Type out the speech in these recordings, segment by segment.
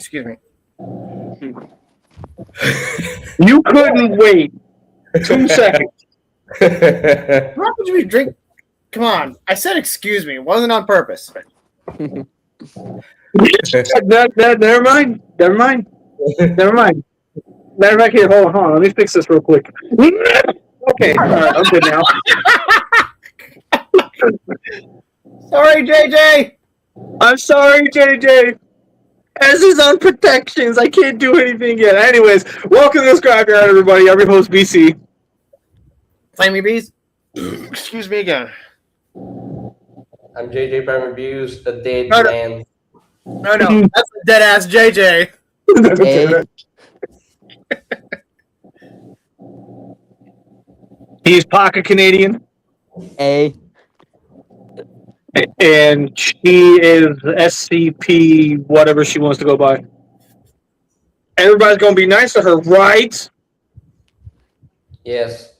Excuse me. You couldn't wait 2 seconds. How could you drink? Come on. I said excuse me. It wasn't on purpose. Never mind. Matter of fact, here, hold on. Let me fix this real quick. Okay, all right, I'm good now. Sorry, JJ. I'm sorry, JJ. As he's on protections, I can't do anything yet. Anyways, welcome to the Scrapyard, everybody. I'm your host, BC. Flamey Bees. Excuse me again. I'm JJ Prime Reviews, the dead No. man. No, that's a dead ass JJ. Okay. He's Pocket Canadian. A. And she is SCP, whatever she wants to go by. Everybody's going to be nice to her, right? Yes.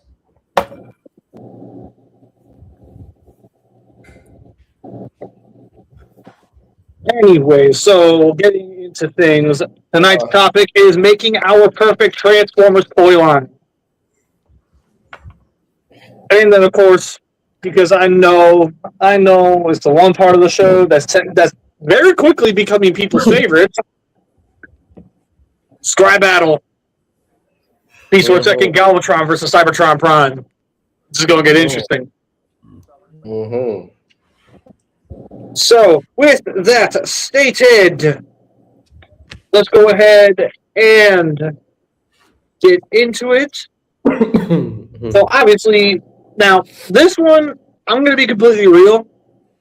Anyway, so getting into things, tonight's topic is making our perfect Transformers toy line. And then, of course, because I know it's the one part of the show that's very quickly becoming people's favorite. Scry Battle. Beast Wars Second Galvatron versus Cybertron Prime. This is going to get interesting. Mm-hmm. So, with that stated, let's go ahead and get into it. So, obviously, now, this one, I'm going to be completely real.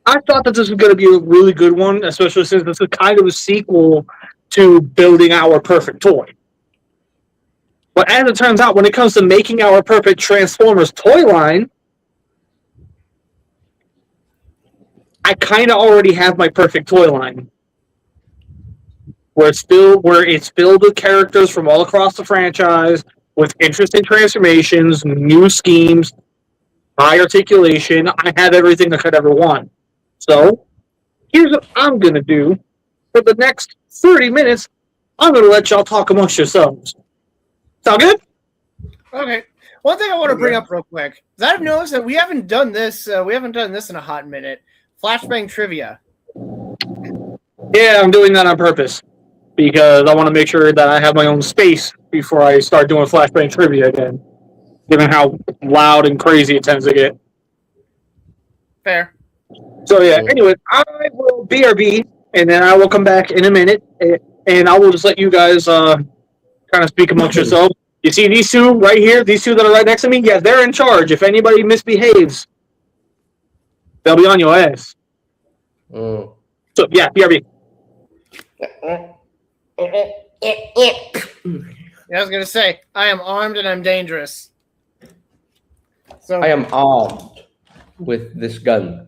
I thought that this was going to be a really good one, especially since this is kind of a sequel to building our perfect toy. But as it turns out, when it comes to making our perfect Transformers toy line, I kind of already have my perfect toy line. Where it's filled with characters from all across the franchise, with interesting transformations, new schemes, high articulation. I have everything I could ever want. So, here's what I'm going to do. For the next 30 minutes, I'm going to let y'all talk amongst yourselves. Sound good? Okay. One thing I want to bring up real quick is I've noticed that we haven't done this in a hot minute. Flashbang trivia. Yeah, I'm doing that on purpose. Because I want to make sure that I have my own space before I start doing Flashbang trivia again. Given how loud and crazy it tends to get. Fair. So yeah, anyway, I will BRB, and then I will come back in a minute, and I will just let you guys kind of speak amongst yourselves. You see these two right here, these two that are right next to me? Yeah, they're in charge. If anybody misbehaves, they'll be on your ass. So yeah, BRB. I was going to say, I am armed and I'm dangerous. So I am armed with this gun.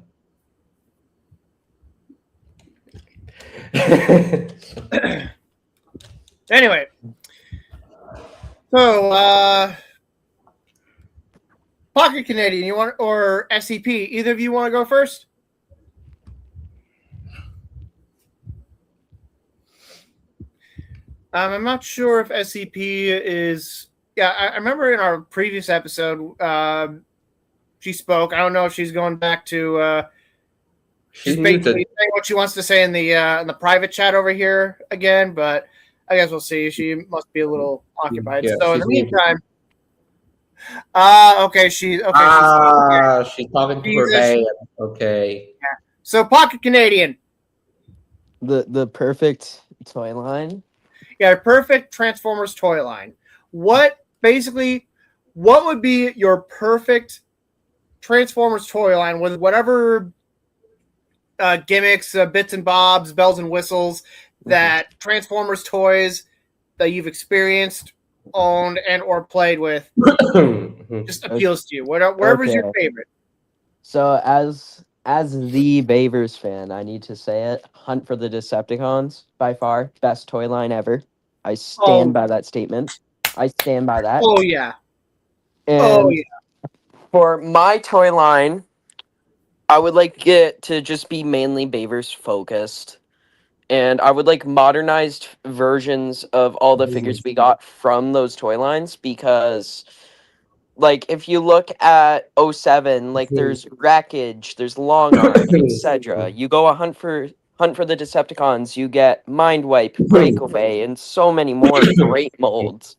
Anyway. So, Pocket Canadian, you want, or SCP, either of you want to go first? I'm not sure if SCP is... Yeah, I remember in our previous episode, she spoke. I don't know if she's going back to... she's basically saying what she wants to say in the private chat over here again, but I guess we'll see. She must be a little occupied. Yeah, so in the meantime... okay, she's talking to her band. Okay. Yeah. So, Pocket Canadian. The perfect toy line? Yeah, perfect Transformers toy line. What would be your perfect Transformers toy line with whatever gimmicks, bits and bobs, bells and whistles that Transformers toys that you've experienced, owned, and or played with just appeals to you? Wherever's your favorite. So as the Bavers fan, I need to say it. Hunt for the Decepticons, by far, best toy line ever. I stand by that statement. I stand by that. Oh, yeah. And for my toy line, I would like it to just be mainly Bavers focused. And I would like modernized versions of all the figures we got from those toy lines because, like, if you look at '07, like, there's Wreckage, there's Long Arm, etc. You go hunt for the Decepticons, you get Mindwipe, Breakaway, and so many more great molds.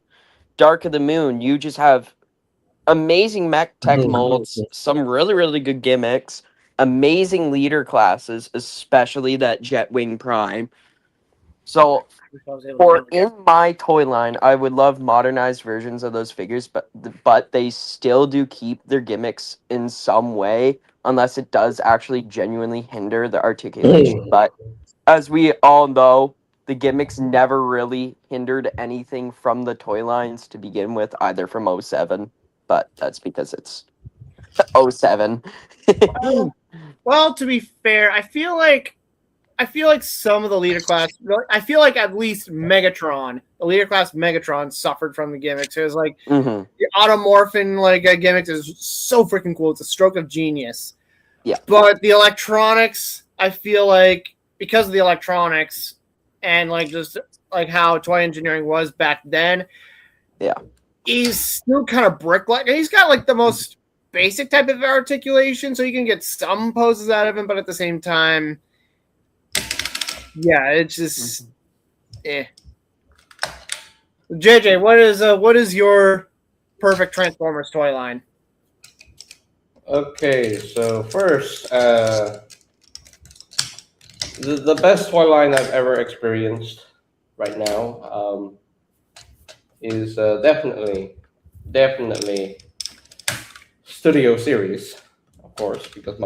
Dark of the Moon, you just have amazing mech tech molds, some really, really good gimmicks, amazing leader classes, especially that Jetwing Prime. So, for in my toy line, I would love modernized versions of those figures, but they still do keep their gimmicks in some way, unless it does actually genuinely hinder the articulation. But as we all know, the gimmicks never really hindered anything from the toy lines to begin with, either from '07. But that's because it's '07. Well, to be fair, I feel like some of the leader class. I feel like at least Megatron, the leader class Megatron, suffered from the gimmicks. It was like Mm-hmm. the automorphin gimmick is so freaking cool. It's a stroke of genius. Yeah. But the electronics, I feel like because of the electronics and like just like how toy engineering was back then, Yeah. he's still kind of brick-like. He's got like the most basic type of articulation, so you can get some poses out of him, but at the same time, yeah, it's just JJ, what is your perfect Transformers toy line? Okay, so first, the best toy line I've ever experienced right now is definitely Studio Series, of course, because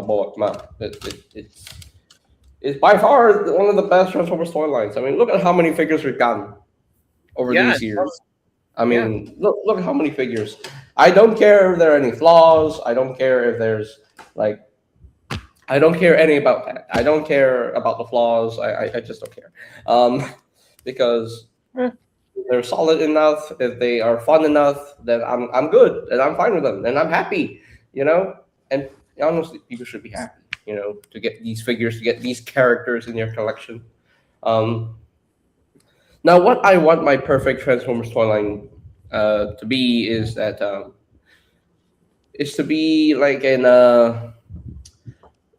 it's by far one of the best Transformers toy lines. I mean, look at how many figures we've gotten over these years. I mean, look at how many figures. I don't care if there are any flaws. I don't care if there's like, I don't care any about that. I don't care about the flaws. I just don't care, because they're solid enough. If they are fun enough, then I'm good and I'm fine with them and I'm happy. And honestly, people should be happy. To get these figures, to get these characters in your collection. Now, what I want my perfect Transformers toy line to be is that to be like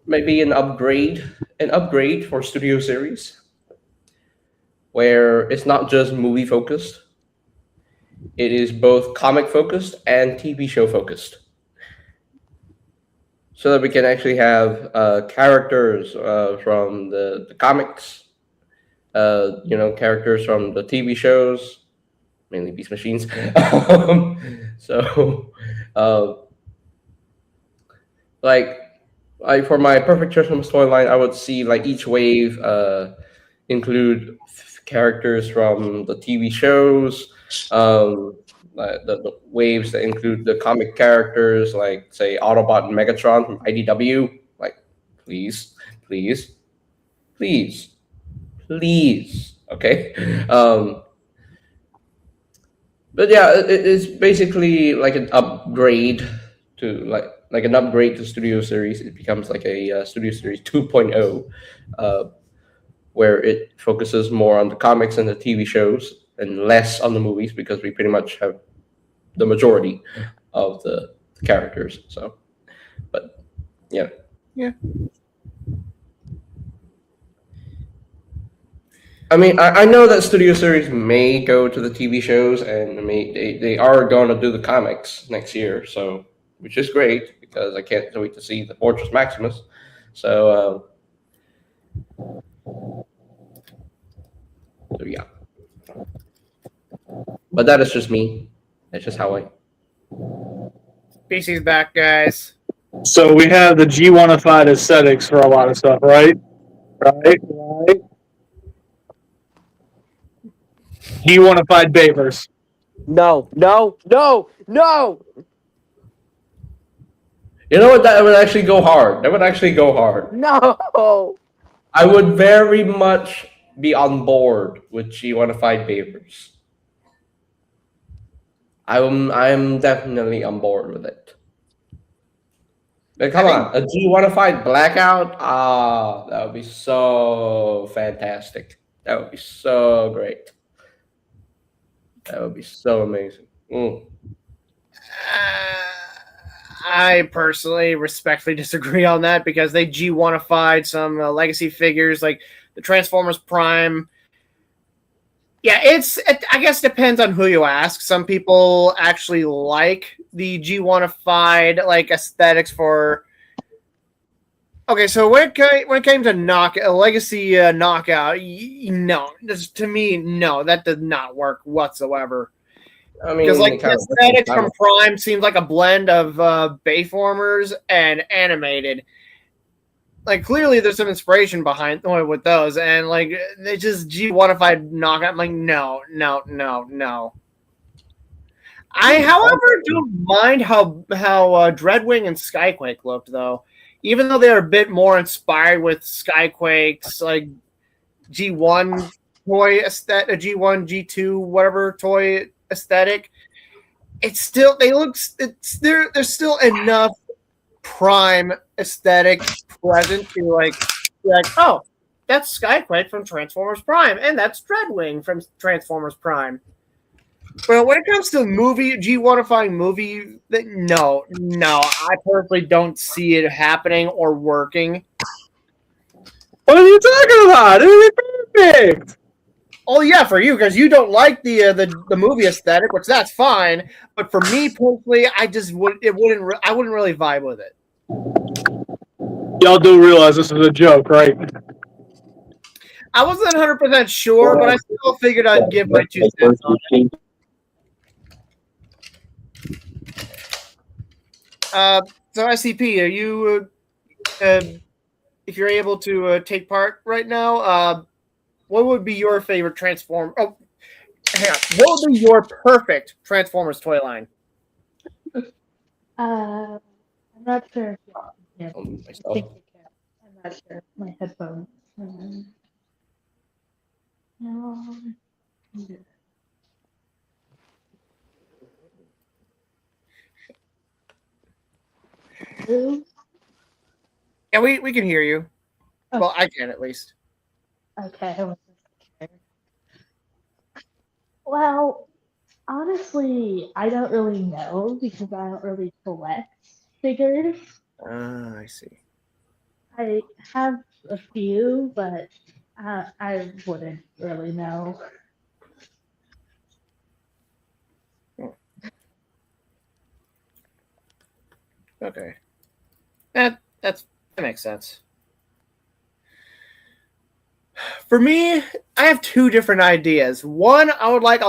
maybe an upgrade for Studio Series, where it's not just movie focused; it is both comic focused and TV show focused, so that we can actually have characters from the comics. Characters from the TV shows, mainly Beast Machines. So, like for my perfect Transformers toy line, I would see like each wave include characters from the TV shows. The waves that include the comic characters, like say Autobot and Megatron from IDW. Like, please, please, please. Please, okay. But yeah, it's basically like an upgrade to Studio Series. It becomes like a Studio Series 2.0, where it focuses more on the comics and the TV shows and less on the movies, because we pretty much have the majority of the characters. So, but yeah. I mean, I know that Studio Series may go to the TV shows, and they are going to do the comics next year, so which is great because I can't wait to see the Fortress Maximus. So yeah, but that is just me. That's just how I. PC's back, guys. So we have the G1ified aesthetics for a lot of stuff, right? Right. G1ified Babers. No. You know what? That would actually go hard. No. I would very much be on board with G1ified Babers. I'm definitely on board with it. But come on, a G1ified Blackout? Ah, that would be so fantastic. That would be so great. That would be so amazing. I personally respectfully disagree on that because they G1ified some legacy figures like the Transformers Prime. Yeah, I guess depends on who you ask. Some people actually like the G1ified like aesthetics for. Okay, so when it came to legacy knockout, no, to me, no, that did not work whatsoever. I mean, because like the aesthetics from Prime seems like a blend of Bayformers and animated. Like clearly, there's some inspiration behind with those, and like they just G1ified knockout. I'm like, no. I, however, don't mind how Dreadwing and Skyquake looked though. Even though they're a bit more inspired with Skyquake's like G1 toy aesthetic, G1, G2, whatever toy aesthetic, it's still there's still enough Prime aesthetic present to like oh, that's Skyquake from Transformers Prime, and that's Dreadwing from Transformers Prime. But when it comes to G1ifying movie, no, I personally don't see it happening or working. What are you talking about? It would be perfect. Oh yeah, for you because you don't like the movie aesthetic, which that's fine. But for me personally, I wouldn't really vibe with it. Y'all do realize this is a joke, right? I wasn't 100% sure, but I still figured I'd give my 2 cents on it. So SCP, are you, if you're able to take part right now, what would be your favorite Transform? Oh, hang on. What would be your perfect Transformers toy line? I'm not sure. Yeah, I Myself. think you can. I'm not sure. My headphones. No. Yeah, we can hear you. Oh. Well, I can at least. Okay. I wasn't sure. Well, honestly, I don't really know because I don't really collect figures. I see. I have a few, but I wouldn't really know. Okay. That makes sense. For me, I have 2 different ideas. One, I would love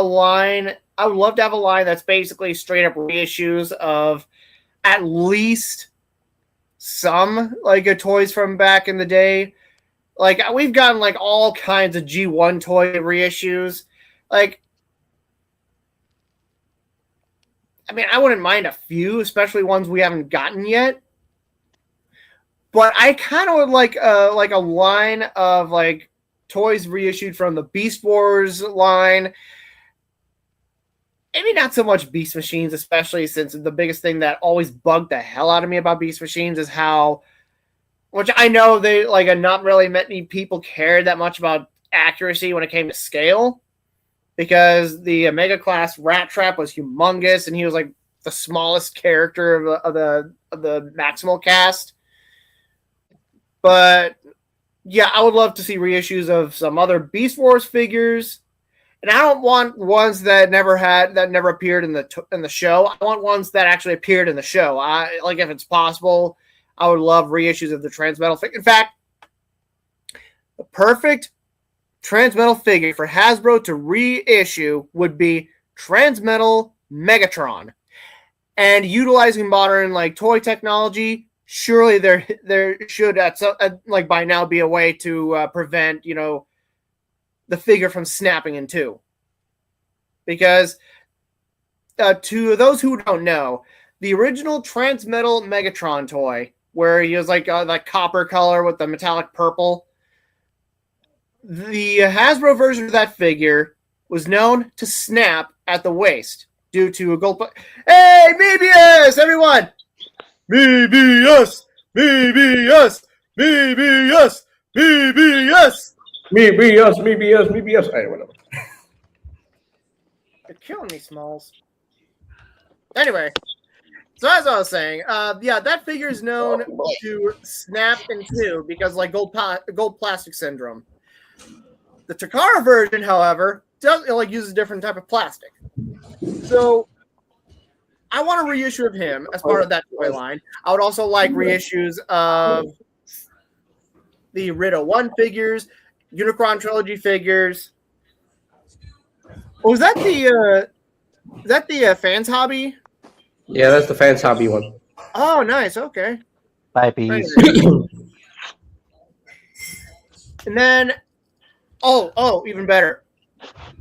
to have a line that's basically straight up reissues of at least some like toys from back in the day. Like we've gotten like all kinds of G1 toy reissues. Like, I mean, I wouldn't mind a few, especially ones we haven't gotten yet. But I kind of would like a line of like toys reissued from the Beast Wars line. Maybe not so much Beast Machines, especially since the biggest thing that always bugged the hell out of me about Beast Machines is how, which I know they like not really many people cared that much about accuracy when it came to scale, because the Omega class Rat Trap was humongous and he was like the smallest character of the Maximal cast. But yeah, I would love to see reissues of some other Beast Wars figures, and I don't want ones that never appeared in the show. I want ones that actually appeared in the show. Like if it's possible, I would love reissues of the Transmetal figure. In fact, the perfect Transmetal figure for Hasbro to reissue would be Transmetal Megatron, and utilizing modern like toy technology. Surely there should like by now be a way to prevent the figure from snapping in two. Because to those who don't know, the original Transmetal Megatron toy, where he was like that copper color with the metallic purple, the Hasbro version of that figure was known to snap at the waist due to a gold. Hey, BBS, everyone! BBS! BBS! BBS! BBS! Me, us, me, us. Hey, whatever. You're killing me, Smalls. Anyway, so as I was saying, yeah, that figure is known to snap in two because like gold plastic syndrome. The Takara version, however, uses a different type of plastic. So I want a reissue of him as part of that toy line. I would also like reissues of the Riddle 1 figures, Unicron Trilogy figures. Oh, is that the fans hobby? Yeah, that's the fans hobby one. Oh, nice. Okay. Bye, peace. And then, even better,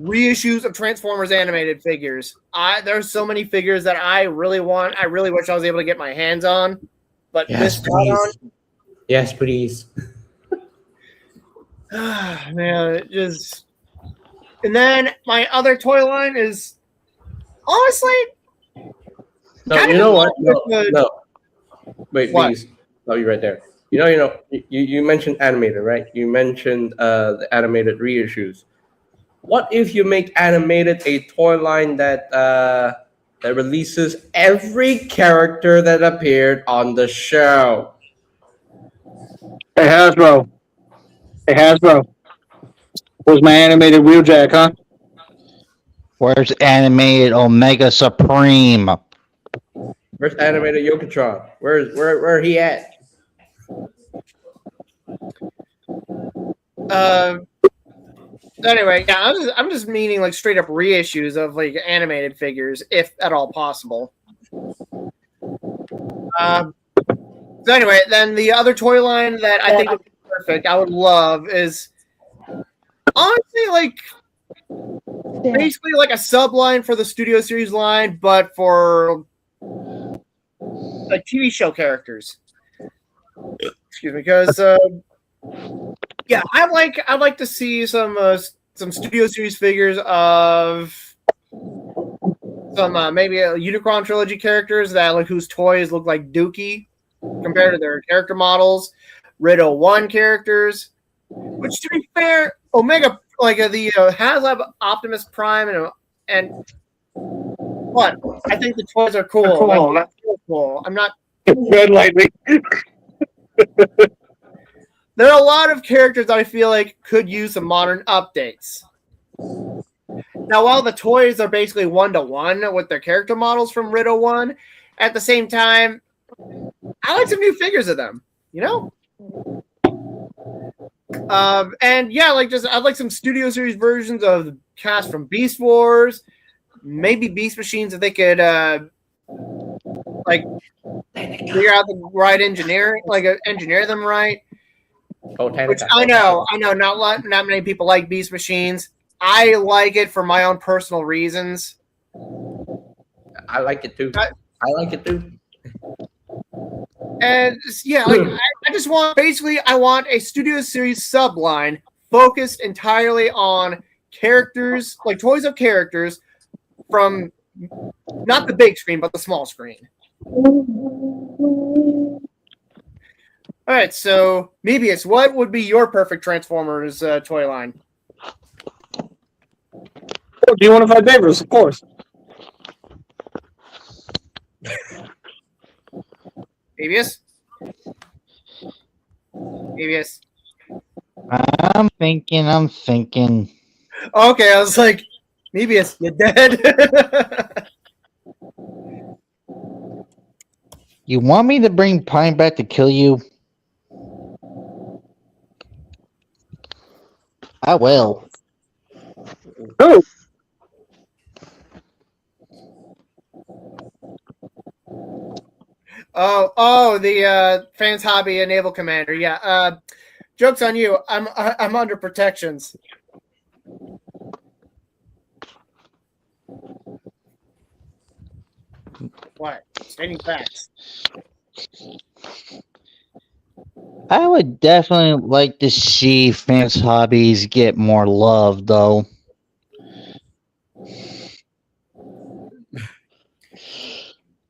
reissues of Transformers animated figures. There's so many figures that I really want. I really wish I was able to get my hands on, but Yes, please. Yes, please. Man, it just. And then my other toy line is honestly. No, you know what? No. Wait, what? Please. No, you're right there. You mentioned animated, right? You mentioned the animated reissues. What if you make animated a toy line that releases every character that appeared on the show? Hey Hasbro. Where's my animated Wheeljack, huh? Where's animated Omega Supreme? Where's animated Yokotron? Where he at? Anyway, yeah, I'm just meaning like straight up reissues of like animated figures, if at all possible. So anyway, then the other toy line that I think would be perfect, I would love is honestly like basically like a sub line for the Studio Series line, but for like TV show characters. Excuse me, because yeah, I'd like to see some Studio Series figures of some maybe Unicron Trilogy characters that like whose toys look like Dookie compared to their character models. Riddle 1 characters, which to be fair, Omega like the HasLab Optimus Prime and what I think the toys are cool. Like, cool. I'm not Red lightning. There are a lot of characters that I feel like could use some modern updates. Now, while the toys are basically 1-to-1 with their character models from Riddle 1, at the same time, I like some new figures of them, you know? And yeah, I'd like some Studio Series versions of the cast from Beast Wars, maybe Beast Machines if they could figure out the right engineering, engineer them right. Which I know, not many people like Beast Machines. I like it for my own personal reasons. I like it too. And yeah, I just want I want a Studio Series subline focused entirely on characters, like toys of characters from not the big screen but the small screen. All right, so Mebius, what would be your perfect Transformers toy line? Do you want to fight Babers? Of course. Mebius? I'm thinking. Okay, I was like, Mebius, you dead? You want me to bring Pine back to kill you? I will. Who? The fans hobby and naval commander. Yeah. Joke's on you. I'm under protections. What? Stating facts. I would definitely like to see fans hobbies get more love, though.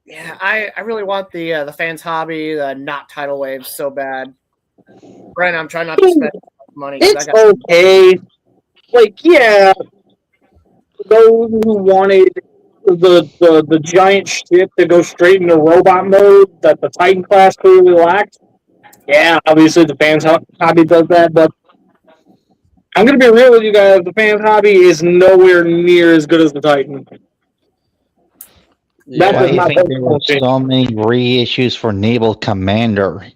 Yeah, I really want the fans hobby, the not tidal waves so bad. Brent, I'm trying not to spend money. 'Cause I It's got okay. Like, yeah, those who wanted the giant ship to go straight into robot mode that the Titan class clearly lacked. Yeah, obviously the fans hobby does that, but I'm gonna be real with you guys. The fans hobby is nowhere near as good as the Titan. That's Why just do you my think there personal were opinion. so many reissues for Naval Commander? He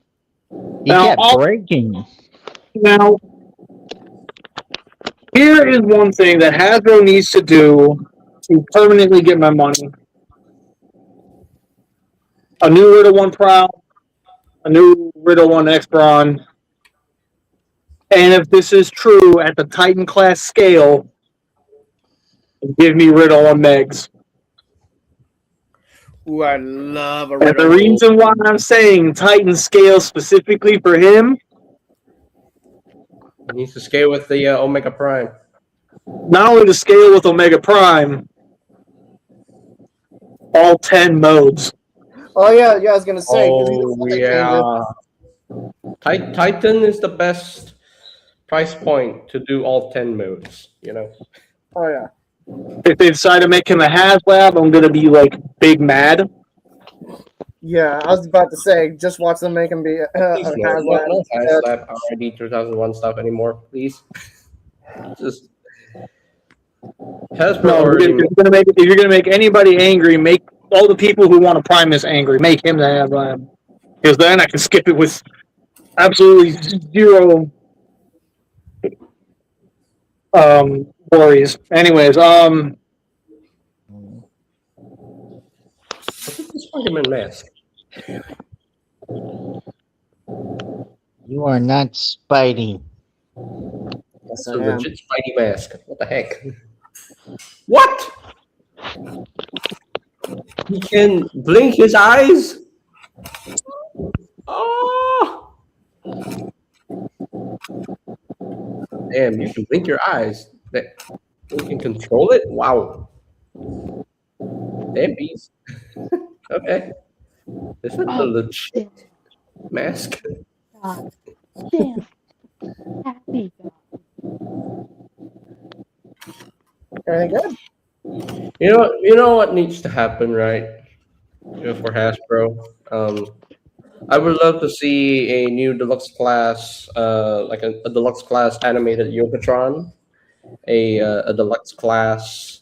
Now, kept breaking. now, here is one thing that Hasbro needs to do to permanently get my money. A new Riddle 1 Prowl, a new Riddle 1 Expron, and if this is true at the Titan class scale, give me Riddle 1 Megs. Ooh, I love a And the riddle. reason why I'm saying Titan scale specifically for him, It needs to scale with the Omega Prime. not only the scale with Omega Prime, all 10 modes. Oh yeah, I was gonna say. 'Cause he's Oh a changes. yeah. Titan is the best price point to do all 10 modes. You know. Oh yeah. If they decide to make him a HasLab, I'm gonna be like big mad. Yeah, I was about to say, just watch them make him be a Please no HasLab. HasLab RID 2001 stuff anymore, please. Just Hasbro No, already. if you're gonna make anybody angry, make all the people who want to Primus angry. Make him the HasLab, because then I can skip it with absolutely zero worries. Anyways, Look at the Spider-Man mask. You are not Spidey. It's I a am. legit Spidey mask. What the heck? What? He can blink his eyes? Oh! Damn, you can blink your eyes. You can control it? Wow. Damn bees. Okay. Is that the legit mask? God damn. Happy God. Everything good? You know what needs to happen, right? For Hasbro. I would love to see a new deluxe class, like a deluxe class animated Yokotron, a deluxe class,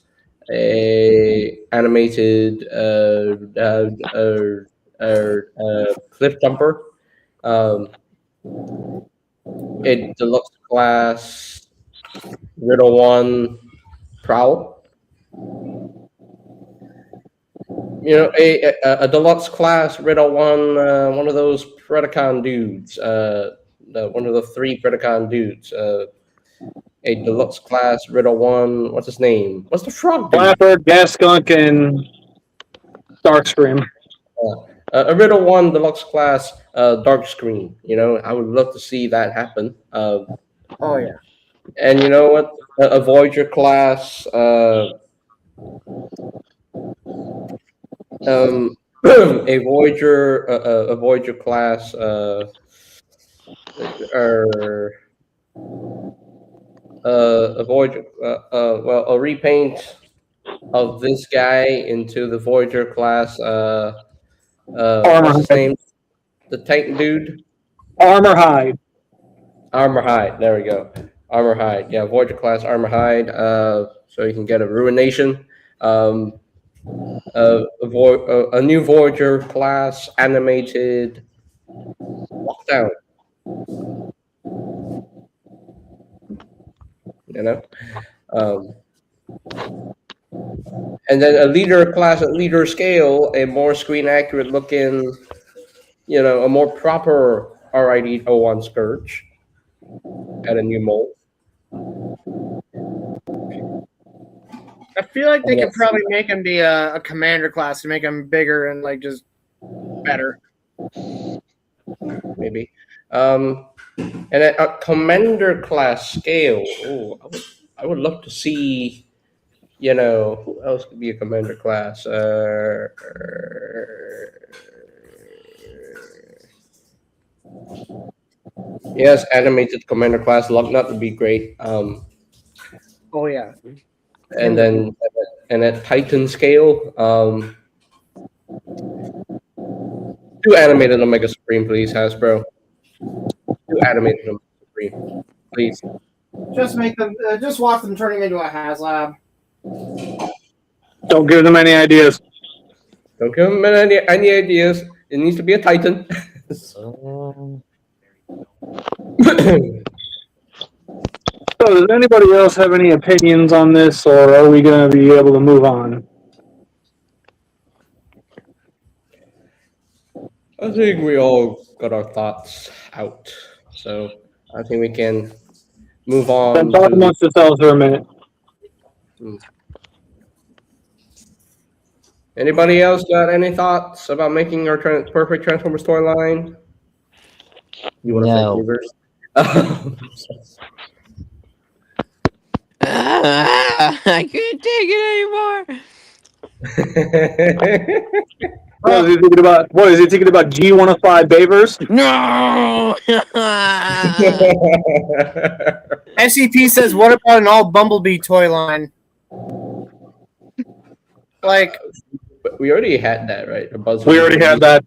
a animated cliff jumper, um, a deluxe class Riddle One Prowl. You know, a deluxe class Riddle one of those Predacon dudes, one of the three Predacon dudes, a deluxe class Riddle one. What's his name? What's the frog dude? Flapper, Gas Skunk, and Darkscream. A Riddle one deluxe class Dark Screen. You know, I would love to see that happen. Oh yeah. And you know what? A Voyager class. A Voyager class, or a Voyager, well, a repaint of this guy into the Voyager class. What's his name? The Titan dude. Armor Hide. Armor Hide. There we go. Armor Hide. Yeah, Voyager class Armor Hide. So you can get a Ruination. A new Voyager class animated lockdown. You know, and then a leader class at leader scale, a more screen accurate looking, you know, a more proper RID 01 Scourge at a new mold. I feel like they could probably make him be a commander class to make him bigger and like just better. Maybe. And at a commander class scale, I would love to see, you know, who else could be a commander class? Yes, animated commander class Lugnut would be great. Oh yeah. And then and at Titan scale, do animated Omega Supreme, please, Hasbro. Do animated Omega Supreme, please. Just make them. Just watch them turning into a HasLab. Don't give them any ideas. Don't give them any ideas. It needs to be a Titan. So, does anybody else have any opinions on this, or are we going to be able to move on? I think we all got our thoughts out, so I think we can move on. Then talk amongst yourselves for a minute. Anybody else got any thoughts about making our perfect Transformers storyline? You want to No. say reverse? I can't take it anymore. What is he thinking about? What is he thinking about? G105 Bavers? No. SCP says, "What about an all Bumblebee toy line?" Like, But we already had that, right? We already had that.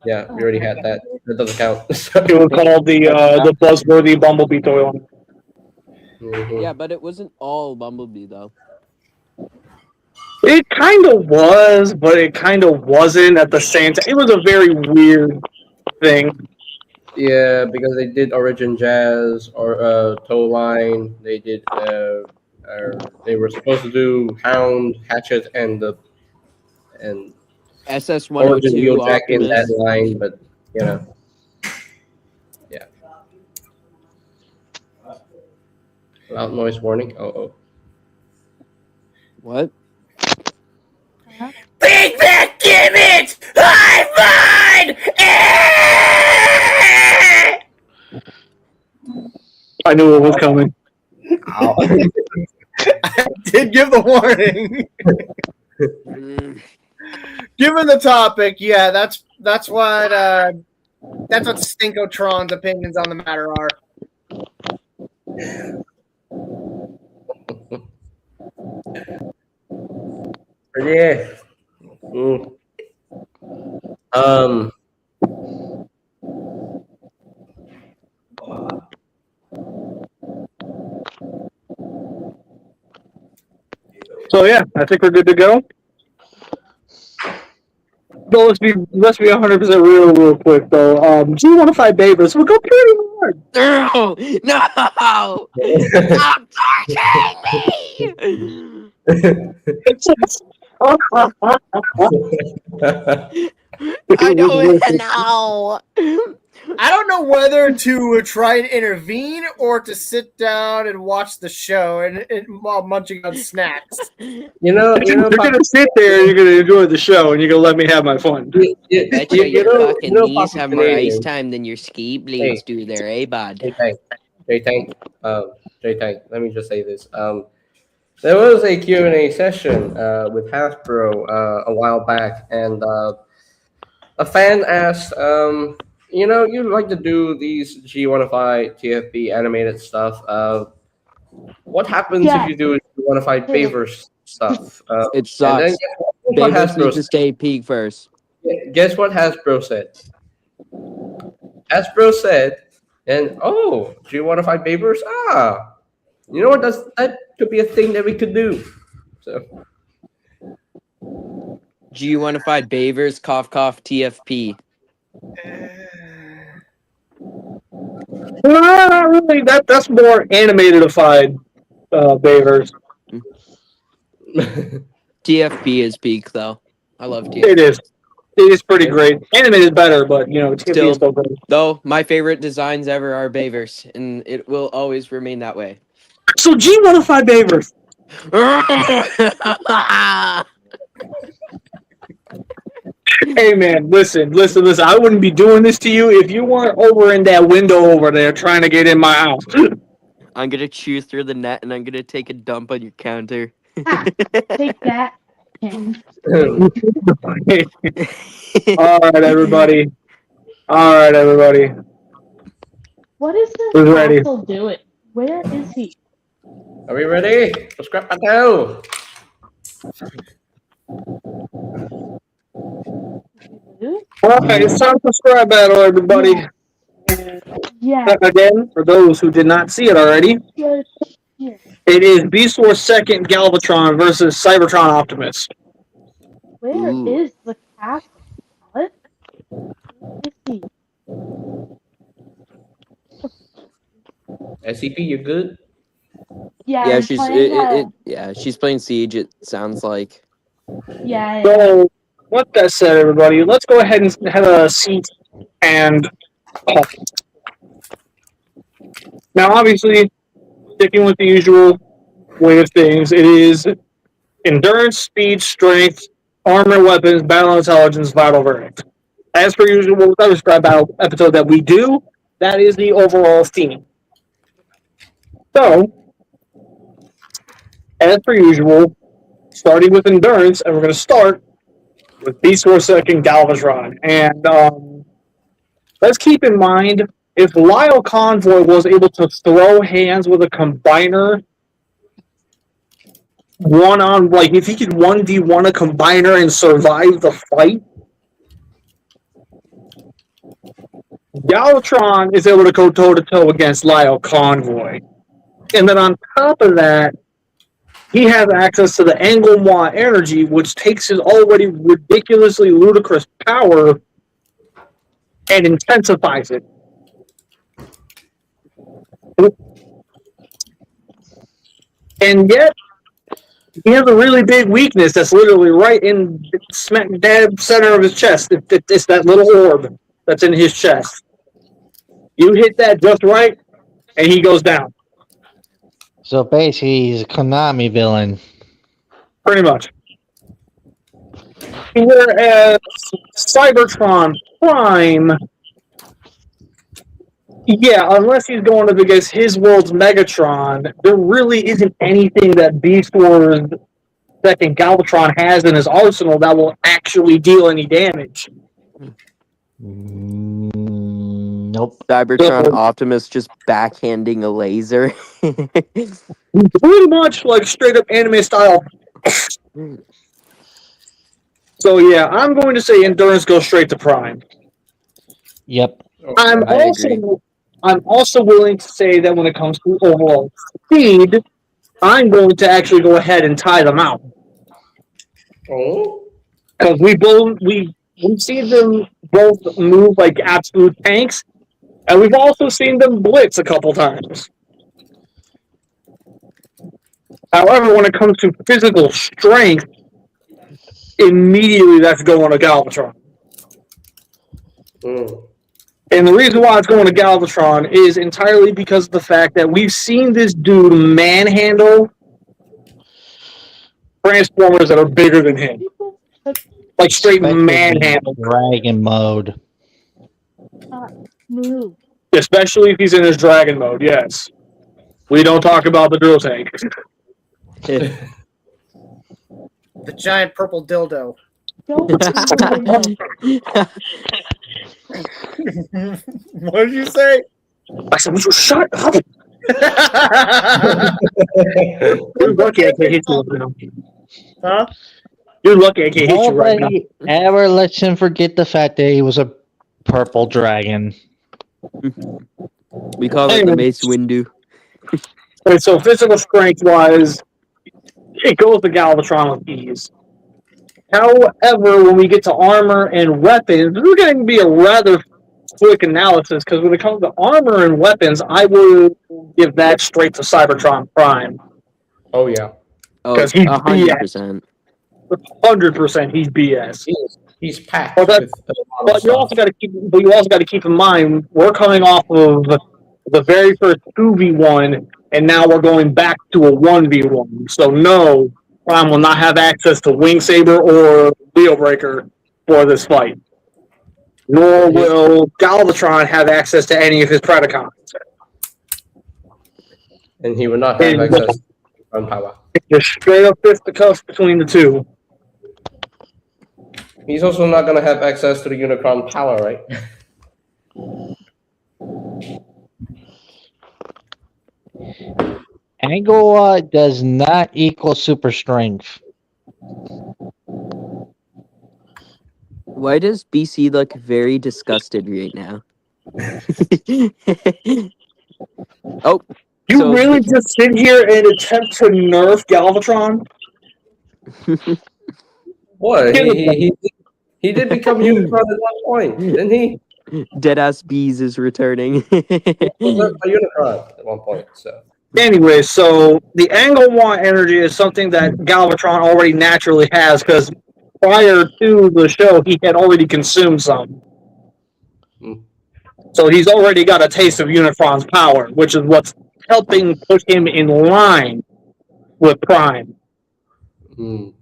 Yeah, we already had that. That doesn't count. It was called the buzzworthy Bumblebee toy line. Mhm. Yeah, but it wasn't all Bumblebee though. It kind of was, but it kind of wasn't at the same time. It was a very weird thing. Yeah, because they did Origin Jazz or Toylline. They did. They were supposed to do Hound, Hatchet, and SS Origin 102 Wheeljack in that Optimus. line, but you know, yeah. Loud noise warning. Oh. What? Big Mac, give it high five! I knew it was coming. Ow. I did give the warning. Mm, Given the topic, yeah, that's what Stinkotron's opinions on the matter are. Yeah. Mm. So yeah, I think we're good to go. No, let's be 100% real quick though. G105 Bavers will go pretty hard. no! No! Stop torturing me! I don't know. I don't know whether to try and intervene or to sit down and watch the show and while munching on snacks. You know, You're gonna sit there and you're gonna enjoy the show and you're gonna let me have my fun. Bet you your fucking knees Poppy have more ice Canadian. time than your ski blades do there, eh, bud? J-Tank, let me just say this. There was a Q&A session with Hasbro a while back, and a fan asked, you like to do these G105 TFB animated stuff. What happens if you do G105 Bavers stuff? It sucks. And then guess what Bavers Hasbro need to stay peak first. Guess what Hasbro said? Hasbro said, and G105 Bavers? You know what? That could be a thing that we could do. So G105 Bavers, cough cough TFP. Well, not really. That's more animated-ified Bavers. TFP is peak though. I love TFP. It is. It is pretty great. Animated better, but TFP is still great. Though my favorite designs ever are Bavers, and it will always remain that way. So G105 Bavers. Hey man, listen. I wouldn't be doing this to you if you weren't over in that window over there trying to get in my house. I'm gonna chew through the net and I'm gonna take a dump on your counter. Take that. Ken. All right, everybody. What is this Who's ready? asshole doing? Where is he? Are we ready? For scrap battle. Alright, it's time for Scrap Battle, everybody. Yeah. Again, for those who did not see it already, Yes. Here. it is Beast Wars 2nd Galvatron versus Cybertron Optimus. Where Ooh. is the castle? What? Where is he? SCP, you good? Yeah, Yeah, I'm she's playing, she's playing Siege. It sounds like. yeah. So, with that said, everybody, let's go ahead and have a seat. And now, obviously, sticking with the usual way of things, it is endurance, speed, strength, armor, weapons, battle intelligence, vital verdict. As per usual, with other Scrap Battle episode that we do, that is the overall theme. So, as per usual, starting with endurance, and we're going to start with Beast Wars 2nd Galvatron. And let's keep in mind, if Lyle Convoy was able to throw hands with a combiner, if he could 1v1 a combiner and survive the fight, Galvatron is able to go toe-to-toe against Lyle Convoy. And then on top of that, he has access to the Anglemois energy, which takes his already ridiculously ludicrous power and intensifies it. And yet, he has a really big weakness that's literally right in smack dab center of his chest. It's that little orb that's in his chest. You hit that just right, and he goes down. So basically, he's a Konami villain. Pretty much. Whereas Cybertron Prime, yeah, unless he's going up against his world's Megatron, there really isn't anything that Beast Wars 2nd Galvatron has in his arsenal that will actually deal any damage. Nope. Cybertron Optimus just backhanding a laser. Pretty much like straight up anime style. So yeah, I'm going to say endurance goes straight to Prime. Yep. I'm also willing to say that when it comes to overall speed, I'm going to actually go ahead and tie them out. Oh. Because we've seen them both move like absolute tanks, and we've also seen them blitz a couple times. However, when it comes to physical strength, immediately that's going to Galvatron. And the reason why it's going to Galvatron is entirely because of the fact that we've seen this dude manhandle Transformers that are bigger than him. Like straight manhandle. Dragon mode. Move. Especially if he's in his dragon mode, yes. We don't talk about the drill tank. The giant purple dildo. Don't What did you say? I said, would you shut up? You're lucky I can't hit you right now. Huh? You're lucky I can't hit you right now. Nobody ever lets him forget the fact that he was a purple dragon. We call it the Mace Windu. Okay, so physical strength wise, it goes to Galvatron with ease. However, when we get to armor and weapons, we're going to be a rather quick analysis because when it comes to armor and weapons, I will give that straight to Cybertron Prime. Oh yeah. Oh, Because he's 100%. 100% he's BS. He's packed. But with a lot of But you also stuff. got to keep in mind we're coming off of the very first 2v1, and now we're going back to a 1v1. So no, Prime will not have access to Wing Saber or Wheel Breaker for this fight. Nor will Galvatron have access to any of his Predacons. And he would not have access to run power. Just straight up fisticuffs between the two. He's also not going to have access to the Unicron power, right? Angle does not equal super strength. Why does BC look very disgusted right now? Oh, You so really just sit here and attempt to nerf Galvatron? Boy, Get him. he did become Unicron at one point, didn't he? Deadass Bees is returning. He was a Unicron at one point. So Anyway, so the angle want energy is something that Galvatron already naturally has because prior to the show, he had already consumed some. Mm. So he's already got a taste of Unicron's power, which is what's helping put him in line with Prime. mm.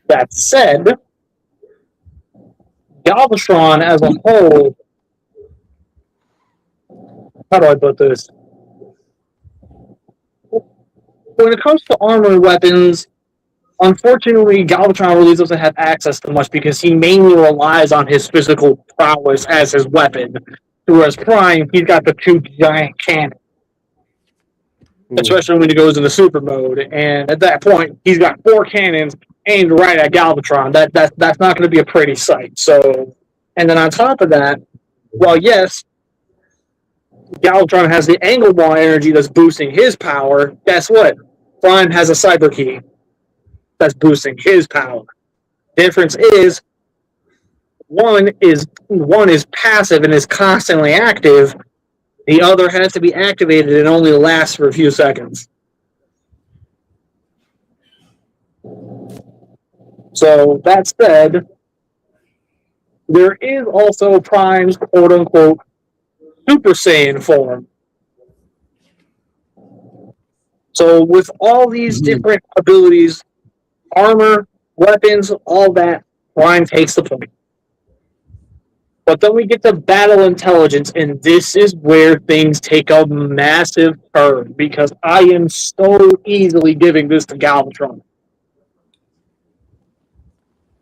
That said, Galvatron as a whole, how do I put this? When it comes to armor weapons, unfortunately, Galvatron really doesn't have access to much because he mainly relies on his physical prowess as his weapon. Whereas Prime, he's got the two giant cannons, especially when he goes into super mode. And at that point, he's got 4 cannons aimed right at Galvatron. That's not going to be a pretty sight. So, and then on top of that, well, yes, Galvatron has the angle ball energy that's boosting his power. Guess what? Prime has a cyber key that's boosting his power. Difference is one is passive and is constantly active. The other has to be activated and only lasts for a few seconds. So that said, there is also Prime's quote unquote Super Saiyan form. So with all these different abilities, armor, weapons, all that, Prime takes the point. But then we get to battle intelligence, and this is where things take a massive turn, because I am so easily giving this to Galvatron.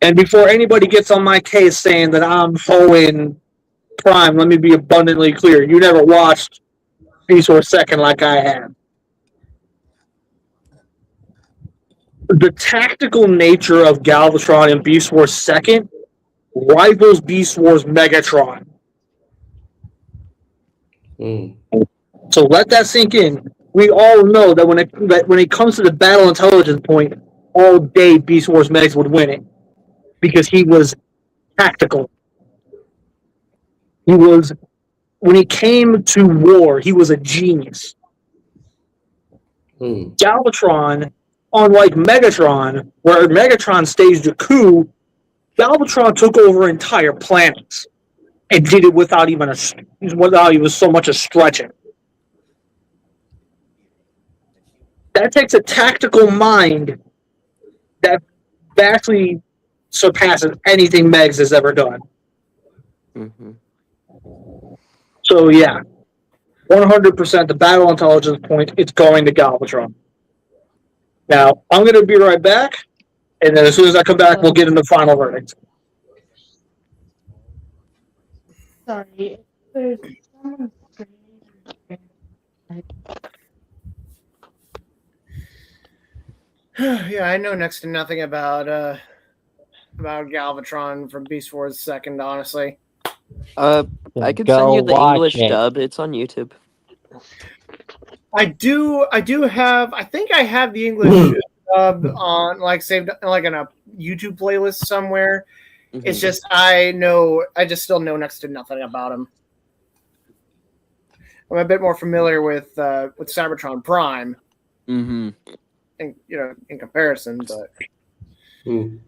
And before anybody gets on my case saying that I'm hoeing Prime, let me be abundantly clear. You never watched Beast Wars Second like I have. The tactical nature of Galvatron in Beast Wars Second rivals Beast Wars Megatron. Mm. So let that sink in. We all know that when it comes to the battle intelligence point, all day Beast Wars Megs would win it because he was tactical. He was, when he came to war, he was a genius. Mm. Galvatron, unlike Megatron, where Megatron staged a coup, Galvatron took over entire planets and did it without even so much as stretching. That takes a tactical mind that vastly surpasses anything Megs has ever done. Mm-hmm. So yeah, 100% the battle intelligence point, it's going to Galvatron. Now, I'm going to be right back, and then as soon as I come back, we'll get into the final verdict. Sorry, there's someone screaming. Yeah, I know next to nothing about Galvatron from Beast Wars Second, honestly. I could send you the English dub. It's on YouTube. I think I have the English dub on saved in a YouTube playlist somewhere. Mm-hmm. It's just I just still know next to nothing about him. I'm a bit more familiar with Cybertron Prime. Mm-hmm. In comparison, but Mm.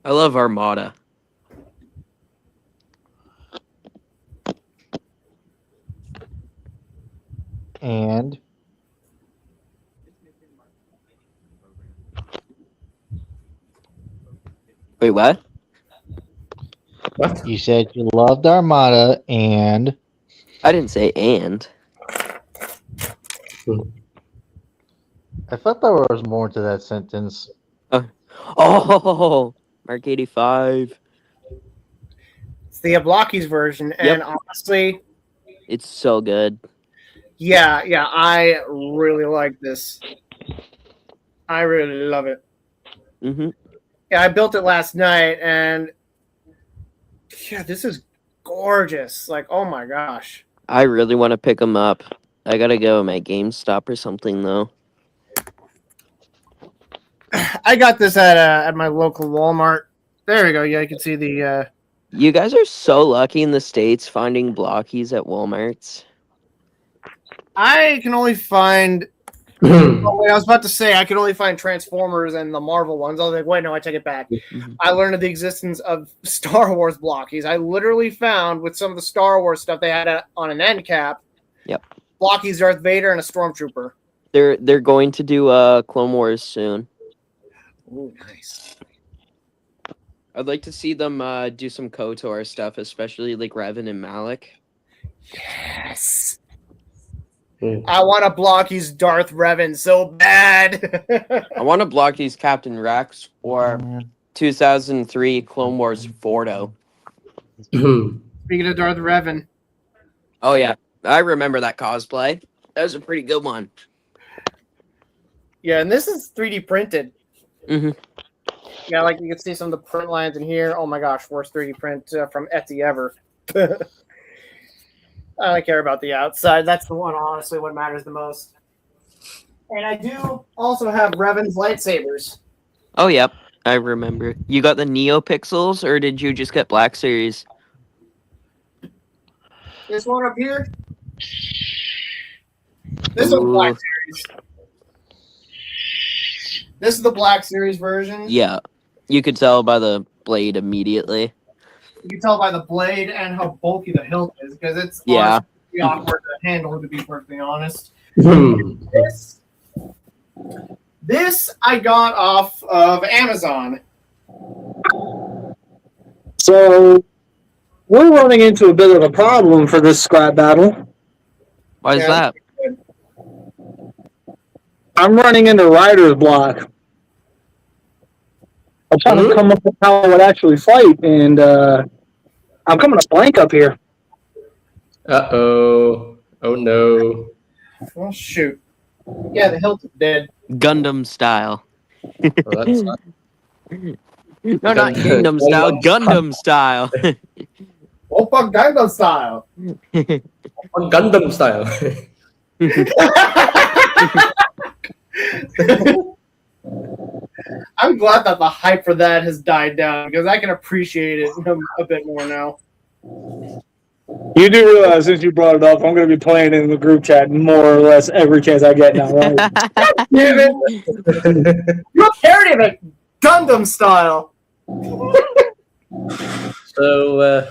I love Armada. And Wait, what? What? you said you loved Armada, and I didn't say and. I thought there was more to that sentence. Oh, Mark 85. It's the Blockies version, and honestly, It's so good. yeah, I really like this. I really love it. Hmm. Yeah, I built it last night, and yeah, this is gorgeous. Like, oh my gosh. I really want to pick them up. I gotta go my GameStop or something though. I got this at my local Walmart. There we go. Yeah, you can see the. You guys are so lucky in the States finding Blockies at Walmarts. I can only find. Oh, wait, I was about to say I can only find Transformers and the Marvel ones. I was like, wait, no, I take it back. Mhm. I learned of the existence of Star Wars Blockies. I literally found with some of the Star Wars stuff they had on an end cap. Yep. Blockies, Darth Vader, and a Stormtrooper. They're going to do Clone Wars soon. Ooh, nice. I'd like to see them do some KOTOR stuff, especially like Revan and Malik. Yes. I want to Blockies Darth Revan so bad. I want to Blockies Captain Rex or 2003 Clone Wars Fordo. Speaking of Darth Revan. Oh yeah, I remember that cosplay. That was a pretty good one. Yeah, and this is 3D printed. Mhm. Yeah, like you can see some of the print lines in here. Oh my gosh, worst 3D print from Etsy ever. I don't care about the outside. That's the one, honestly, what matters the most. And I do also have Revan's lightsabers. Oh yep, I remember. You got the Neo Pixels, or did you just get Black Series? This one up here. This is Black Series. This is the Black Series version. Yeah, you could tell by the blade immediately. You can tell by the blade and how bulky the hilt is, because it's Yeah. honestly awkward to handle, to be perfectly honest. This I got off of Amazon. So we're running into a bit of a problem for this scrap battle. Why is that? I'm running into writer's block. I'm trying to come up with how I would actually fight, and I'm coming to blank up here. Uh-oh. Oh, no. Well, shoot. Yeah, the hilt is dead. Gundam style. Well, that's not... No, not Kingdom style. Gundam style. Oppa Gangnam Style. On Gundam style. I'm glad that the hype for that has died down, because I can appreciate it a bit more now. You do realize, since you brought it up, I'm going to be playing in the group chat more or less every chance I get now, right? Damn it! You carried it, Gundam Style. So,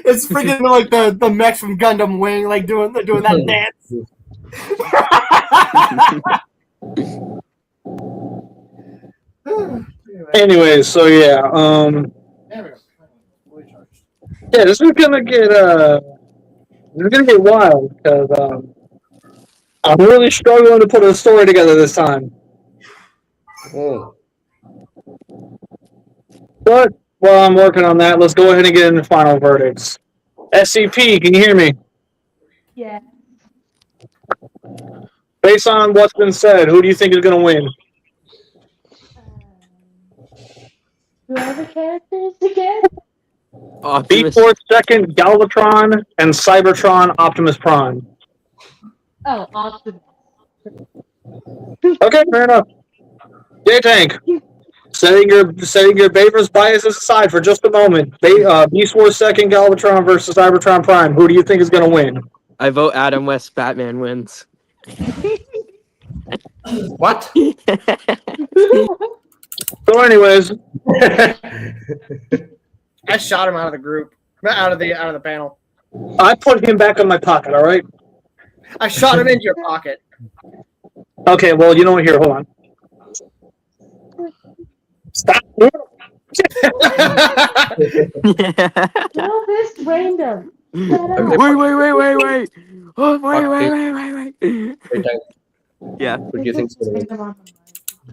It's freaking like the mech from Gundam Wing, like doing that dance. Anyways, so yeah, There we go. Fully charged. yeah, this is gonna get wild because I'm really struggling to put a story together this time. But while I'm working on that, let's go ahead and get into final verdicts. SCP, can you hear me? Yeah. Based on what's been said, who do you think is gonna win? Who are the characters again? Optimus. B4 Second, Galvatron, and Cybertron Optimus Prime. Oh, Optimus. Okay, fair enough. J-Tank, setting your Baver's biases aside for just a moment. Beast Wars Second, Galvatron versus Cybertron Prime. Who do you think is going to win? I vote Adam West Batman wins. what? So, anyways, I shot him out of the group, out of the panel. I put him back in my pocket. All right. I shot him into your pocket. Okay. Well, you know what? Here, hold on. Stop. No, this random. Wait. Oh, wait. Hey, Tank, Yeah. what do you think? Random on the mic.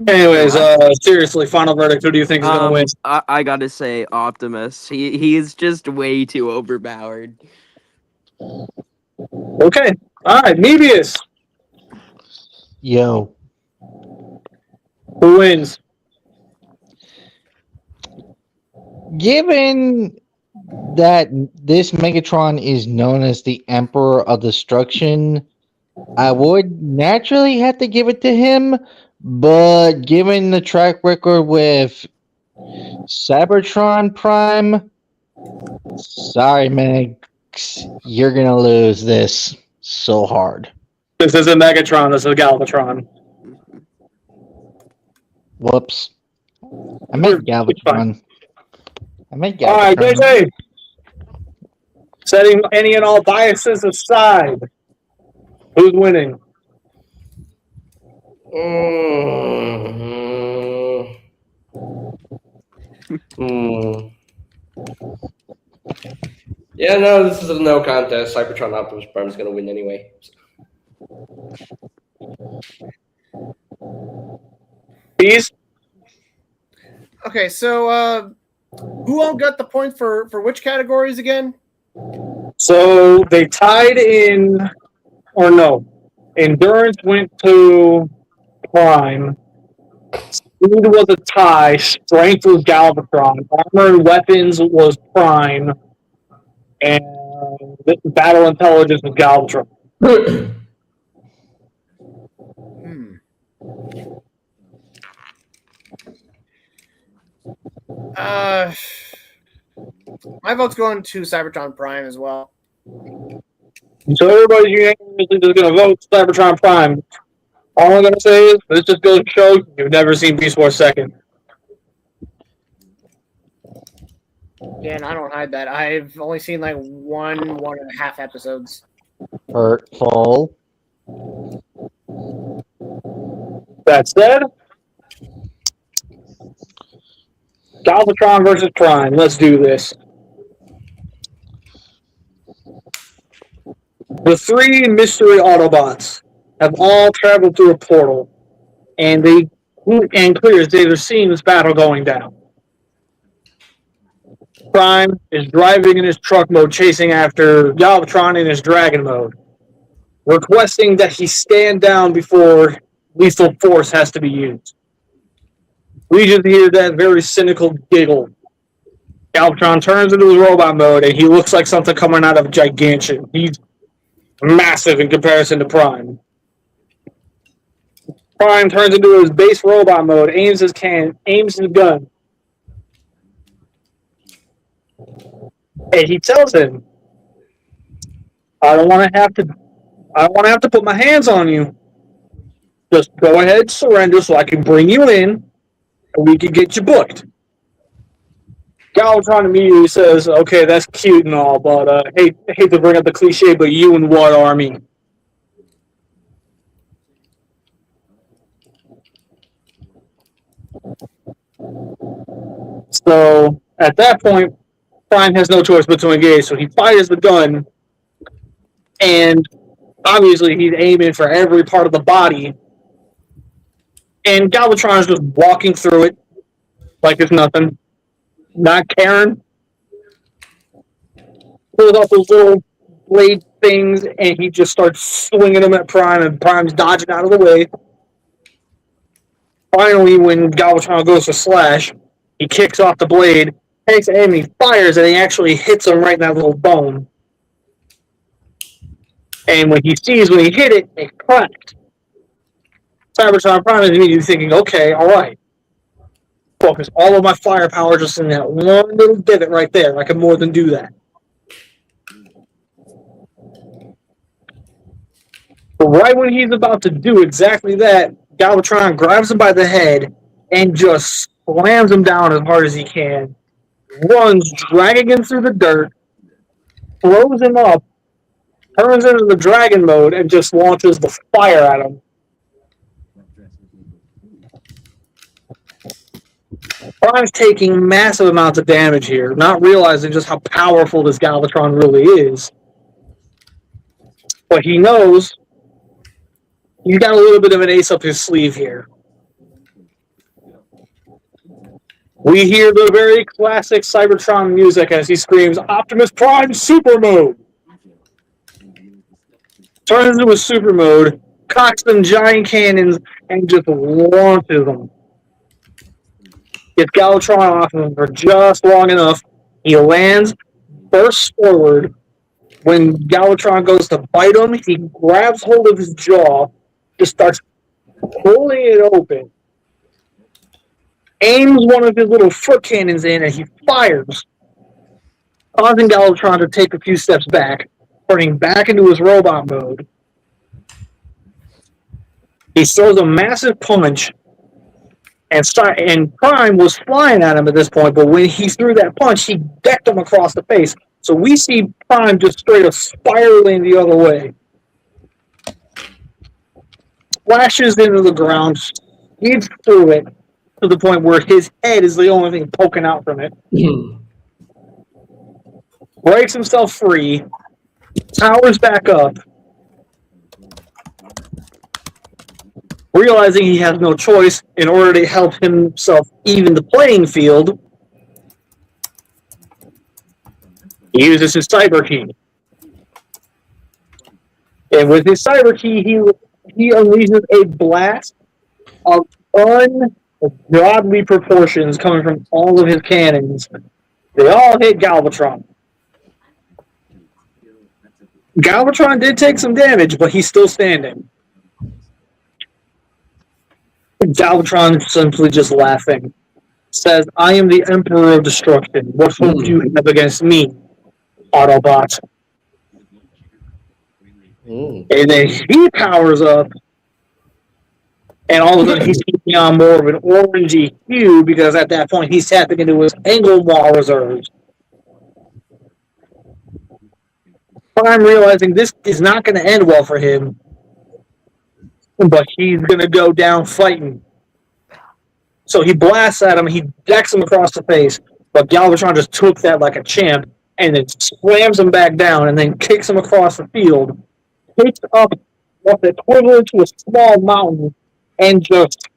Anyways, seriously, final verdict. Who do you think is going to win? I gotta say, Optimus. He's just way too overpowered. Okay. All right, Mebius. Yo. Who wins? Given that this Megatron is known as the Emperor of Destruction, I would naturally have to give it to him, but given the track record with Cybertron Prime, sorry, Megs, you're gonna lose this so hard. This isn't Megatron. This is Galvatron. Whoops. I meant Galvatron. All right, JJ. Setting any and all biases aside, who's winning? Yeah, no, this is a no contest. Cybertron Optimus Prime is going to win anyway. Please. Okay, so who all got the points for which categories again? So they tied in, or no, endurance went to Prime. Speed was a tie. Strength was Galvatron. Armor and weapons was Prime. And battle intelligence was Galvatron. My vote's going to Cybertron Prime as well. So everybody's unanimously just going to vote Cybertron Prime. All I'm going to say is, this just goes to show you've never seen Beast Wars 2nd. Yeah, and I don't hide that. I've only seen like one and a half episodes. Hurtful. That said, Galvatron versus Prime. Let's do this. The three mystery Autobots have all traveled through a portal, and clear as day, they're seeing this battle going down. Prime is driving in his truck mode, chasing after Galvatron in his dragon mode, requesting that he stand down before lethal force has to be used. We just hear that very cynical giggle. Galvatron turns into his robot mode, and he looks like something coming out of Gigantian. He's massive in comparison to Prime. Prime turns into his base robot mode, aims his gun. And he tells him, I don't want to have to put my hands on you. Just go ahead, surrender so I can bring you in, and we can get you booked. Galvatron immediately says, okay, that's cute and all, but hate to bring up the cliche, but you and what army? So, at that point, Prime has no choice but to engage, so he fires the gun, and obviously he's aiming for every part of the body, and Galvatron is just walking through it like it's nothing, not caring. Pulls out those little blade things, and he just starts swinging them at Prime, and Prime's dodging out of the way. Finally, when Galvatron goes to slash, he kicks off the blade, takes aim, he fires, and he actually hits him right in that little bone. And when he hit it, it cracked. Cybertron Prime is immediately thinking, okay, alright. Focus all of my firepower just in that one little divot right there. I can more than do that. But right when he's about to do exactly that, Galvatron grabs him by the head and just slams him down as hard as he can. Runs, dragging him through the dirt, throws him up, turns into the dragon mode, and just launches the fire at him. Prime's taking massive amounts of damage here, not realizing just how powerful this Galvatron really is. But he knows he's got a little bit of an ace up his sleeve here. We hear the very classic Cybertron music as he screams, Optimus Prime Super Mode! Turns into a super mode, cocks them giant cannons, and just launches them. Gets Galvatron off of him for just long enough. He lands, bursts forward. When Galvatron goes to bite him, he grabs hold of his jaw, just starts pulling it open, aims one of his little foot cannons in, and he fires, causing Galvatron to take a few steps back, turning back into his robot mode. He throws a massive punch, and Prime was flying at him at this point, but when he threw that punch, he decked him across the face. So we see Prime just straight up spiraling the other way. Splashes into the ground, speeds through it, to the point where his head is the only thing poking out from it. Breaks himself free, towers back up, realizing he has no choice in order to help himself even the playing field. He uses his cyber key. And with his cyber key, he unleashes a blast of ungodly proportions coming from all of his cannons. They all hit Galvatron. Galvatron did take some damage, but he's still standing. Galvatron simply just laughing. Says, I am the Emperor of Destruction. What hope do you have against me, Autobot? And then he powers up, and all of a sudden he's taking on more of an orangey hue because at that point he's tapping into his Engelmar reserves. Prime realizing this is not going to end well for him, but he's going to go down fighting. So he blasts at him, he decks him across the face, but Galvatron just took that like a champ and then slams him back down and then kicks him across the field, picks up what's equivalent to a small mountain, and just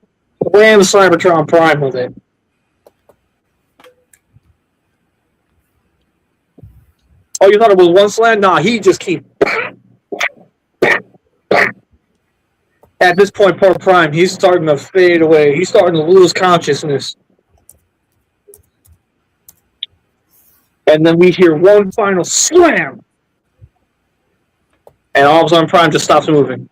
slams Cybertron Prime with it. Oh, you thought it was one slam? Nah, he just keeps... At this point, poor Prime, he's starting to fade away. He's starting to lose consciousness. And then we hear one final slam. And all of a sudden, Prime just stops moving.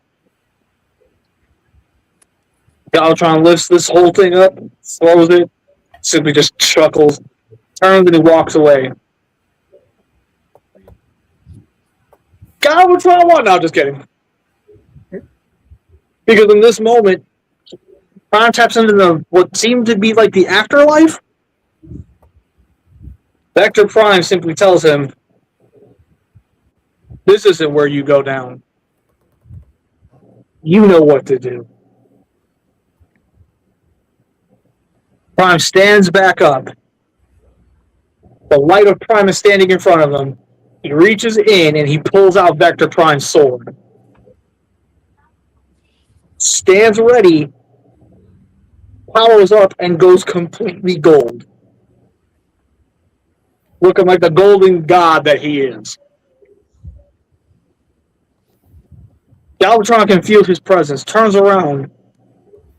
Galvatron lifts this whole thing up, throws it, simply just chuckles, turns, and he walks away. Galvatron won! No, just kidding. Because in this moment, Prime taps into what seemed to be like the afterlife. Vector Prime simply tells him, this isn't where you go down. You know what to do. Prime stands back up. The light of Prime is standing in front of him. He reaches in and he pulls out Vector Prime's sword. Stands ready, powers up, and goes completely gold. Looking like the golden god that he is. Galvatron can feel his presence, turns around,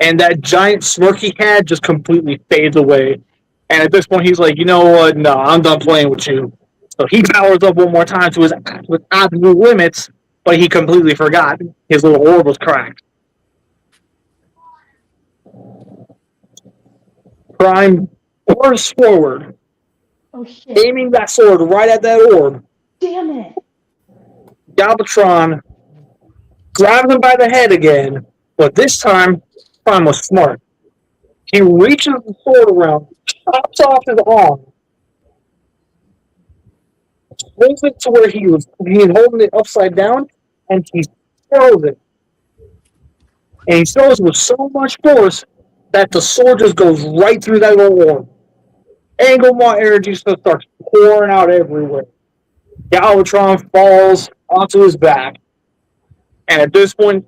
and that giant smirk he had just completely fades away. And at this point, he's like, you know what? No, I'm done playing with you. So he powers up one more time to his absolute limits, but he completely forgot. His little orb was cracked. Prime bursts forward, Oh shit. aiming that sword right at that orb. Damn it. Galvatron grabs him by the head again, but this time, Prime was smart. He reaches the sword around, chops off his arm, swings it to where he was holding it upside down, and he throws it. And he throws it with so much force that the sword just goes right through that little orb. Engelmar energy just starts pouring out everywhere. Galvatron falls onto his back, and at this point,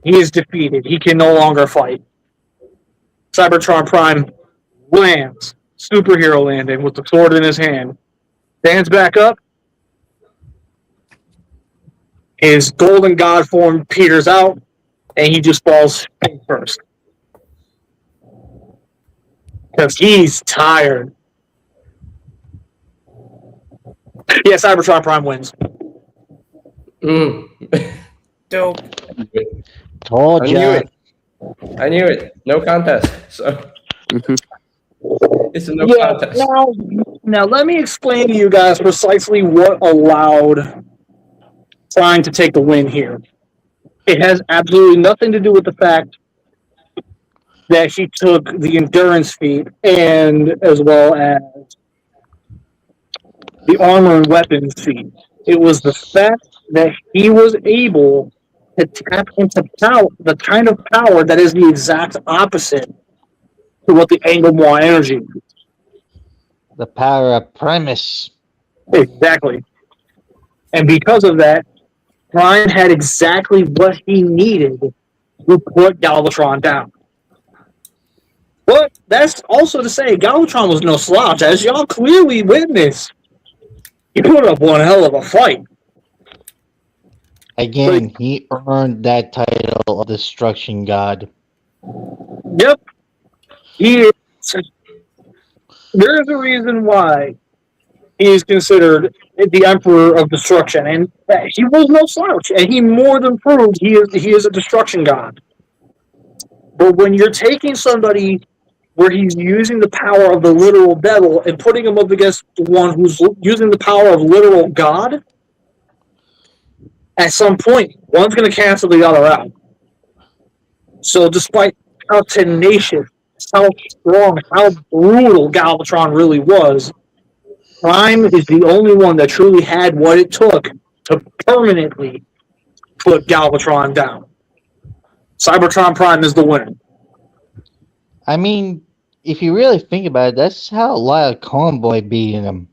he is defeated. He can no longer fight. Cybertron Prime lands superhero landing with the sword in his hand. Stands back up. His golden god form peters out, and he just falls face first. Because he's tired. Yeah, Cybertron Prime wins. Dope. Told I knew ya. it. I knew it. No contest. So it's a no contest. Now let me explain to you guys precisely what allowed trying to take the win here. It has absolutely nothing to do with the fact that he took the endurance feat and as well as the armor and weapons feat. It was the fact that he was able to tap into power, the kind of power that is the exact opposite to what the Anglemore energy is. The power of premise. Exactly. And because of that, Prime had exactly what he needed to put Galvatron down. But that's also to say, Galvatron was no slouch, as y'all clearly witnessed. He put up one hell of a fight. Again, he earned that title of Destruction God. Yep. He is. There is a reason why he is considered the Emperor of Destruction, and he was no slouch, and he more than proved he is a destruction god. But when you're taking somebody where he's using the power of the literal devil and putting him up against one who's using the power of literal God, at some point, one's going to cancel the other out. So despite how tenacious, how strong, how brutal Galvatron really was, Prime is the only one that truly had what it took to permanently put Galvatron down. Cybertron Prime is the winner. I mean, if you really think about it, that's how a lot of Convoy beating him.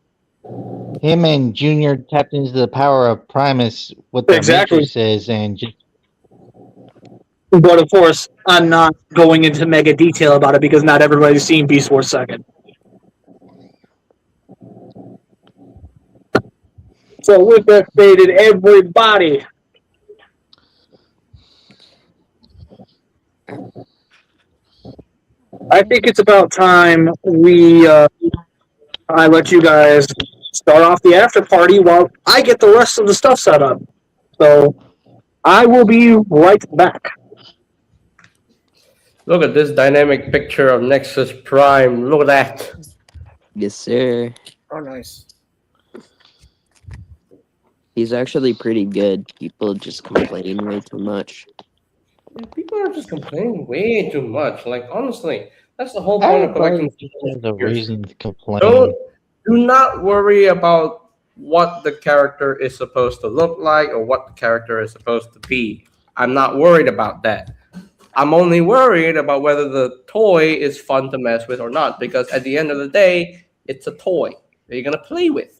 Him and Junior tapped into the power of Primus, what the Matrix is, and just... But of course, I'm not going into mega detail about it because not everybody's seen Beast Wars 2nd. So with that stated, everybody, I think it's about time I let you guys start off the after party while I get the rest of the stuff set up. So I will be right back. Look at this dynamic picture of Nexus Prime. Look at that. Yes, sir. Oh, nice. He's actually pretty good. People just complain way too much. People are just complaining way too much. Like, honestly, that's the whole point of collecting. There's a reason to complain. Do not worry about what the character is supposed to look like or what the character is supposed to be. I'm not worried about that. I'm only worried about whether the toy is fun to mess with or not, because at the end of the day, it's a toy that you're going to play with.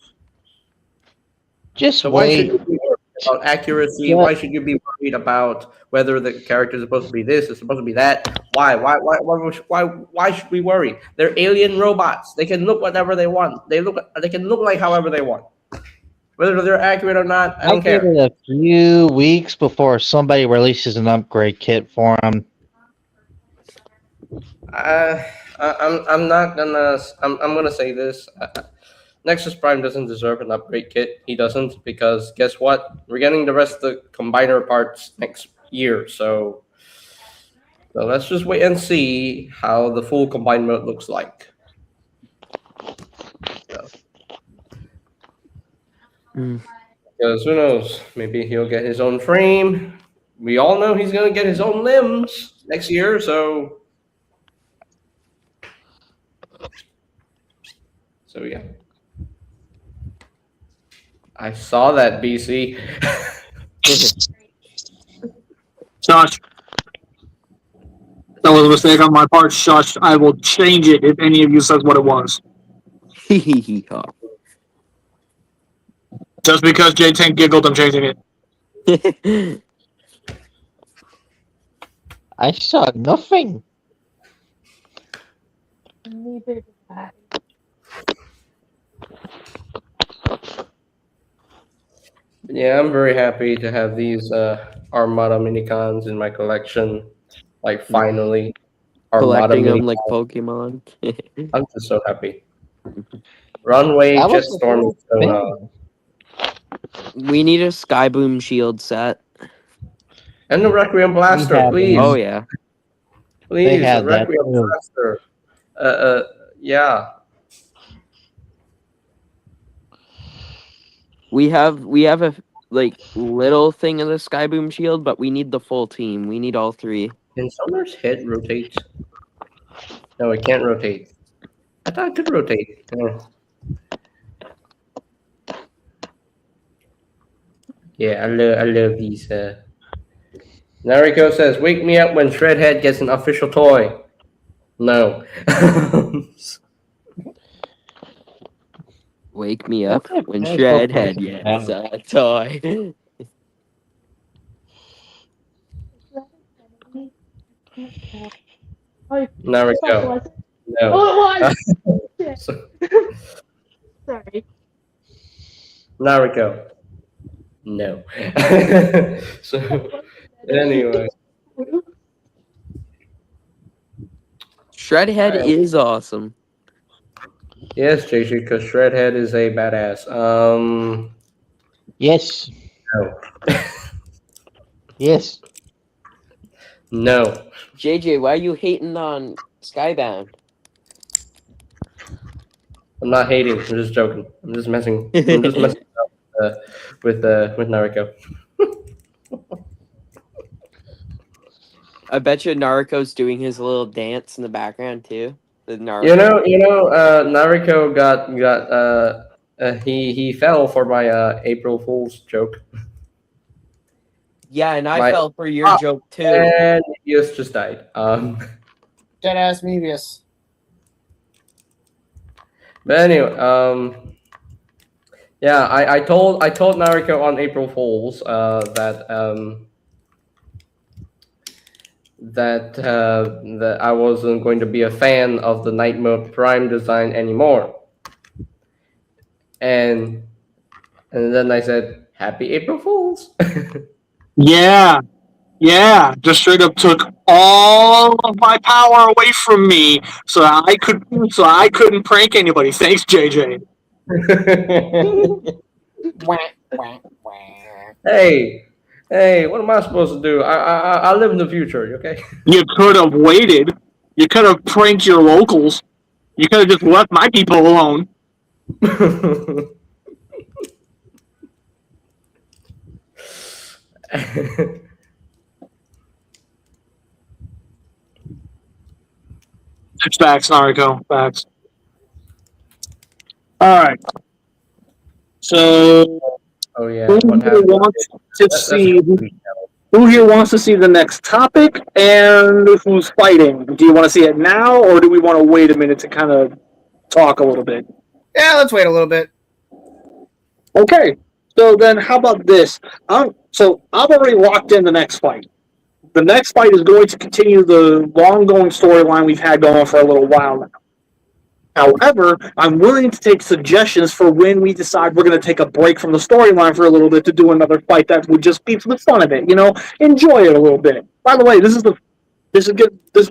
Just So why should wait. you be worried about accuracy? Yeah. Why should you be worried about whether the character is supposed to be this, is supposed to be that? Why should we worry? They're alien robots. They can look whatever they want. They can look like however they want. Whether they're accurate or not, I don't give care. it a few weeks before somebody releases an upgrade kit for him. I'm gonna say this. Nexus Prime doesn't deserve an upgrade kit. He doesn't, because guess what? We're getting the rest of the combiner parts next year. So let's just wait and see how the full combined mode looks like. Because who knows? Maybe he'll get his own frame. We all know he's gonna get his own limbs next year. So yeah. I saw that, BC. Shush. That was a mistake on my part. Shush. I will change it if any of you says what it was. Just because J-Tank giggled, I'm changing it. I saw nothing. Neither did I. Yeah, I'm very happy to have these Armada minicons in my collection. Like finally, Armada Collecting them minicons. like Pokemon. I'm just so happy. Runway I was Jetstorm is so fan. We need a Skyboom shield set. and the Requiem Blaster, have please. Oh them. yeah. Please, have the that Requiem too. Blaster. Yeah. We have a like little thing of the Skyboom shield, but we need the full team. We need all three. Can Summer's head rotate? No, it can't rotate. I thought it could rotate. Yeah, I love these. Nariko says, "Wake me up when Shredhead gets an official toy." No. Wake me up That's a when nice Shredhead little gets person. a toy. Oh, Nariko. was it? No. Oh, it was. Shit. So- Sorry. Nariko. No. So anyway, Shredhead Alright. is awesome. yes, JJ, because Shredhead is a badass. Yes. No. Yes. No. JJ, why are you hating on Skybound? I'm not hating. I'm just joking. I'm just messing. I'm just messing up with Nariko. I bet you Naruto's doing his little dance in the background too. The Naruto. Nariko got he fell for my April Fool's joke, Yeah, and I My- fell for your Ah, joke too. and Mebius just died. Dead ass Mebius. But anyway, yeah, I told Nariko on April Fools that I wasn't going to be a fan of the Night Mode Prime design anymore, and then I said, "Happy April Fools." Yeah, yeah. Just straight up took all of my power away from me, so I couldn't prank anybody. Thanks, JJ. Wah, wah, wah. Hey, what am I supposed to do? I live in the future, okay? You could have waited. You could have pranked your locals. You could have just left my people alone. It's facts, Naruto. Facts. All right. So, Oh yeah, who what here happened? wants to see? That's- Who here wants to see the next topic, and who's fighting? Do you want to see it now, or do we want to wait a minute to kind of talk a little bit? Yeah, let's wait a little bit. Okay. So then, how about this? So I've already locked in the next fight. The next fight is going to continue the long-going storyline we've had going for a little while now. However, I'm willing to take suggestions for when we decide we're going to take a break from the storyline for a little bit to do another fight that would just be for the fun of it, enjoy it a little bit. By the way, this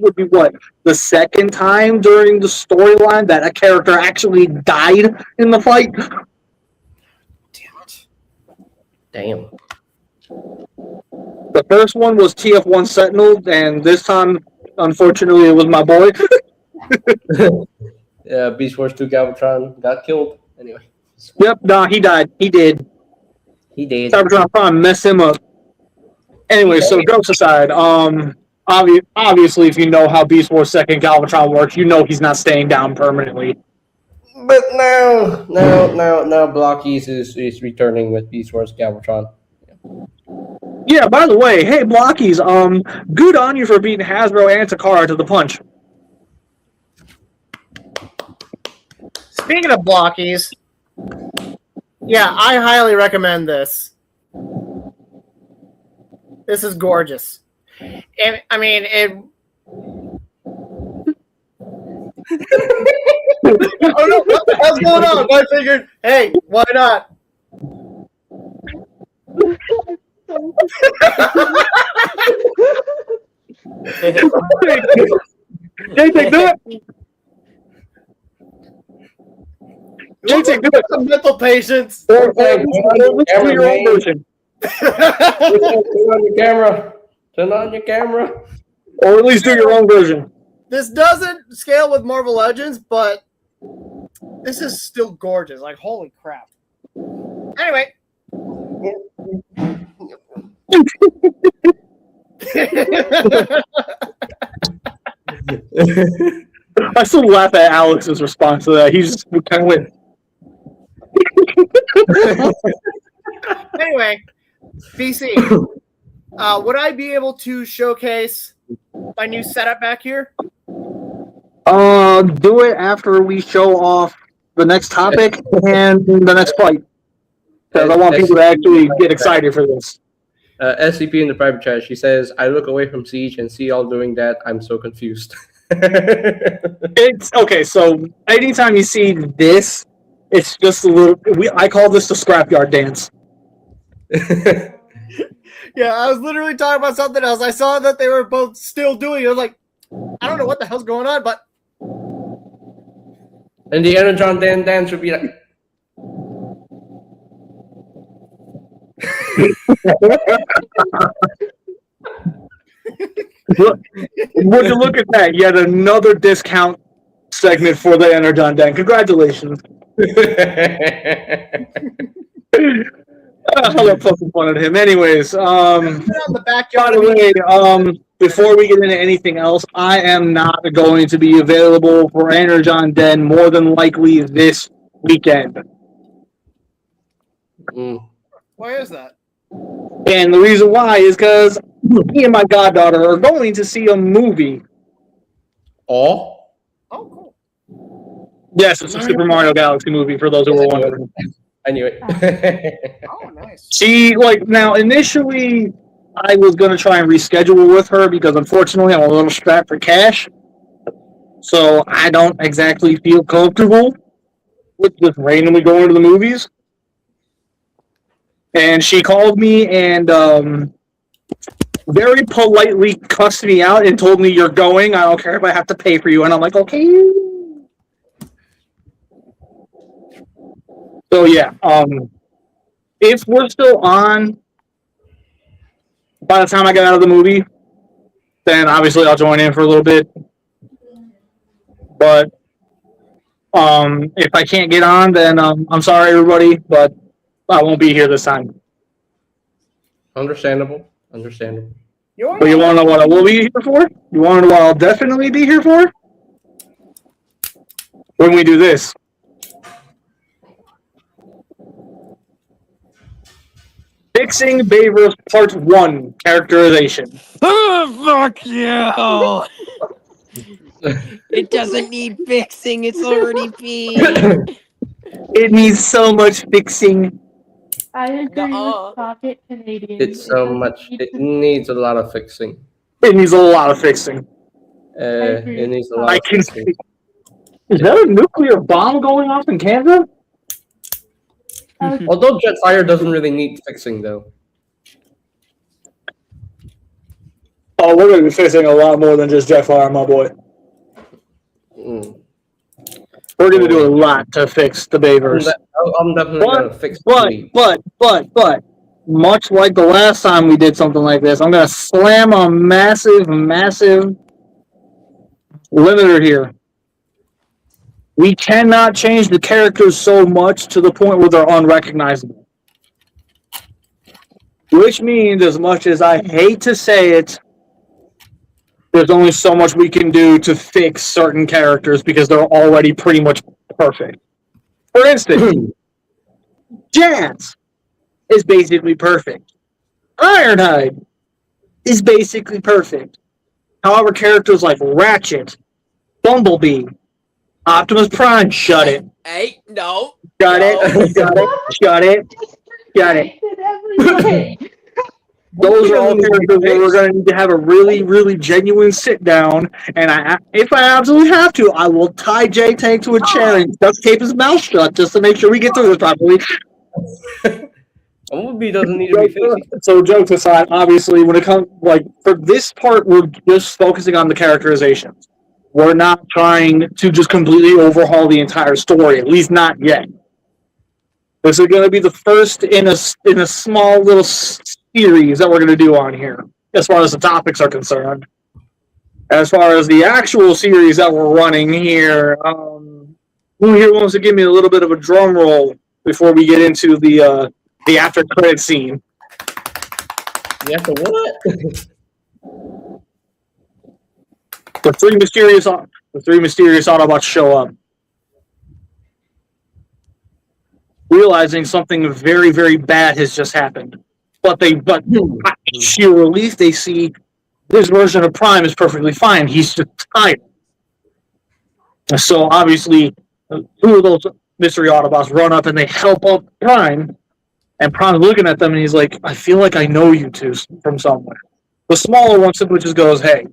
would be what, the second time during the storyline that a character actually died in the fight. Damn. The first one was TF1 Sentinel, and this time, unfortunately, it was my boy. Yeah, Beast Wars 2 Galvatron got killed. Anyway, Yep, nah, he died. He did. he did. Cybertron probably messed him up. Anyway, so jokes aside, obviously, if you know how Beast Wars Second Galvatron works, you know he's not staying down permanently. But now Blockies is returning with Beast Wars Galvatron. Yeah, by the way, hey Blockies, good on you for beating Hasbro and Takara to the punch. Speaking of blockies, yeah, I highly recommend this. This is gorgeous. And I mean, Oh no, what the hell's going on? I figured, hey, why not? Jake, do it. Jake, do it. Some mental patience. Or listen to your own version. Turn on your camera. Turn on your camera. Or at least do your own version. This doesn't scale with Marvel Legends, but this is still gorgeous. Like, holy crap. Anyway. I still laugh at Alex's response to that. He just kind of went. Anyway, BC, would I be able to showcase my new setup back here? Do it after we show off the next topic and the next fight. Because I want people to actually get excited for this. SCP in the private chat, she says, I look away from Siege and see y'all doing that. I'm so confused. It's okay, so anytime you see this, it's just a little. I call this the Scrapyard dance. Yeah, I was literally talking about something else. I saw that they were both still doing it. I was like, I don't know what the hell's going on, but. And the Energon dance would be like. Would you look at that? Yet another discount segment for the Energon Dan. Congratulations. I love fucking fun at him. Anyways, On the backyard by the way, before we get into anything else, I am not going to be available for Energon Den more than likely this weekend. Why is that? And the reason why is because me and my goddaughter are going to see a movie. Oh? Oh, cool. Yes, it's a Super Mario Galaxy movie, for those who were wondering. I knew it. Oh, nice. She, now, initially, I was going to try and reschedule with her because, unfortunately, I'm a little strapped for cash. So I don't exactly feel comfortable with just randomly going to the movies. And she called me and very politely cussed me out and told me, "You're going. I don't care if I have to pay for you." And I'm like, okay. So yeah, if we're still on by the time I get out of the movie, then obviously I'll join in for a little bit. But if I can't get on, then I'm sorry, everybody, but I won't be here this time. Understandable. But you want to know what I will be here for? You want to know what I'll definitely be here for? When we do this. Fixing Beavers Part 1 Characterization. Oh, fuck you! It doesn't need fixing, it's already being. It needs so much fixing. I agree Nuh-uh. with Pocket Canadian. It's so much. It needs a lot of fixing. It needs a lot of fixing. It needs a lot I of can fixing. see. Is that a nuclear bomb going off in Canada? Although Jetfire doesn't really need fixing, though. Oh, we're going to be fixing a lot more than just Jetfire, my boy. We're going to do a lot to fix the Beavers. I'm definitely going to fix the But, much like the last time we did something like this, I'm going to slam a massive limiter here. We cannot change the characters so much to the point where they're unrecognizable. Which means, as much as I hate to say it, there's only so much we can do to fix certain characters because they're already pretty much perfect. For instance, Jazz is basically perfect. Ironhide is basically perfect. However, characters like Ratchet, Bumblebee, Optimus Prime, shut it. Hey, no. Shut it. Those are all characters where we're going to need to have a really, really genuine sit down. And if I absolutely have to, I will tie J-Tank to a chair and duct tape his mouth shut just to make sure we get through this properly. Bumblebee doesn't need to be facing. So jokes aside, obviously, when it comes for this part, we're just focusing on the characterizations. We're not trying to just completely overhaul the entire story, at least not yet. This is going to be the first in a small little series that we're going to do on here, as far as the topics are concerned. As far as the actual series that we're running here, who here wants to give me a little bit of a drum roll before we get into the after credit scene? You have to what? The three mysterious Autobots show up, realizing something very, very bad has just happened. But sheer relief, they see this version of Prime is perfectly fine. He's just tired. So obviously, two of those mystery Autobots run up and they help up Prime. And Prime's looking at them and he's like, I feel like I know you two from somewhere. The smaller one simply just goes, hey,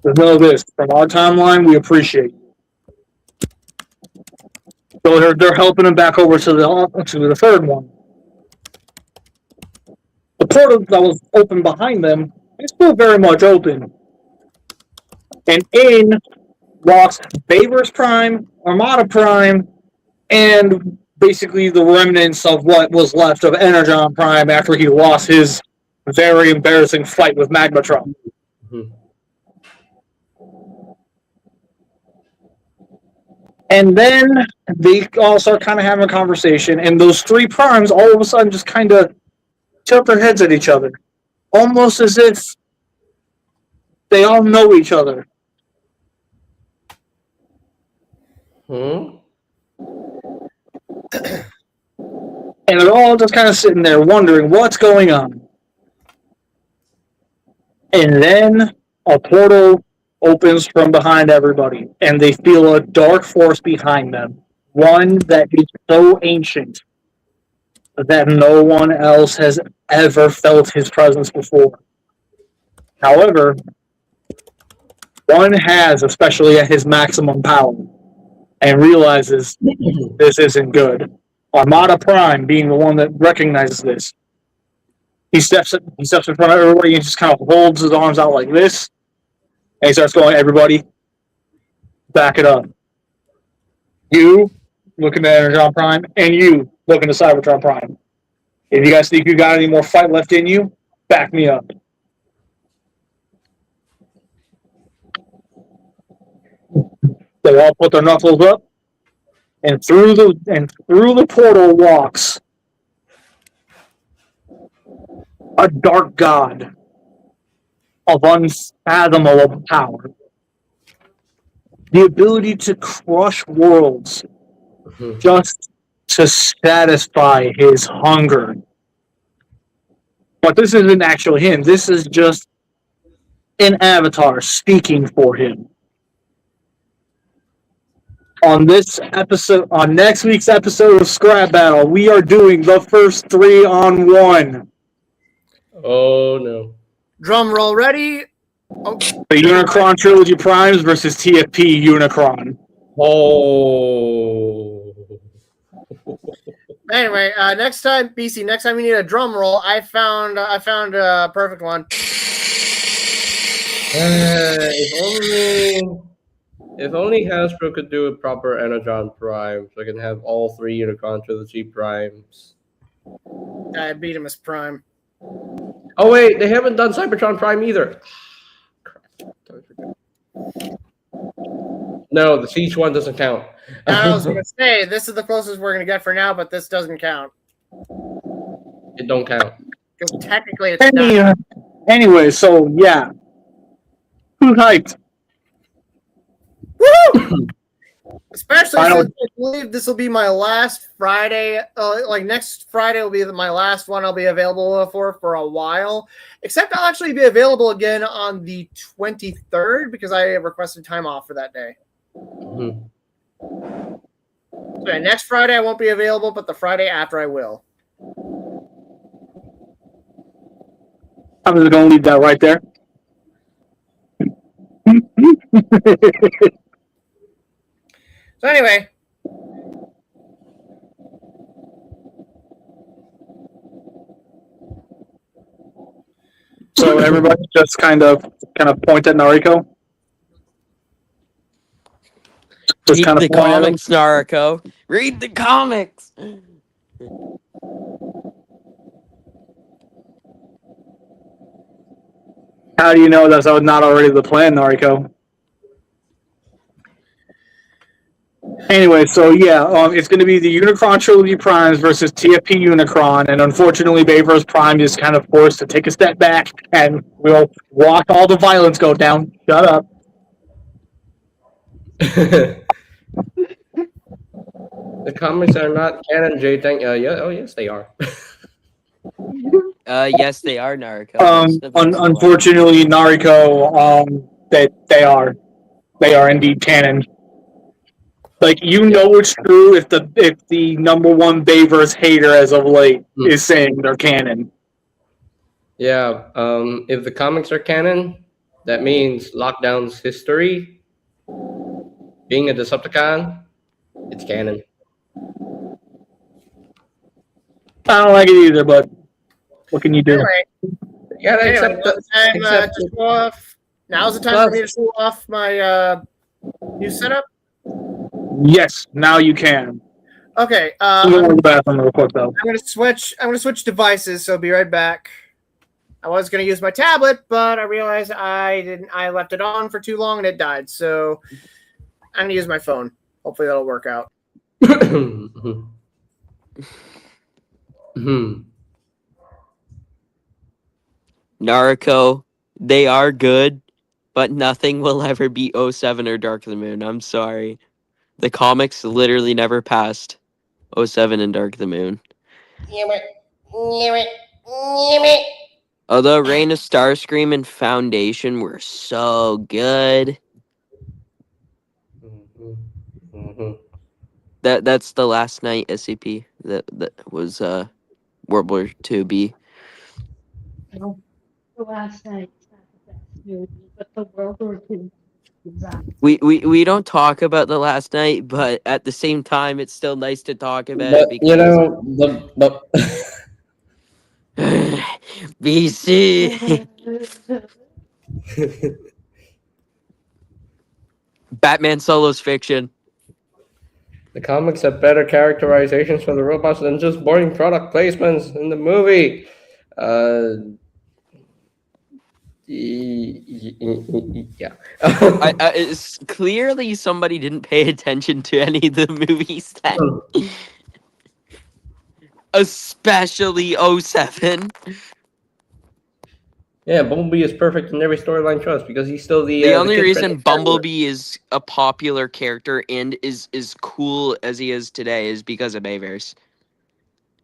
just know this. From our timeline, we appreciate you. So they're helping him back over to the third one. The portal that was open behind them is still very much open. And in walks Bayverse Prime, Armada Prime, and basically the remnants of what was left of Energon Prime after he lost his very embarrassing fight with Magmatron. Mm-hmm. And then they all start kind of having a conversation, and those three Primes all of a sudden just kind of tilt their heads at each other, almost as if they all know each other. Hmm? And they're all just kind of sitting there wondering what's going on. And then a portal opens from behind everybody, and they feel a dark force behind them. One that is so ancient that no one else has ever felt his presence before. However, one has, especially at his maximum power, and realizes this isn't good. Armada Prime being the one that recognizes this. He steps in front of everybody and just kind of holds his arms out like this. And he starts going, everybody, back it up. You, looking at Energon Prime, and you, looking at Cybertron Prime. If you guys think you got any more fight left in you, back me up. They all put their knuckles up, and through the portal walks a dark god of unfathomable power. The ability to crush worlds just to satisfy his hunger. But this isn't actually him. This is just an avatar speaking for him. On next week's episode of Scrap Battle, we are doing the first 3-on-1. Oh no. Drum roll ready. Oh. The Unicron Trilogy Primes versus TFP Unicron. Oh. Anyway, next time, BC, next time you need a drum roll, I found a perfect one. If only Hasbro could do a proper Energon Prime, so I can have all three Unicron Trilogy Primes. I beat him as Prime. Oh wait, they haven't done Cybertron Prime either. No, the Siege one doesn't count. I was gonna say this is the closest we're gonna get for now, but this doesn't count. It don't count. Because technically it's not. Anyway, so yeah. Who's hyped? Woo! Especially since I believe this will be my last Friday. Like next Friday will be my last one I'll be available for a while. Except I'll actually be available again on the 23rd because I requested time off for that day. Mm-hmm. So yeah, next Friday I won't be available, but the Friday after I will. I'm just going to leave that right there. So anyway, So everybody just kind of point at Nariko. Just Read kind the of point at him. comics, Naruto. Read the comics. How do you know that's not already the plan, Nariko? Anyway, so yeah, it's going to be the Unicron Trilogy Primes versus TFP Unicron, and unfortunately, Bayverse Prime is kind of forced to take a step back, and we'll watch all the violence go down. Shut up. The comics are not canon, Jay. Yes, they are. Yes, they are, Naruto. That's the best one. Unfortunately, Nariko, they are indeed canon. Like, you know it's true if the number one Bayverse hater as of late is saying they're canon. Yeah. If the comics are canon, that means Lockdown's history, being a Decepticon, it's canon. I don't like it either, but what can you do? anyway, You gotta anyway accept time, to show off. Now's the time for me to show off my new setup. Yes, now you can. Okay, I'm going to the bathroom real quick, though. I'm gonna switch devices, so I'll be right back. I was gonna use my tablet, but I realized I left it on for too long and it died. So I'm gonna use my phone. Hopefully that'll work out. Naruto, they are good, but nothing will ever beat 07 or Dark of the Moon. I'm sorry. The comics literally never passed 07 and Dark of the Moon. Although Reign of Starscream and Foundation were so good. That's the Last Night SCP that was World War II B. The Last Night's not the best movie, but the World War II design. We don't talk about the Last Night, but at the same time, it's still nice to talk about it But because you know, the BC Batman Solo's fiction. the comics have better characterizations for the robots than just boring product placements in the movie. Yeah. It's clearly somebody didn't pay attention to any of the movies that, especially 07. Yeah, Bumblebee is perfect in every storyline trust because he's still The only kid-friendly reason character. Bumblebee is a popular character and is cool as he is today is because of Bayverse.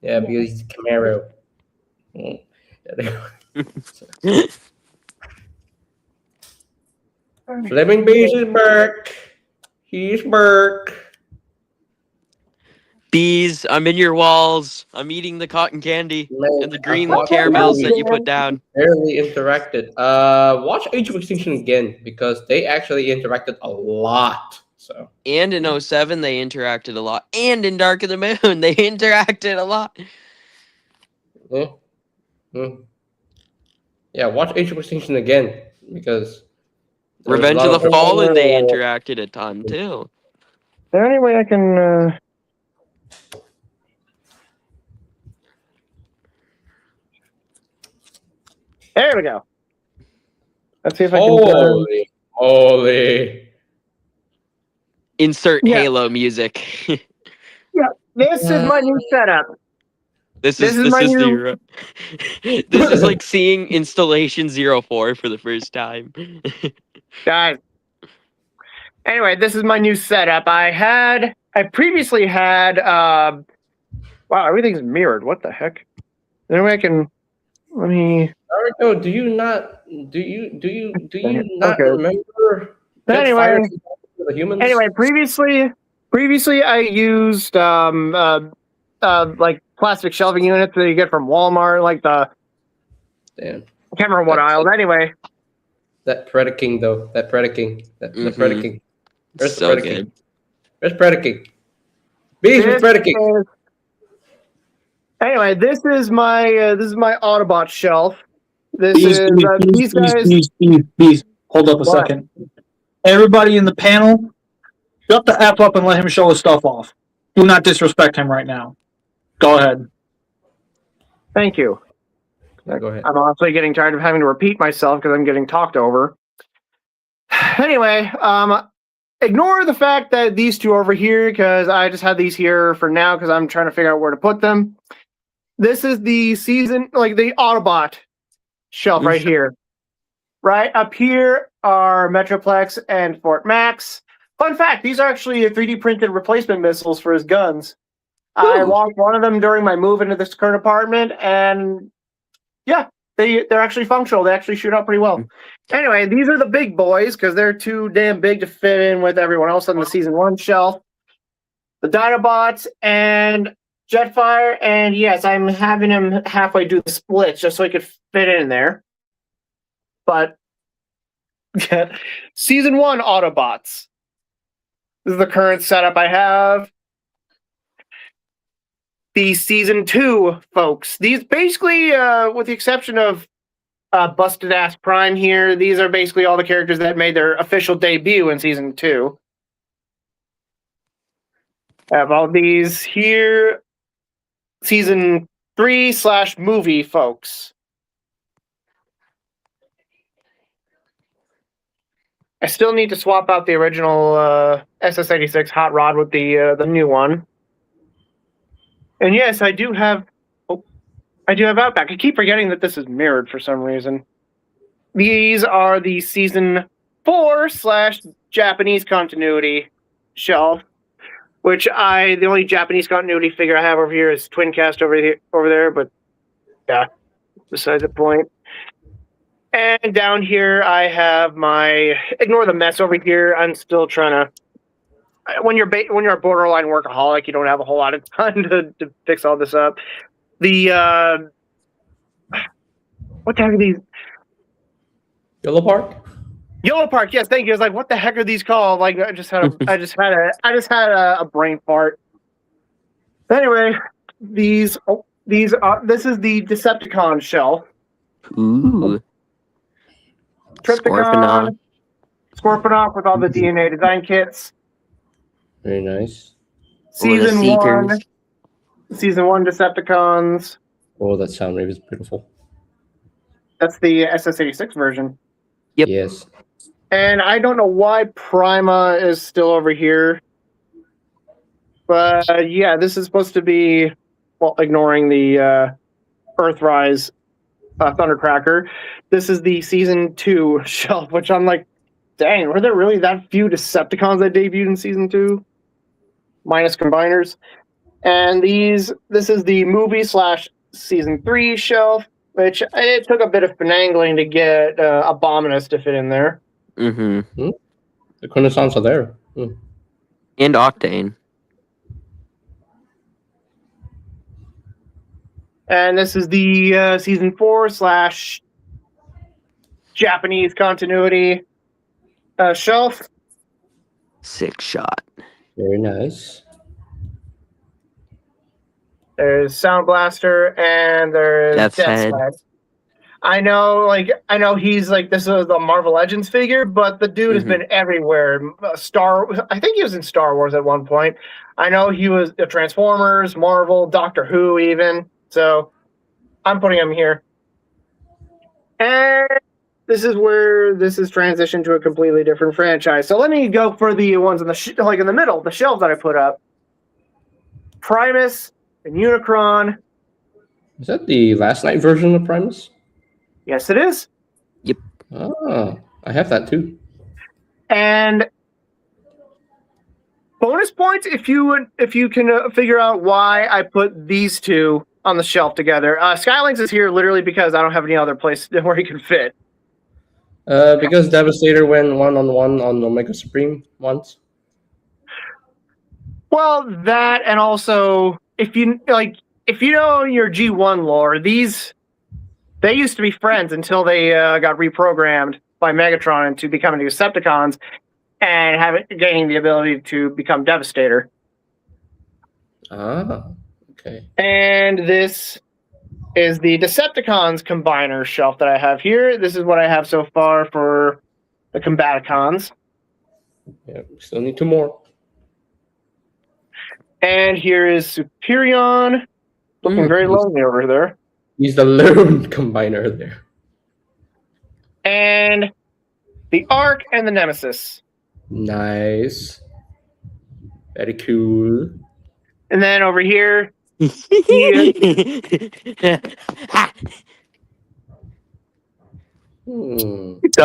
Yeah, because he's Camaro. Fleming Beast is Burke. He's Burke. Bees, I'm in your walls. I'm eating the cotton candy and the green caramels that you put down. Barely interacted. Watch Age of Extinction again because they actually interacted a lot. So. And in 07, they interacted a lot. And in Dark of the Moon, they interacted a lot. Yeah, watch Age of Extinction again because Revenge of the Fallen, they interacted a ton too. There any way I can? There we go. Let's see if I can. Holy. Insert Halo music. This is my new setup. This is like seeing Installation 04 for the first time. Guys. Anyway, this is my new setup. I previously had wow, everything's mirrored. What the heck? Anyway, let me Naruto, do you not remember? Anyway, the humans? Anyway, previously I used like plastic shelving units that you get from Walmart, like the Damn. can't remember what aisles. Anyway, That Predaking though. That Predaking. The Predaking. Where's So the Predaking? good. Where's Predaking? Bees with Predaking. Anyway, this is my Autobot shelf. These guys. Bees. Hold up a What? second. Everybody in the panel, shut the F up and let him show his stuff off. Do not disrespect him right now. Go ahead. Thank you. Go ahead. I'm honestly getting tired of having to repeat myself because I'm getting talked over. Anyway, ignore the fact that these two over here, because I just had these here for now because I'm trying to figure out where to put them. This is the the Autobot shelf right here. Right up here are Metroplex and Fort Max. Fun fact, these are actually 3D printed replacement missiles for his guns. I lost one of them during my move into this current apartment, and yeah, they're actually functional. They actually shoot out pretty well. Anyway, these are the big boys because they're too damn big to fit in with everyone else on the Season 1 shelf. The Dinobots and Jetfire, and yes, I'm having him halfway do the splits just so he could fit in there. But yeah, Season 1 Autobots. This is the current setup I have. The Season 2 folks. These basically, with the exception of Busted Ass Prime here, these are basically all the characters that made their official debut in Season 2. I have all these here. Season 3/movie folks. I still need to swap out the original SS86 Hot Rod with the new one. And yes, I do have Outback. I keep forgetting that this is mirrored for some reason. These are the Season 4/Japanese continuity shelf, which the only Japanese continuity figure I have over here is Twincast over there, but yeah, beside the point. And down here, I have ignore the mess over here. I'm still trying to. When you're a borderline workaholic, you don't have a whole lot of time to fix all this up. The what the heck are these? Yellow Park. Yellow Park. Yes, thank you. I was like, what the heck are these called? Like, I just had a brain fart. Anyway, this is the Decepticon shelf. Ooh. Trypticon, Scorponok with all the DNA design kits. Very nice. Season 1 Decepticons. Oh, that sound wave is beautiful. That's the SS86 version. Yep. Yes. And I don't know why Prima is still over here. But yeah, this is supposed to be, well, ignoring the Earthrise Thundercracker. This is the Season 2 shelf, which I'm like, dang, were there really that few Decepticons that debuted in Season 2? Minus combiners. And this is the movie/Season 3 shelf, which it took a bit of finagling to get Abominus to fit in there. Mm-hmm. The Renaissance are there. And Octane. And this is the Season 4/Japanese continuity shelf. 6-shot. Very nice. There's Sound Blaster and there's Death's Death's Head. Head. I know he's like, this is the Marvel Legends figure, but the dude has been everywhere. I think he was in Star Wars at one point. I know he was Transformers, Marvel, Doctor Who even. So I'm putting him here. And this is where this is transitioned to a completely different franchise. So let me go for the ones in the in the middle, the shelves that I put up. Primus and Unicron. Is that the last night version of Primus? Yes, it is. Oh, I have that too. And bonus points if you can figure out why I put these two on the shelf together. Skylinks is here literally because I don't have any other place where he can fit. Because Devastator went 1-on-1 on Omega Supreme once. Well, that, and also if you know your G1 lore, these They used to be friends until they got reprogrammed by Megatron into becoming Decepticons and gaining the ability to become Devastator. Ah, okay. And this is the Decepticons combiner shelf that I have here. This is what I have so far for the Combaticons. Yeah, we still need 2 more. And here is Superion, looking very lonely over there. He's the lone combiner there. And the Arc and the Nemesis. Nice. Very cool. And then over here, Shout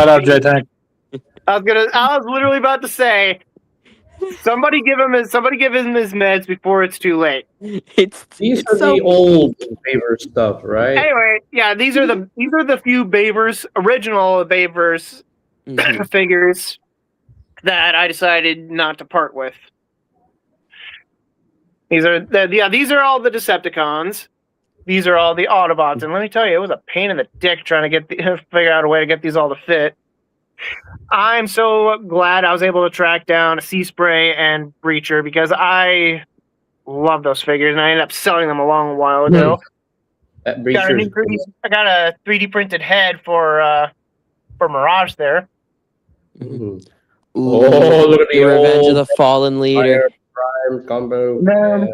out, J-Tank. I was literally about to say, somebody give him his meds before it's too late. These are the old favor stuff, right? Anyway, yeah, these are the few original Bayverse figures that I decided not to part with. These are all the Decepticons. These are all the Autobots, and let me tell you, it was a pain in the dick trying to figure out a way to get these all to fit. I'm so glad I was able to track down a Sea Spray and Breacher because I love those figures, and I ended up selling them a long while ago. That I got a 3D printed head for Mirage there. Ooh, look at the Revenge of the Fallen Leader. Prime combo. Man.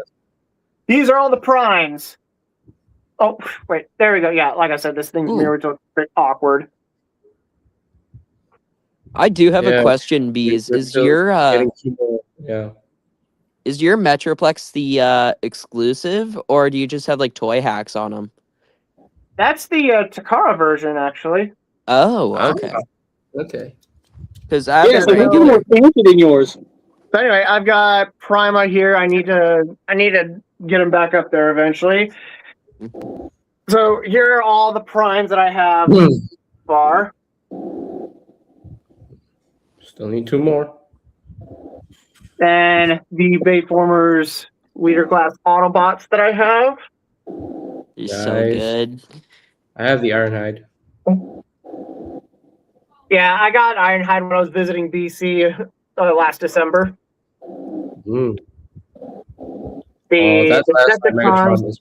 These are all the primes. Oh, wait, there we go. Yeah, like I said, this thing's mirrored, so it's a bit awkward. I do have a question, Bees. Is your Metroplex the exclusive, or do you just have like toy hacks on them? That's the Takara version, actually. Oh, okay. Okay. Because So you get more fancy than yours. So anyway, I've got Prima here. I need to get him back up there eventually. So here are all the primes that I have so far. Still need 2 more. And the Bayformers leader class Autobots that I have. You're so good. I have the Ironhide. Yeah, I got Ironhide when I was visiting BC last December. Mm. The that's last time Megatron was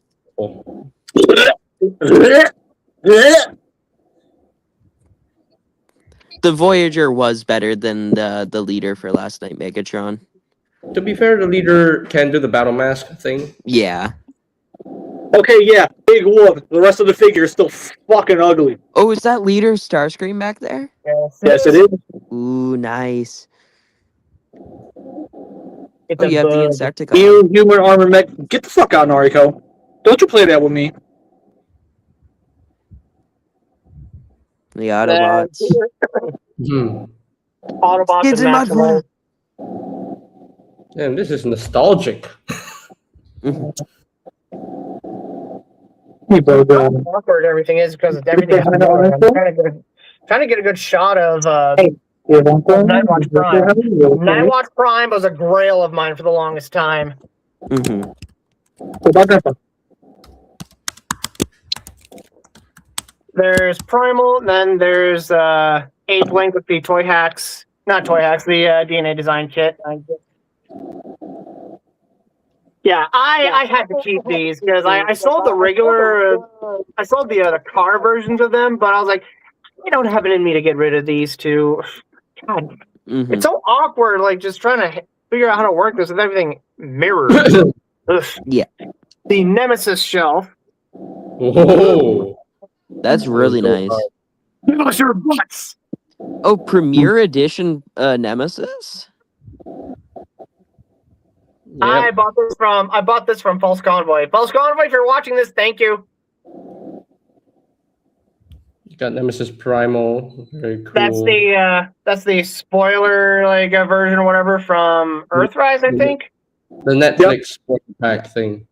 The Voyager was better than the leader for last night, Megatron. To be fair, the leader can do the battle mask thing. Yeah. Okay, yeah, big whoop. The rest of the figure is still fucking ugly. Oh, is that leader Starscream back there? Yes, it is. Ooh, nice. It's you have the Insecticon. You human armor mech. Get the fuck out, Nariko. Don't you play that with me. The Autobots. Autobots Kids in and Mud. Damn, this is nostalgic. Awkward everything is because everything's I'm trying to get a good shot of Nightwatch Prime. Nightwatch Prime was a grail of mine for the longest time. There's Primal, and then there's Ape Link with the toy hacks. Not toy hacks, the DNA design kit. Yeah, I had to keep these because I sold the regular, I sold the car versions of them, but I was like, I don't have it in me to get rid of these two. God, it's so awkward, like just trying to figure out how to work this with everything mirrored. Yeah. The Nemesis shelf. Whoa. That's really nice. Those your butts. Oh, Premier Edition Nemesis? Yep. I bought this from False Convoy. False Convoy, if you're watching this, thank you. You got Nemesis Primal. Very cool. That's the spoiler version or whatever from Earthrise, I think. The Netflix pack thing.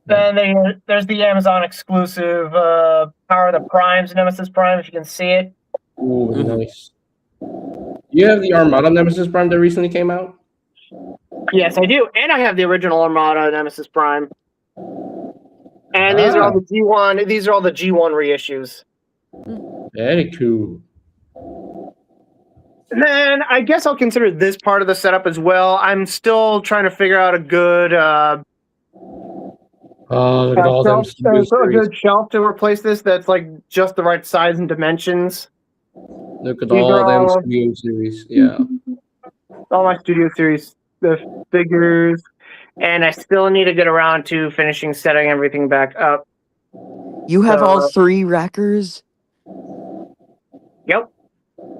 Then there's the Amazon exclusive Power of the Primes Nemesis Prime, if you can see it. Ooh, nice. You have the Armada Nemesis Prime that recently came out? Yes, I do. And I have the original Armada Nemesis Prime. And these are all the G1. These are all the G1 reissues. Very cool. And then I guess I'll consider this part of the setup as well. I'm still trying to figure out a good Look at all them studio a series. good shelf to replace this. That's like just the right size and dimensions. Look at These all are them all- studio series. Yeah. All my Studio Series the figures, and I still need to get around to finishing setting everything back up. You have all 3 wreckers? Yep.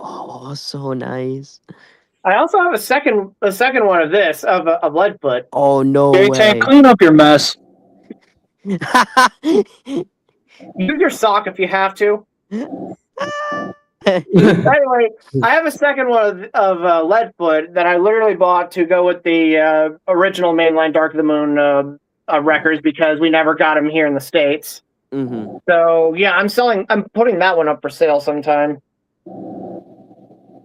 Oh, so nice. I also have a second one of this of Leadfoot. Oh, no J way. Tank, clean up your mess. Use your sock if you have to. Anyway, I have a second one of Leadfoot that I literally bought to go with the original mainline Dark of the Moon wreckers because we never got them here in the States. Mm-hmm. So yeah, I'm putting that one up for sale sometime.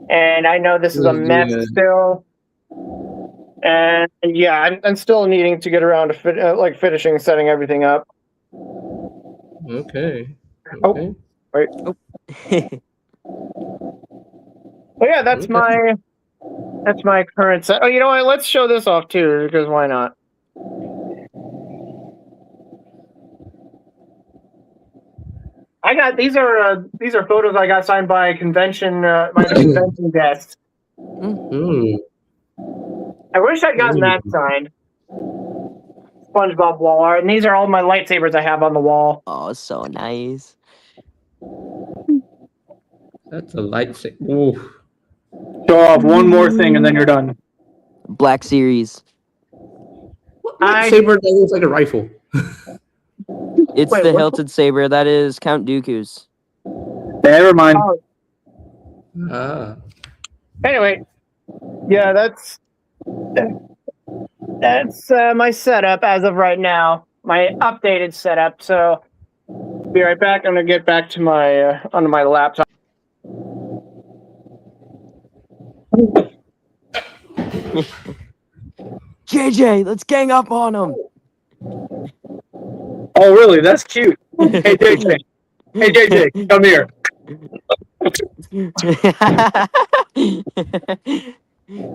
And I know this is a mess still. And yeah, I'm still needing to get around to finishing setting everything up. Okay. Oh, wait. But yeah, that's my current set. Oh, you know what? Let's show this off too, because why not? I got these are photos I got signed by convention guests. Mm. I wish I'd gotten that signed. SpongeBob wall art, and these are all my lightsabers I have on the wall. Oh, so nice. That's a lightsaber. Ooh. Show off one more thing and then you're done. Black Series. Lightsaber that looks like a rifle. It's Wait, the what? hilted saber. That is Count Dooku's. Never mind. Ah. Anyway, yeah, that's my setup as of right now. My updated setup. So, be right back. I'm gonna get back to my onto my laptop. JJ, let's gang up on him. Oh, really? That's cute. Hey, JJ. Hey, JJ, come here.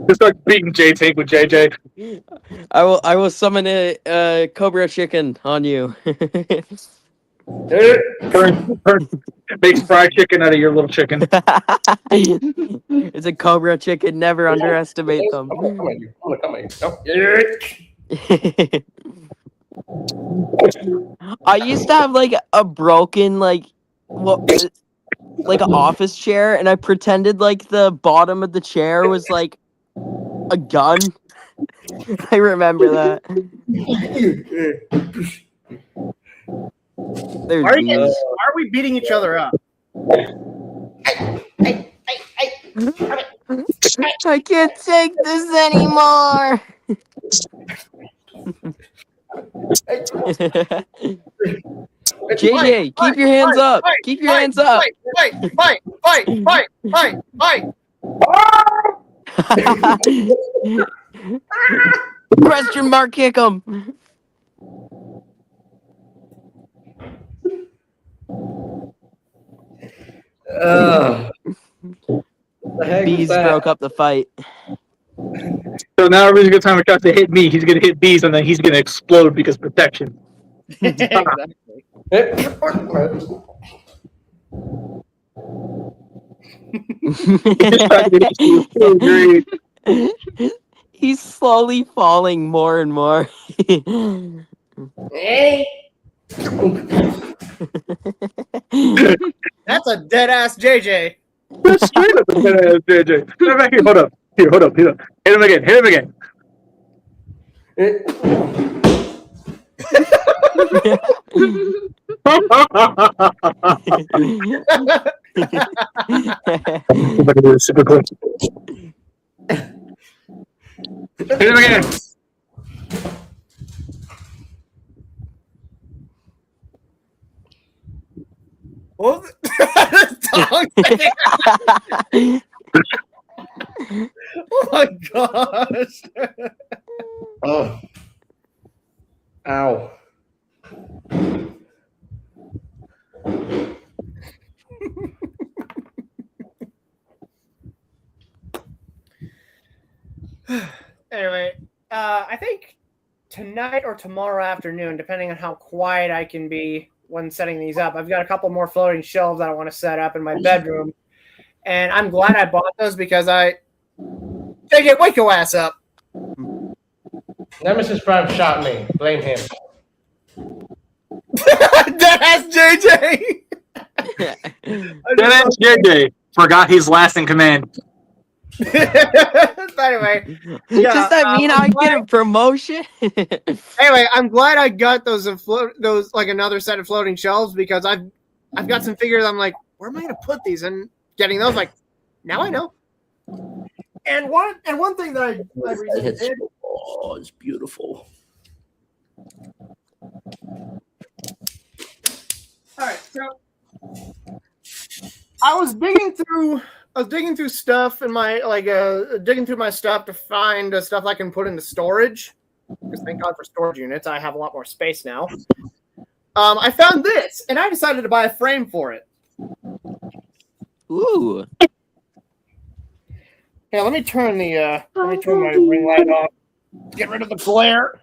Just start beating J Tank with JJ. I will summon a Cobra chicken on you. Make fried chicken out of your little chicken. It's a Cobra chicken. Never underestimate them. Come on. I used to have like a broken like an office chair, and I pretended like the bottom of the chair was like a gun. I remember that. There's Why these. are we beating each other up? I can't take this anymore. JJ, keep your hands up. Keep your hands up. Fight! Question mark kick him. The heck was Bees that? broke up the fight. So now every good time it tries to hit me, he's gonna hit Bees and then he's gonna explode because protection. Exactly. He's slowly falling more and more. That's a dead ass JJ. That's straight up JJ. Come back here. Hold up. Hold up. Hit him again. Super quick. Hit him again. What was it? Oh my gosh. Oh. Ow. Anyway, I think tonight or tomorrow afternoon, depending on how quiet I can be when setting these up, I've got a couple more floating shelves that I want to set up in my bedroom. And I'm glad I bought those because JJ, wake your ass up. Nemesis Prime shot me. Blame him. That's JJ. That's JJ. Forgot he's last in command. Anyway, yeah, Does that mean I get a promotion? anyway, I'm glad I got those like another set of floating shelves because I've got some figures. I'm like, where am I going to put these? And getting those, like, now I know. And one thing that I recently did. Oh, it's beautiful. All right, so I was digging through stuff in my digging through my stuff to find stuff I can put into storage. Because thank God for storage units, I have a lot more space now. I found this, and I decided to buy a frame for it. Ooh. Yeah, let me turn my ring light off. Get rid of the glare.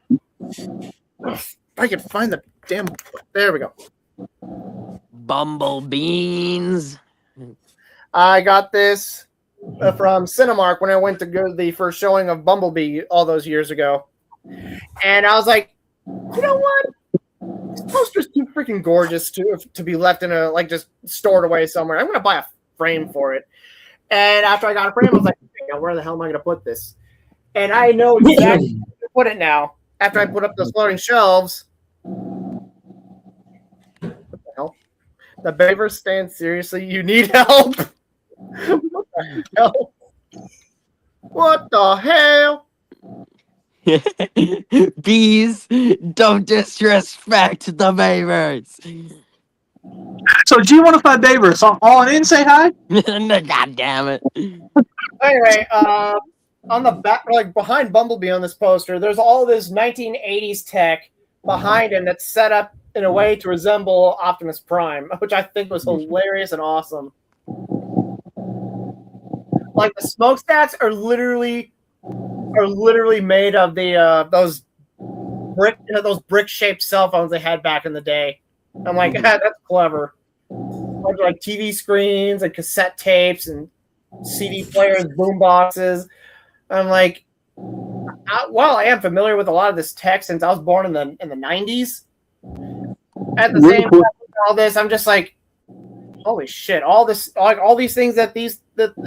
Ugh, I can find the damn. There we go. Bumblebeans. I got this from Cinemark when I went to go to the first showing of Bumblebee all those years ago. And I was like, you know what? This poster's too freaking gorgeous to be left in a, like, just stored away somewhere. I'm going to buy a frame for it. And after I got a frame, I was like, now where the hell am I going to put this? And I know exactly where to put it now. After I put up those floating shelves. What the hell? The Baver stand, seriously? You need help? What the hell? What the hell? Bees, don't disrespect the Bavers. So G105 Bavers, all in, say hi. God damn it. Anyway, on the back, like behind Bumblebee on this poster, there's all this 1980s tech behind him that's set up in a way to resemble Optimus Prime, which I think was hilarious and awesome. Like the smokestacks are literally made of the those brick shaped cell phones they had back in the day. I'm like, that's clever. Like TV screens and cassette tapes and CD players, boom boxes. I'm like, while I am familiar with a lot of this tech since I was born in the 90s, at the same time with all this, I'm just like, holy shit! All this, like all these things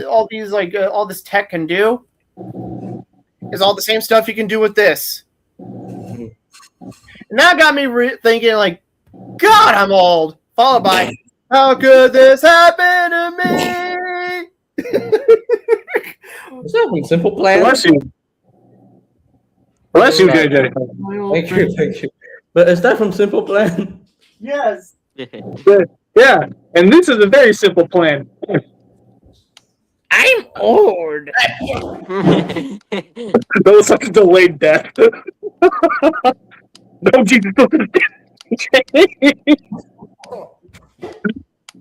all this tech can do is all the same stuff you can do with this. And that got me thinking, like, God, I'm old. Followed by, how could this happen to me? Is that from Simple Plan? Bless you. Bless you, JJ. Thank you. But is that from Simple Plan? Yes. Yeah, and this is a very simple plan. I'm old. That was such a delayed death. No, Jesus.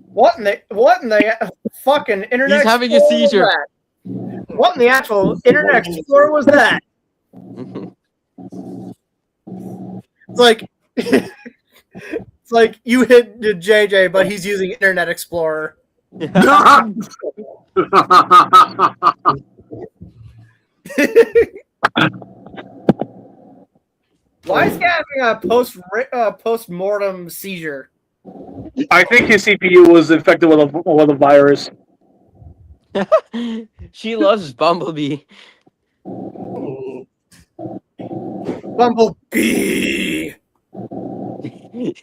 What in the fucking internet? He's having a Explorer was seizure. that? What in the actual internet explorer was that? It's like it's like you hit JJ, but he's using Internet Explorer. Why is he having a post-mortem seizure? I think his CPU was infected with a virus. She loves Bumblebee. Bumblebee. You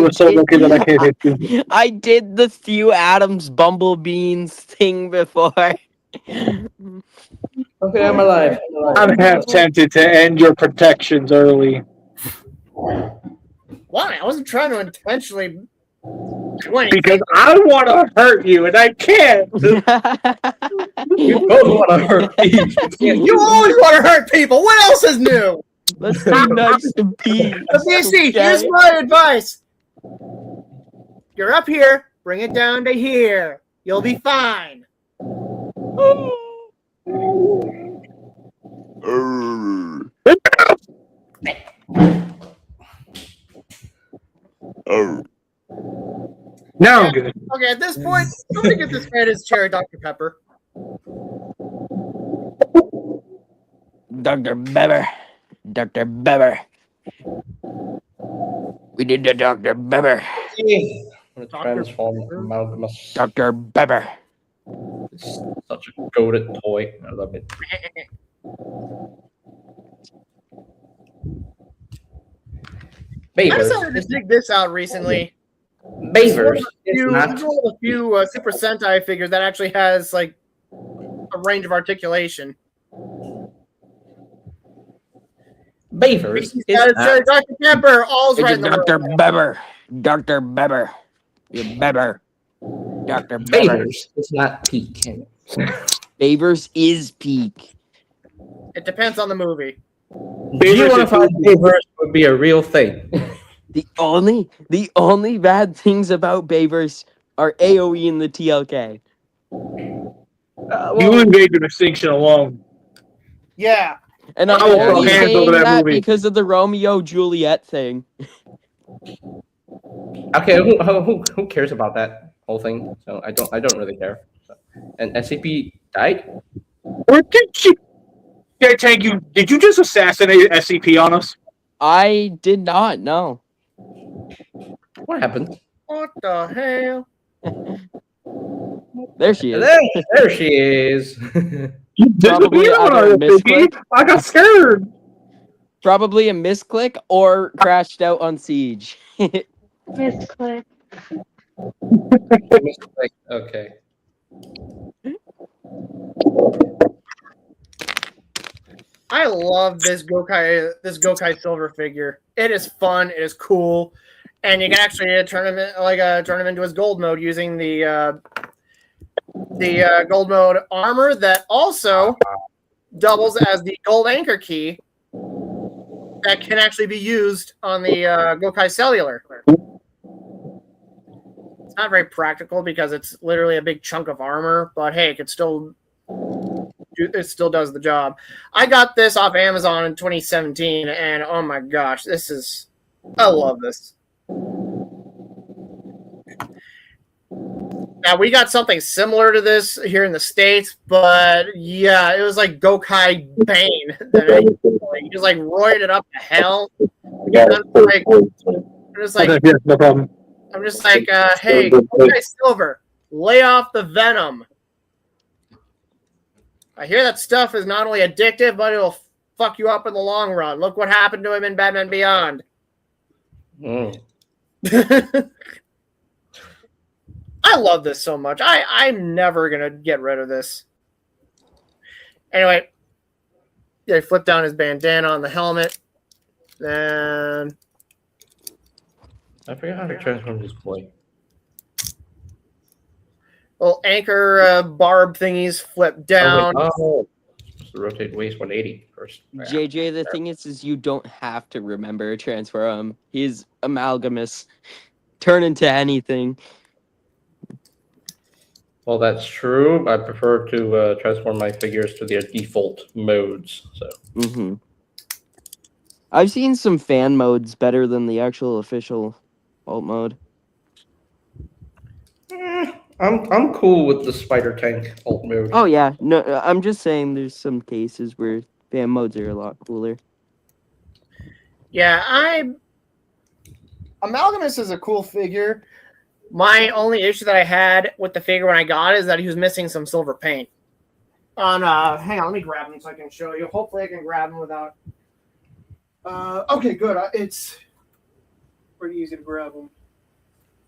were so lucky that I can't hit you. I did the Thew Adams Bumblebeans thing before. Okay, I'm alive. I'm half tempted to end your protections early. Why? I wasn't trying to intentionally do anything. Because I want to hurt you, and I can't. You both want to hurt me. You always want to hurt people. What else is new? Let's be nice to Pete. BC, here's my advice. You're up here. Bring it down to here. You'll be fine. Now I'm good. Okay, at this point, somebody get this man his cherry Dr. Pepper. Dr. Beber. Dr. Beber. We need the Dr. Beber. Transform Amalgamus. Dr. Beber. It's such a goated toy. I love it. I Beavers. decided to dig this out recently. Beavers It's is one not. of the few Super Sentai figures that actually has like a range of articulation. Beavers He's is got his cherry not. Dr. Pepper. All's right in the Dr. world. Beber. Dr. Beber. You Beber. Dr. Beber. Beavers is not peak. Beavers is peak. It depends on the movie. Do you want to find Beavers would be a real thing? The only bad things about Beavers are AoE and the TLK. You invade your distinction alone. Yeah. And I I'm will throw only hands saying over that that movie. because of the Romeo Juliet thing. Okay, who cares about that whole thing? So I don't really care. So, and SCP died. Or did you? Yeah, Tank, did you just assassinate SCP on us? I did not know. What happened? What the hell? There she is. There she is. You Probably disappeared on either us, misclick. SCP. I got scared. Probably a misclick or crashed out on Siege. Misclick. Okay. I love this Gokai Silver figure. It is fun. It is cool, and you can actually turn him into his gold mode using the gold mode armor that also doubles as the gold anchor key that can actually be used on the Gokai Cellular. It's not very practical because it's literally a big chunk of armor, but hey, it still does the job. I got this off Amazon in 2017, and oh my gosh, I love this. Now, we got something similar to this here in the States, but yeah, it was like Gokai Bane. He just like roided it up to hell. No problem. I'm just like, hey, Gokai Silver, lay off the venom. I hear that stuff is not only addictive, but it'll fuck you up in the long run. Look what happened to him in Batman Beyond. I love this so much. I'm never going to get rid of this. Anyway, they flip down his bandana on the helmet. Then I forgot how to transform this boy. little anchor barb thingies flip down. Oh, supposed to rotate waist 180 first. JJ, the thing is you don't have to remember a transform. He's amalgamous. Turn into anything. Well, that's true. I prefer to transform my figures to their default modes. So. I've seen some fan modes better than the actual official alt mode. I'm cool with the spider tank alt mode. Oh yeah, no, I'm just saying there's some cases where fan modes are a lot cooler. Yeah, Amalgamus is a cool figure. My only issue that I had with the figure when I got it is that he was missing some silver paint. Hang on, let me grab him so I can show you. Hopefully I can grab him without... okay, good. It's pretty easy to grab him.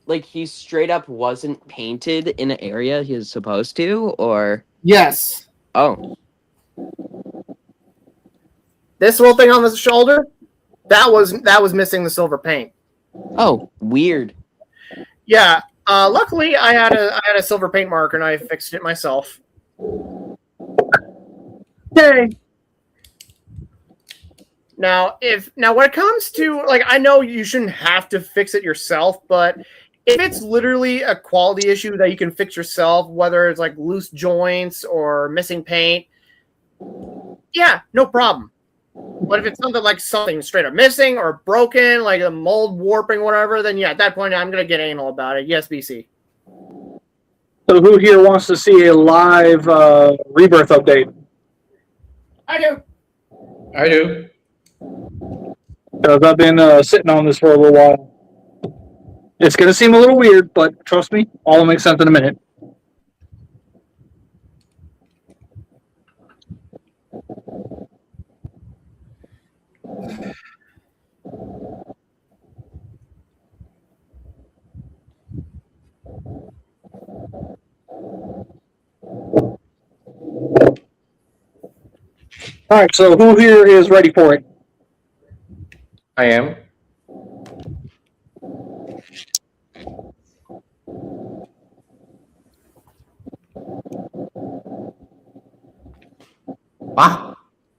Like, he straight up wasn't painted in an area he was supposed to, or... Yes. Oh. This little thing on the shoulder, that was missing the silver paint. Oh, weird. Yeah. Luckily, I had a silver paint marker and I fixed it myself. Yay! Now, when it comes to, like, I know you shouldn't have to fix it yourself, but if it's literally a quality issue that you can fix yourself, whether it's like loose joints or missing paint, Yeah, no problem. But if it's something straight up missing or broken, like a mold warping, whatever, then yeah, at that point I'm gonna get anal about it. Yes, BC. So who here wants to see a live rebirth update? I do. I do. Because I've been sitting on this for a little while. It's going to seem a little weird, but trust me, all will make sense in a minute. All right, so who here is ready for it? I am.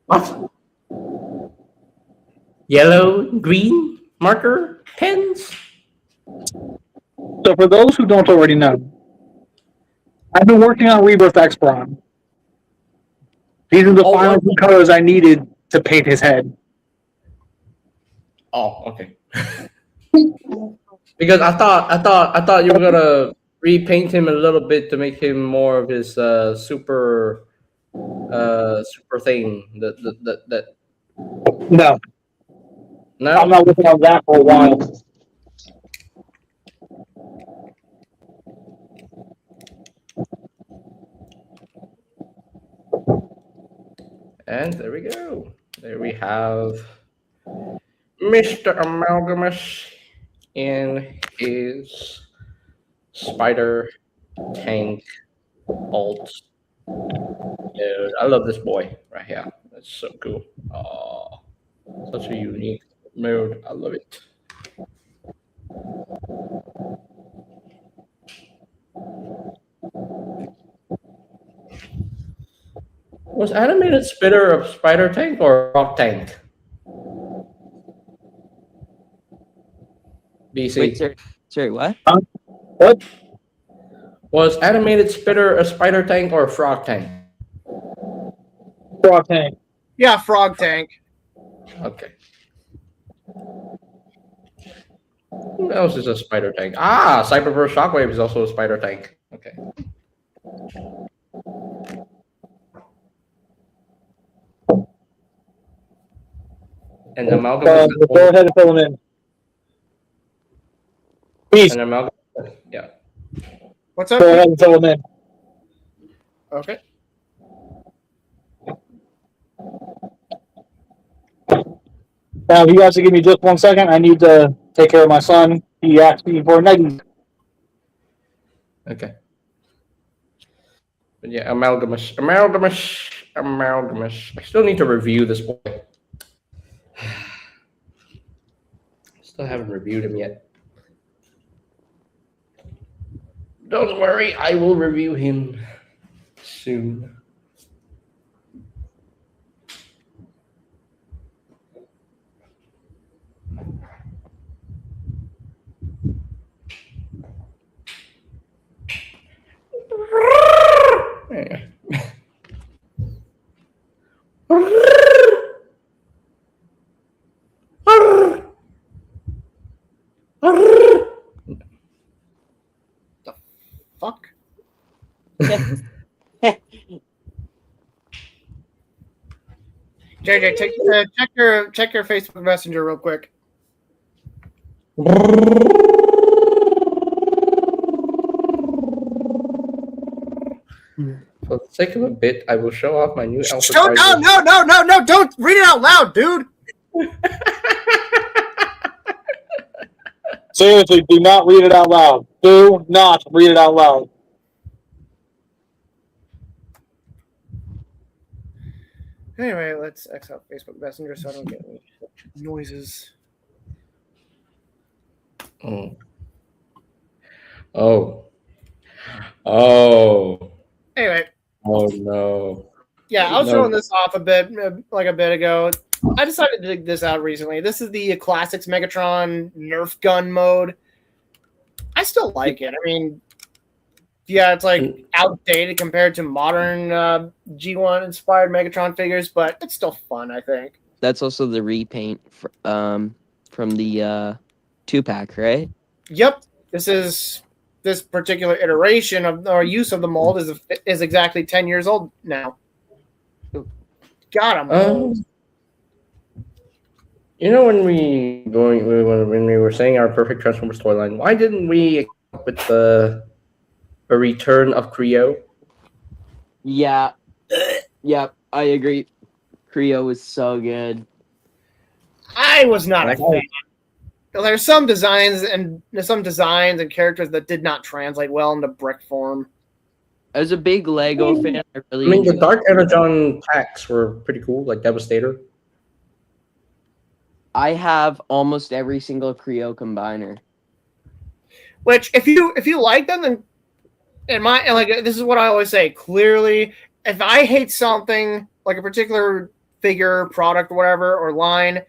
What? Yellow, green marker pens? So for those who don't already know, I've been working on Rebirth X Braun. These are the final two colors I needed to paint his head. Oh, okay. Because I thought you were gonna repaint him a little bit to make him more of his super thing. That No, no. I'm not working on that for a while. And there we go. There we have Mr. Amalgamus in his spider tank alt. Dude, I love this boy right here. That's so cool. Oh, such a unique mode. I love it. Was animated spitter a spider tank or a rock tank? BC. Wait, sorry, what? What? Was animated spitter a spider tank or a frog tank? Frog tank. Yeah, frog tank. Okay. Who else is a spider tank? Ah, Cyberverse Shockwave is also a spider tank. Okay. And Amalgam. Go ahead and fill them in. Please. And Amalgam. Yeah. What's up? Go ahead and fill them in. Okay. Now, if you guys will give me just 1 second, I need to take care of my son. He asked me for a night. Okay. But yeah, Amalgamus. I still need to review this boy. Still haven't reviewed him yet. Don't worry, I will review him soon. Fuck. JJ, check your Facebook Messenger real quick. For the sake of a bit, I will show off my new alpha. No! Don't read it out loud, dude. Seriously, do not read it out loud. Do not read it out loud. Anyway, let's X out Facebook Messenger so I don't get any noises. Oh. Anyway. Oh no. Yeah, I was showing this off a bit ago. I decided to dig this out recently. This is the Classics Megatron Nerf gun mode. I still like it. I mean, Yeah, it's like outdated compared to modern G1 inspired Megatron figures, but it's still fun, I think. That's also the repaint from the 2-pack, right? Yep, this particular iteration of or use of the mold is exactly 10 years old now. God, I'm You know, when we were saying our perfect Transformers toy line, why didn't we come up with a return of Creo? Yeah. Yep, I agree. Creo is so good. I was not a Like, fan. There's some designs and characters that did not translate well into brick form. As a big Lego fan, I I really mean, the enjoy. Dark Energon packs were pretty cool, like Devastator. I have almost every single Creo combiner. Which, if you like them, then this is what I always say. Clearly, if I hate something like a particular figure, product, whatever, or line,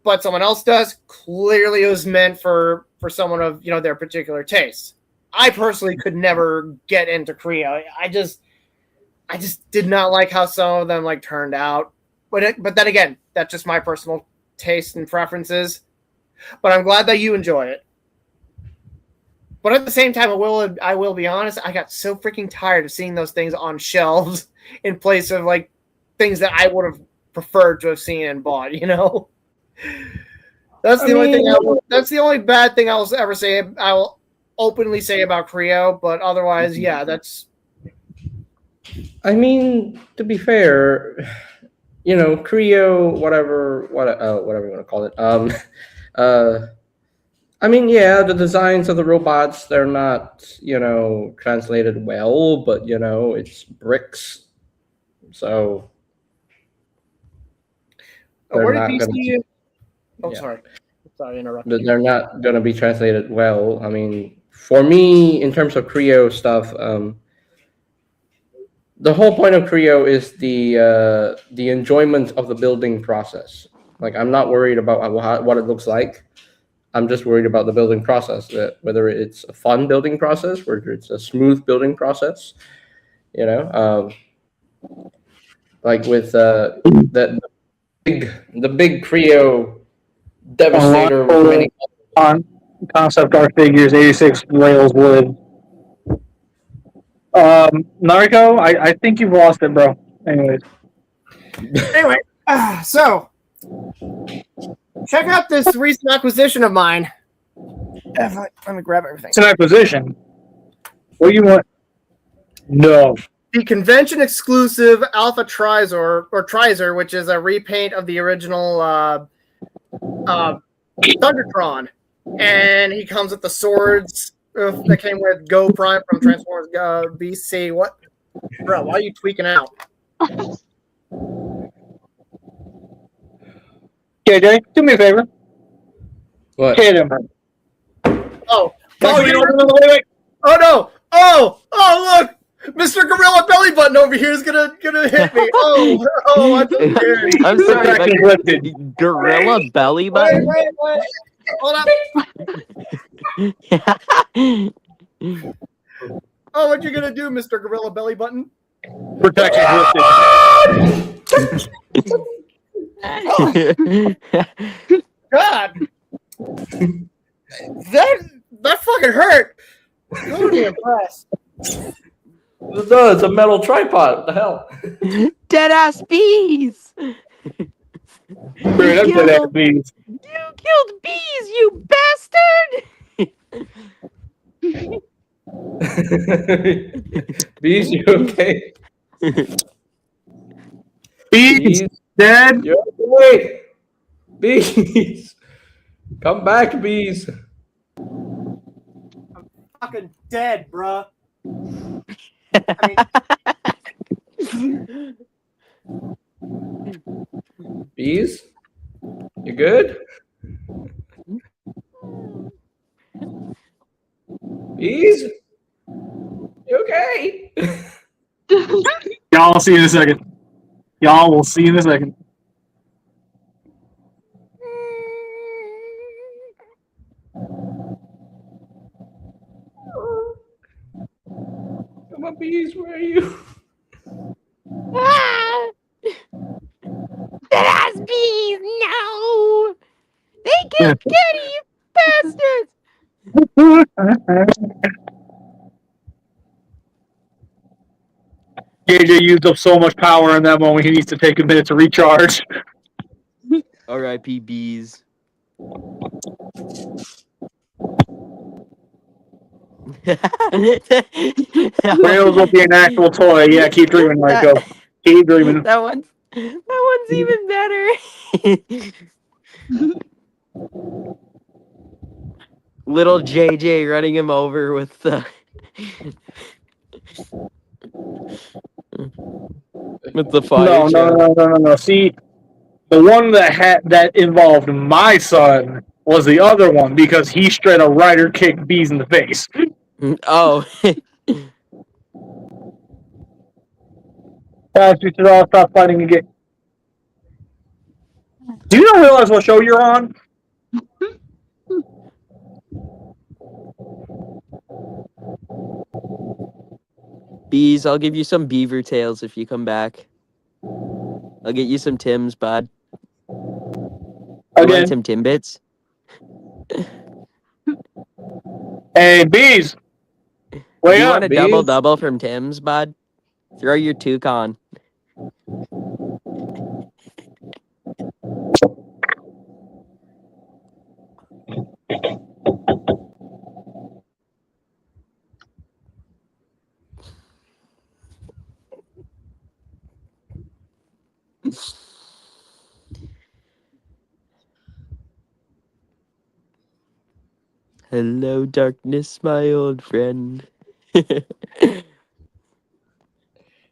but someone else does, clearly it was meant for someone of their particular taste. I personally could never get into Creo. I just did not like how some of them turned out. But then again, that's just my personal taste and preferences. But I'm glad that you enjoy it. But at the same time, I will be honest, I got so freaking tired of seeing those things on shelves in place of things that I would have preferred to have seen and bought. That's the only thing. That's the only bad thing I'll ever say. I will openly say about Creo, but otherwise, yeah, that's. I mean, to be fair, Creo, whatever you want to call it. I mean, yeah, the designs of the robots, they're not, translated well, but, it's bricks. So. Where did not DC? gonna, Oh, yeah. sorry to interrupt. You. They're not going to be translated well. I mean, for me, in terms of Creo stuff, the whole point of Creo is the enjoyment of the building process. Like, I'm not worried about what it looks like. I'm just worried about the building process. Whether it's a fun building process, whether it's a smooth building process. Like with the big Creo Devastator with many. On concept art figures, 86 Wales Wood. Narco, I think you've lost it, bro. Anyways. Anyway, so check out this recent acquisition of mine. Let me grab everything. It's an acquisition. What do you want? No. The convention exclusive Alpha Trizor, which is a repaint of the original Thundertron, and he comes with the swords that came with Go Prime from Transformers BC. What, bro? Why are you tweaking out? JJ, do me a favor. What? Hit him. Oh, wait. Oh no! Oh, look! Mr. Gorilla Belly Button over here is gonna hit me. Oh, I'm scared. I'm sorry, but Gorilla Belly Button? Wait. Hold up. Oh, what you gonna do, Mr. Gorilla Belly Button? Protection God, that fucking hurt. You're really impressed. No, it's a metal tripod. What the hell? Dead ass bees! Bring up to that, please. You killed bees, you bastard! Bees, you okay? Bees, dead. You're okay. Bees, come back, bees. Fucking dead, bruh. Bees, you good? Bees, you okay? Y'all will see you in a second. Y'all will see you in a second. My bees, where are you? Ah! Deadass bees, no! They killed Kitty, you bastards! JJ used up so much power in that moment. He needs to take a minute to recharge. R.I.P. bees. Rails will be an actual toy. Yeah, keep dreaming, Marco. Keep dreaming. That one's even better. Little JJ running him over with the fire truck. No. See, the one that involved my son was the other one because he straight up rider kicked bees in the face. Oh. Guys, we should all stop fighting again. Do you not realize what show you're on? Bees, I'll give you some beaver tails if you come back. I'll get you some Tims, bud. You want some Timbits? Hey, bees! Wake You up, want a bees! double from Tims, bud? Throw your toucan. Hello, darkness, my old friend.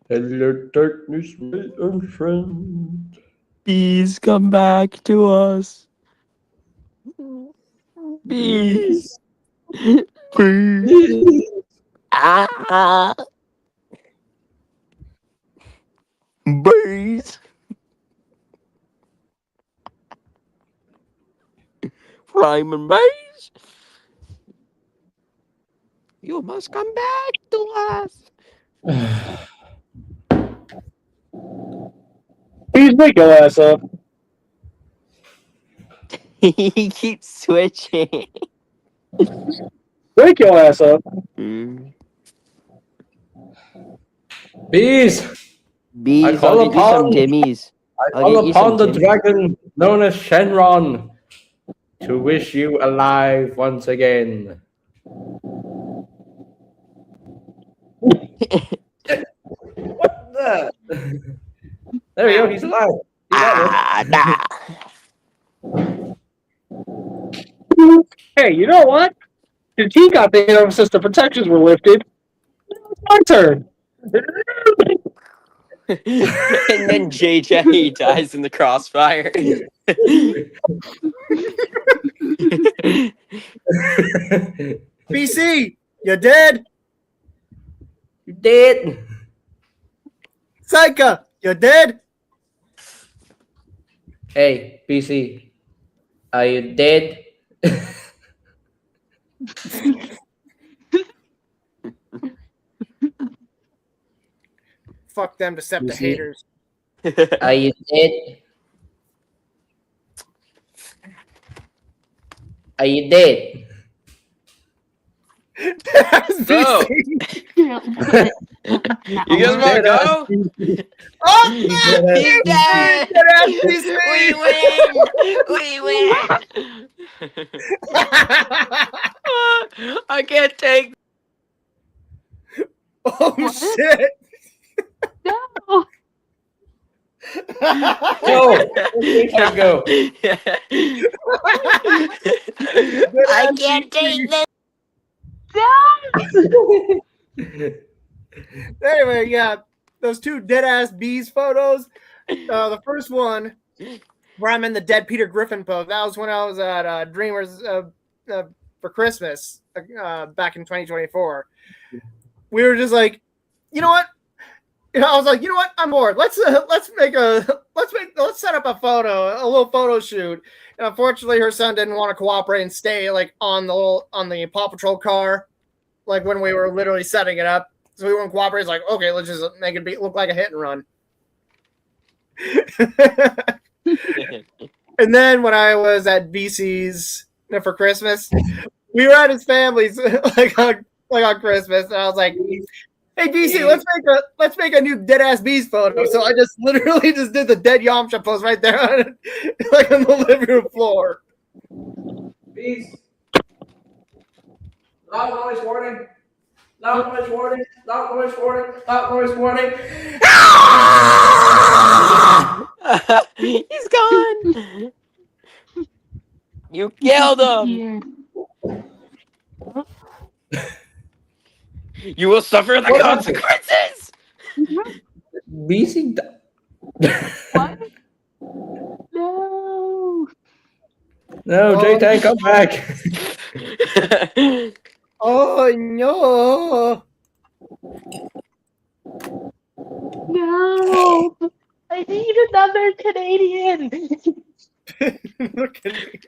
Hello, darkness, my old friend. Bees, come back to us. Bees. Bees. Ah. Bees. Flying bees. You must come back to us. Bees, wake your ass up. He keeps switching. Wake your ass up. Bees! Bees, I call I'll get you some upon- Timmies. I I'll call get you upon the some Timmies. dragon known as Shenron to wish you alive once again. What the? There we go, he's alive. He got Nah. Hey, you know what? Since he got the hit since the protections were lifted, it's my turn. And then JJ dies in the crossfire. it. BC, you dead? You dead? Psycha, you dead? Hey, PC, are you dead? Fuck them Deceptive You see? haters. Are you dead? Are you dead? So, you guys want to go? Oh, He's dead! We win! We win! I can't take. oh shit! No. No, let's go. I can't take this. Anyway, yeah, those two dead ass bees photos. The first one where I'm in the dead Peter Griffin pose. That was when I was at Dreamers for Christmas back in 2024. We were just like, you know what? I was like, you know what? I'm bored. Let's set up a little photo shoot. And unfortunately, her son didn't want to cooperate and stay like on the Paw Patrol car, like when we were literally setting it up. so he won't cooperate. It's like, okay, let's just make it look like a hit and run. And then when I was at BC's for Christmas, we were at his family's like on Christmas, and I was like, "Hey BC, let's make a new dead ass bees photo." So I just literally just did the dead Yamcha pose right there on like on the living room floor. Bees. Loud noise warning. Loud noise warning. Loud noise warning. Loud noise warning. He's gone. You killed him. You will suffer the consequences. BC. What? No. No, J-Tank, come back. Oh no! No. I need another Canadian. Look at me.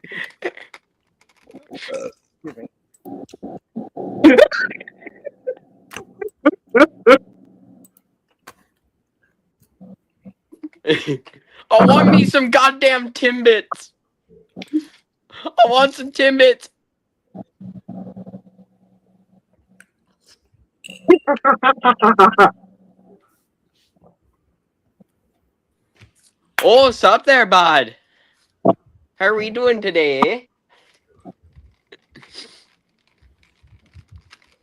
I want me some goddamn Timbits. I want some Timbits. Oh, what's up there, bud? How are we doing today?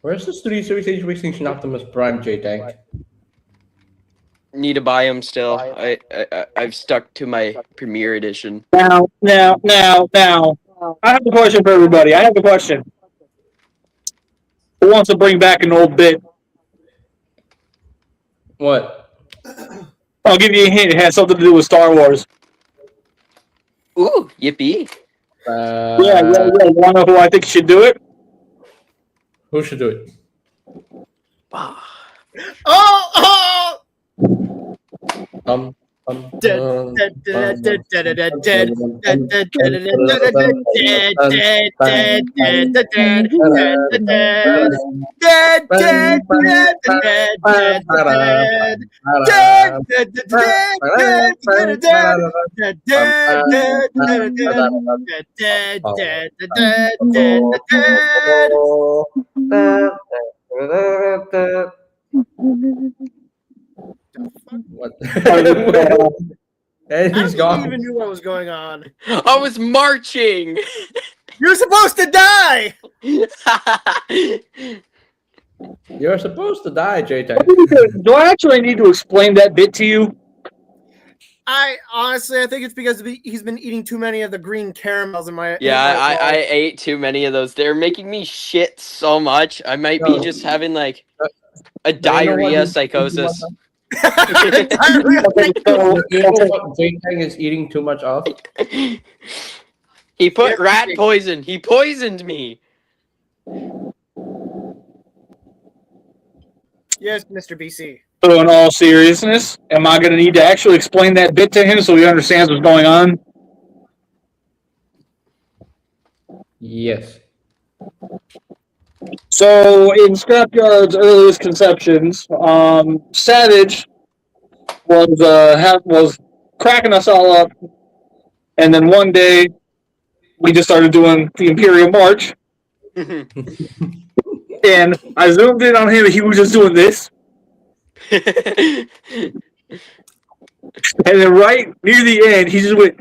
Where's the 3 Series Age Extinction Optimus Prime, J-Tank? Need to buy them still. I've stuck to my Premier Edition. Now. I have a question for everybody. I have a question. Who wants to bring back an old bit? What? I'll give you a hint. It has something to do with Star Wars. Ooh, yippee. Yeah. You want to know who I think should do it? Who should do it? Oh! What? And I he's don't gone. even knew what was going on. I was marching. You're supposed to die. You're supposed to die, J-Tank. Do I actually need to explain that bit to you? I think it's because he's been eating too many of the green caramels in my. Yeah, I ate too many of those. They're making me shit so much. I might be just having like a diarrhea psychosis. J-Tank is eating too much of. He put rat poison. He poisoned me. Yes, Mr. BC. So in all seriousness, am I going to need to actually explain that bit to him so he understands what's going on? Yes. So in Scrapyard's earliest conceptions, Savage was cracking us all up, and then one day we just started doing the Imperial March, and I zoomed in on him, and he was just doing this. And then right near the end, he just went.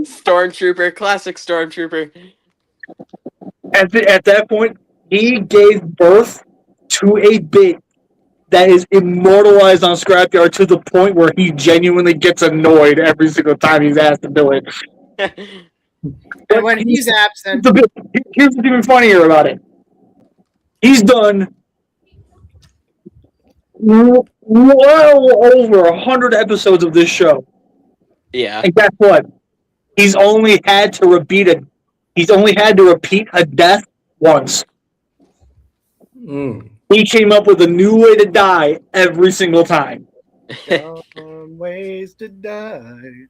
Stormtrooper, classic Stormtrooper. At that point, he gave birth to a bit that is immortalized on Scrapyard to the point where he genuinely gets annoyed every single time he's asked to do it. And when he's absent, Here's what's even funnier about it. He's done well over 100 episodes of this show. Yeah. And guess what? He's only had to repeat a death once. He came up with a new way to die every single time. ways to die.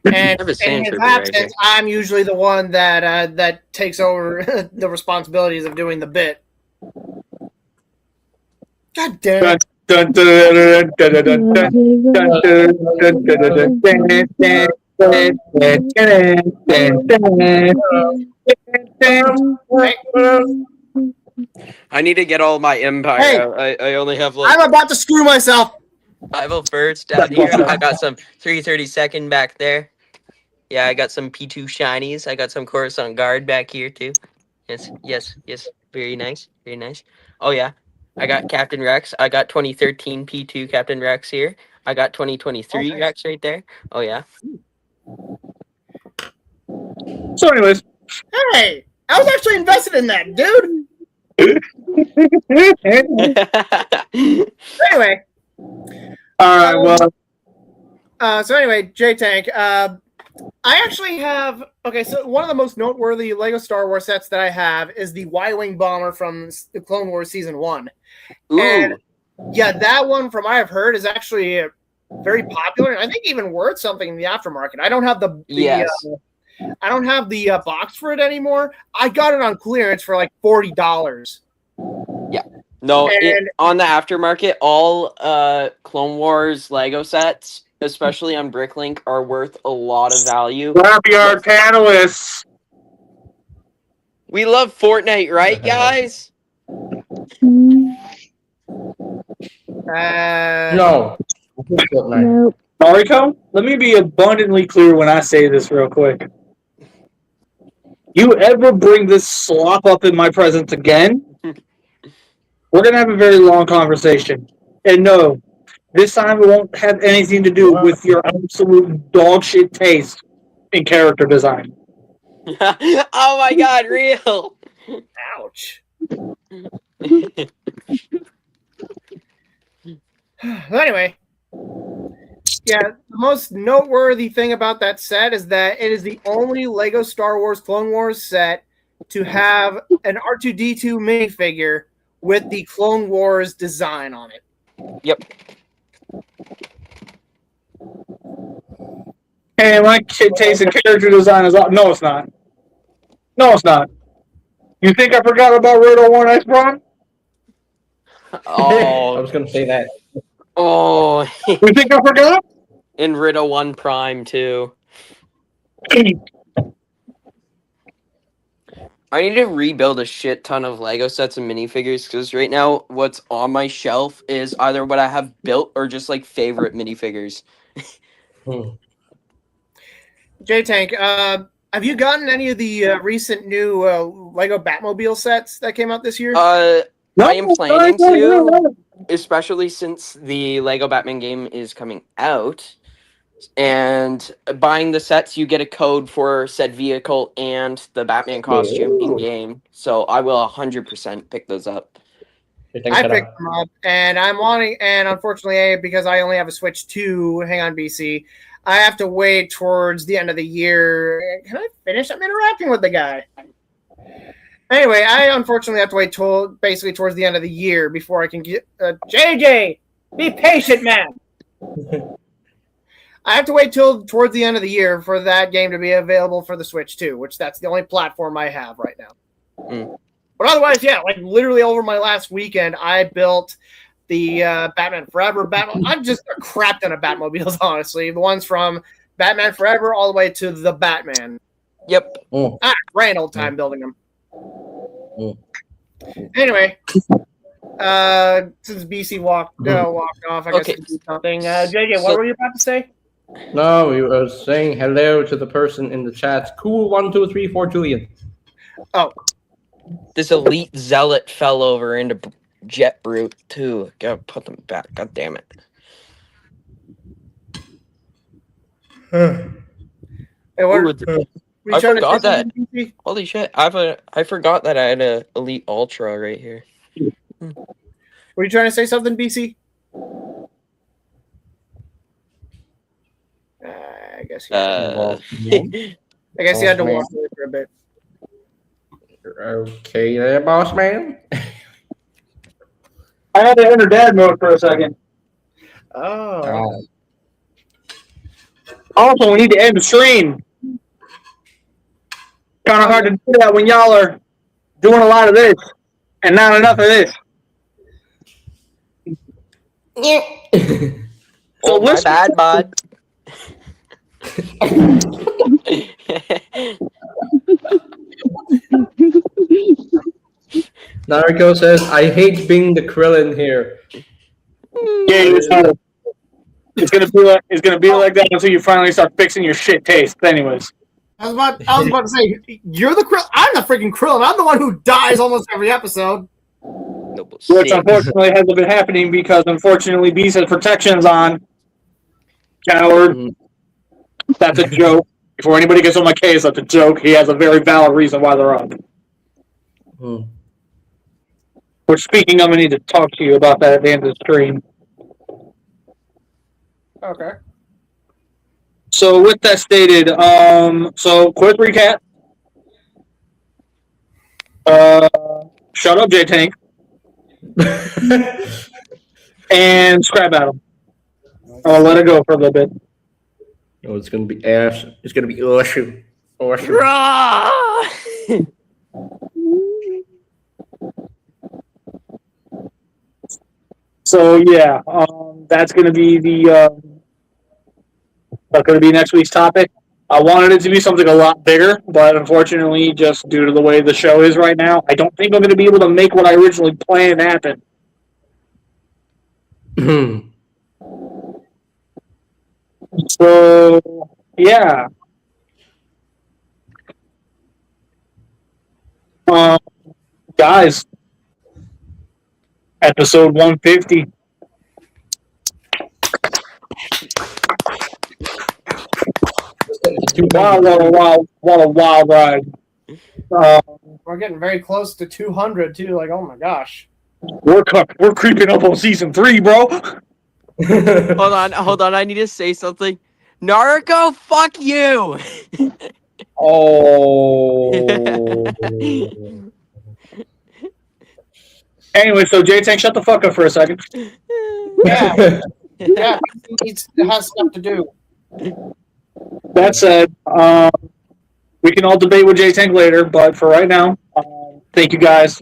And have a in sand his trooper right here. absence, I'm usually the one that takes over the responsibilities of doing the bit. God damn it! Dun, dun, dun, dun, dun, dun, dun, dun, dun, dun, dun, I need to get all my empire Hey! out. I only have like I'm about to screw myself. 501st down here. I got some 332nd back there. Yeah, I got some P2 shinies. I got some Coruscant Guard back here too. Yes. Very nice. Very nice. Oh yeah. I got Captain Rex. I got 2013 P2 Captain Rex here. I got 2023 nice. Rex right there. Oh yeah. So, anyways. Hey, I was actually invested in that, dude. Anyway. All right. Well. So anyway, J-Tank. I actually have. Okay, so one of the most noteworthy Lego Star Wars sets that I have is the Y-wing bomber from the Clone Wars Season 1. Ooh. And yeah, that one, from what I've heard, is actually very popular, and I think even worth something in the aftermarket. I don't have the Yes. I don't have the box for it anymore. I got it on clearance for like $40. No, And- on the aftermarket, all Clone Wars Lego sets, especially on Bricklink, are worth a lot of value. Scrapyard panelists. We love Fortnite, right, guys? No. Nope. Mariko, let me be abundantly clear when I say this real quick. You ever bring this slop up in my presence again, we're going to have a very long conversation. And no, this time it won't have anything to do with your absolute dog shit taste in character design. Oh my god, real! Ouch. Anyway, yeah, the most noteworthy thing about that set is that it is the only Lego Star Wars Clone Wars set to have an R2-D2 minifigure with the Clone Wars design on it. Yep. Hey, my taste in character design is... No, it's not. No, it's not. You think I forgot about Raid 01 X Braun? I Oh, was going to say that. oh. You think I forgot? And Riddle 1 Prime, too. I need to rebuild a shit ton of Lego sets and minifigures, because right now what's on my shelf is either what I have built or just, like, favorite minifigures. J-Tank, have you gotten any of the recent new Lego Batmobile sets that came out this year? I am planning to, especially since the Lego Batman game is coming out. And buying the sets, you get a code for said vehicle and the Batman costume in game. So I will 100% pick those up. I picked them up, and I'm wanting, and unfortunately, because I only have a Switch 2, hang on, BC, I have to wait towards the end of the year. Can I finish? I'm interacting with the guy. Anyway, I unfortunately have to wait till basically towards the end of the year before I can get JJ. Be patient, man. I have to wait till towards the end of the year for that game to be available for the Switch 2, which that's the only platform I have right now. But otherwise, yeah, like literally over my last weekend, I built the Batman Forever Batmobile. I'm just a crap ton of Batmobiles, honestly. The ones from Batman Forever all the way to the Batman. Yep. Grand old time building them. Anyway, since BC walked off, I guess I can do something. JJ, what were you about to say? No, we were saying hello to the person in the chat. Cool 1234 Julian. Oh, this elite zealot fell over into Jet Brute too. Gotta put them back. God damn it. Hey, what, I forgot that. Holy shit! I forgot that I had a Elite Ultra right here. Were you trying to say something, BC? I guess. I guess you had to walk away for a bit. Okay, there, boss man. I had to enter dad mode for a second. Oh. Also, we need to end the stream. Kind of hard to do that when y'all are doing a lot of this and not enough of this. So My listen, bad, bud. Naruto says, "I hate being the Krillin here." yeah, it's gonna be like that until you finally start fixing your shit taste. Anyways, I was about to say, you're the Krill. I'm the freaking Krillin. I'm the one who dies almost every episode. which unfortunately hasn't been happening because unfortunately Beast has protections on. Coward. That's a joke. Before anybody gets on my case, that's a joke. He has a very valid reason why they're up. Which, speaking of, I need to talk to you about that at the end of the stream. Okay. So, with that stated, so quick recap. Shut up, J Tank. And scrap battle. I'll let it go for a little bit. Oh, it's gonna be ass. It's gonna be awesome. So yeah, that's gonna be next week's topic. I wanted it to be something a lot bigger, but unfortunately, just due to the way the show is right now, I don't think I'm gonna be able to make what I originally planned happen. So yeah. Guys, episode 150. Wow, what a wild ride. We're getting very close to 200 too. Like, oh my gosh. We're creeping up on season 3, bro. Hold on. I need to say something. Naruto, fuck you. Oh. Anyway, so J-Tank, shut the fuck up for a second. Yeah. Yeah. It has stuff to do. That said, we can all debate with J-Tank later, but for right now, thank you guys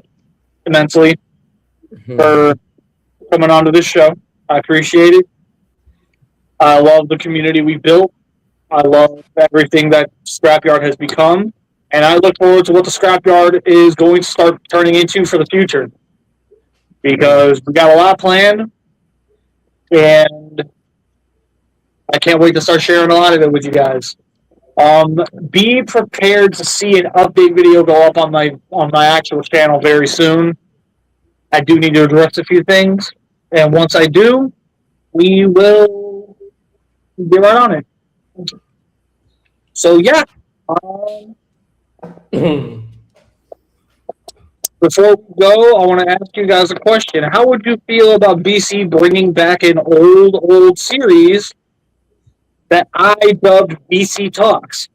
immensely for coming onto this show. I appreciate it. I love the community we built. I love everything that Scrapyard has become. And I look forward to what the Scrapyard is going to start turning into for the future. Because we got a lot planned. And I can't wait to start sharing a lot of it with you guys. Be prepared to see an update video go up on my actual channel very soon. I do need to address a few things. And once I do, we will get right on it. So yeah. Before we go, I want to ask you guys a question. How would you feel about BC bringing back an old series that I dubbed BC Talks?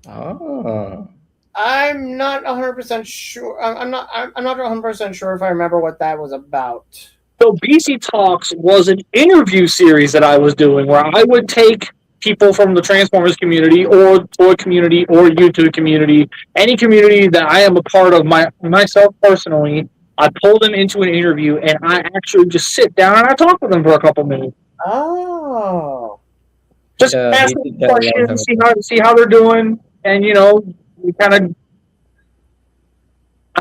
Oh. I'm not 100% sure. I'm not 100% sure if I remember what that was about. So BC Talks was an interview series that I was doing where I would take people from the Transformers community or toy community or YouTube community, any community that I am a part of myself personally, I pull them into an interview and I actually just sit down and I talk with them for a couple minutes. Oh. Just ask them questions, see how they're doing, and we kind of.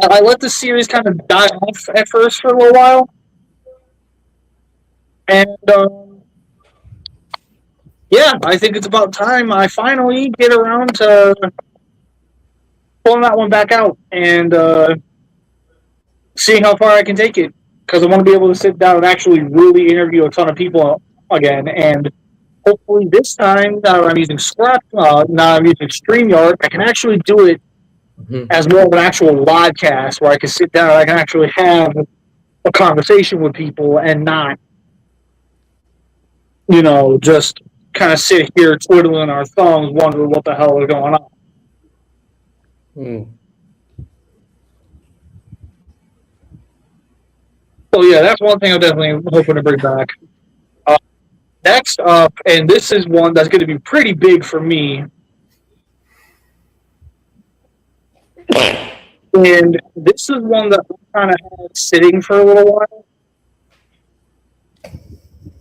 I let the series kind of die off at first for a little while, and yeah, I think it's about time I finally get around to pulling that one back out and seeing how far I can take it, because I want to be able to sit down and actually really interview a ton of people again, and hopefully this time, now I'm using now I'm using StreamYard, I can actually do it as more of an actual live cast where I can sit down and I can actually have a conversation with people and not, just kind of sit here twiddling our thumbs wondering what the hell is going on. So yeah, that's one thing I'm definitely hoping to bring back. next up, and this is one that's going to be pretty big for me. And this is one that I kind of had sitting for a little while.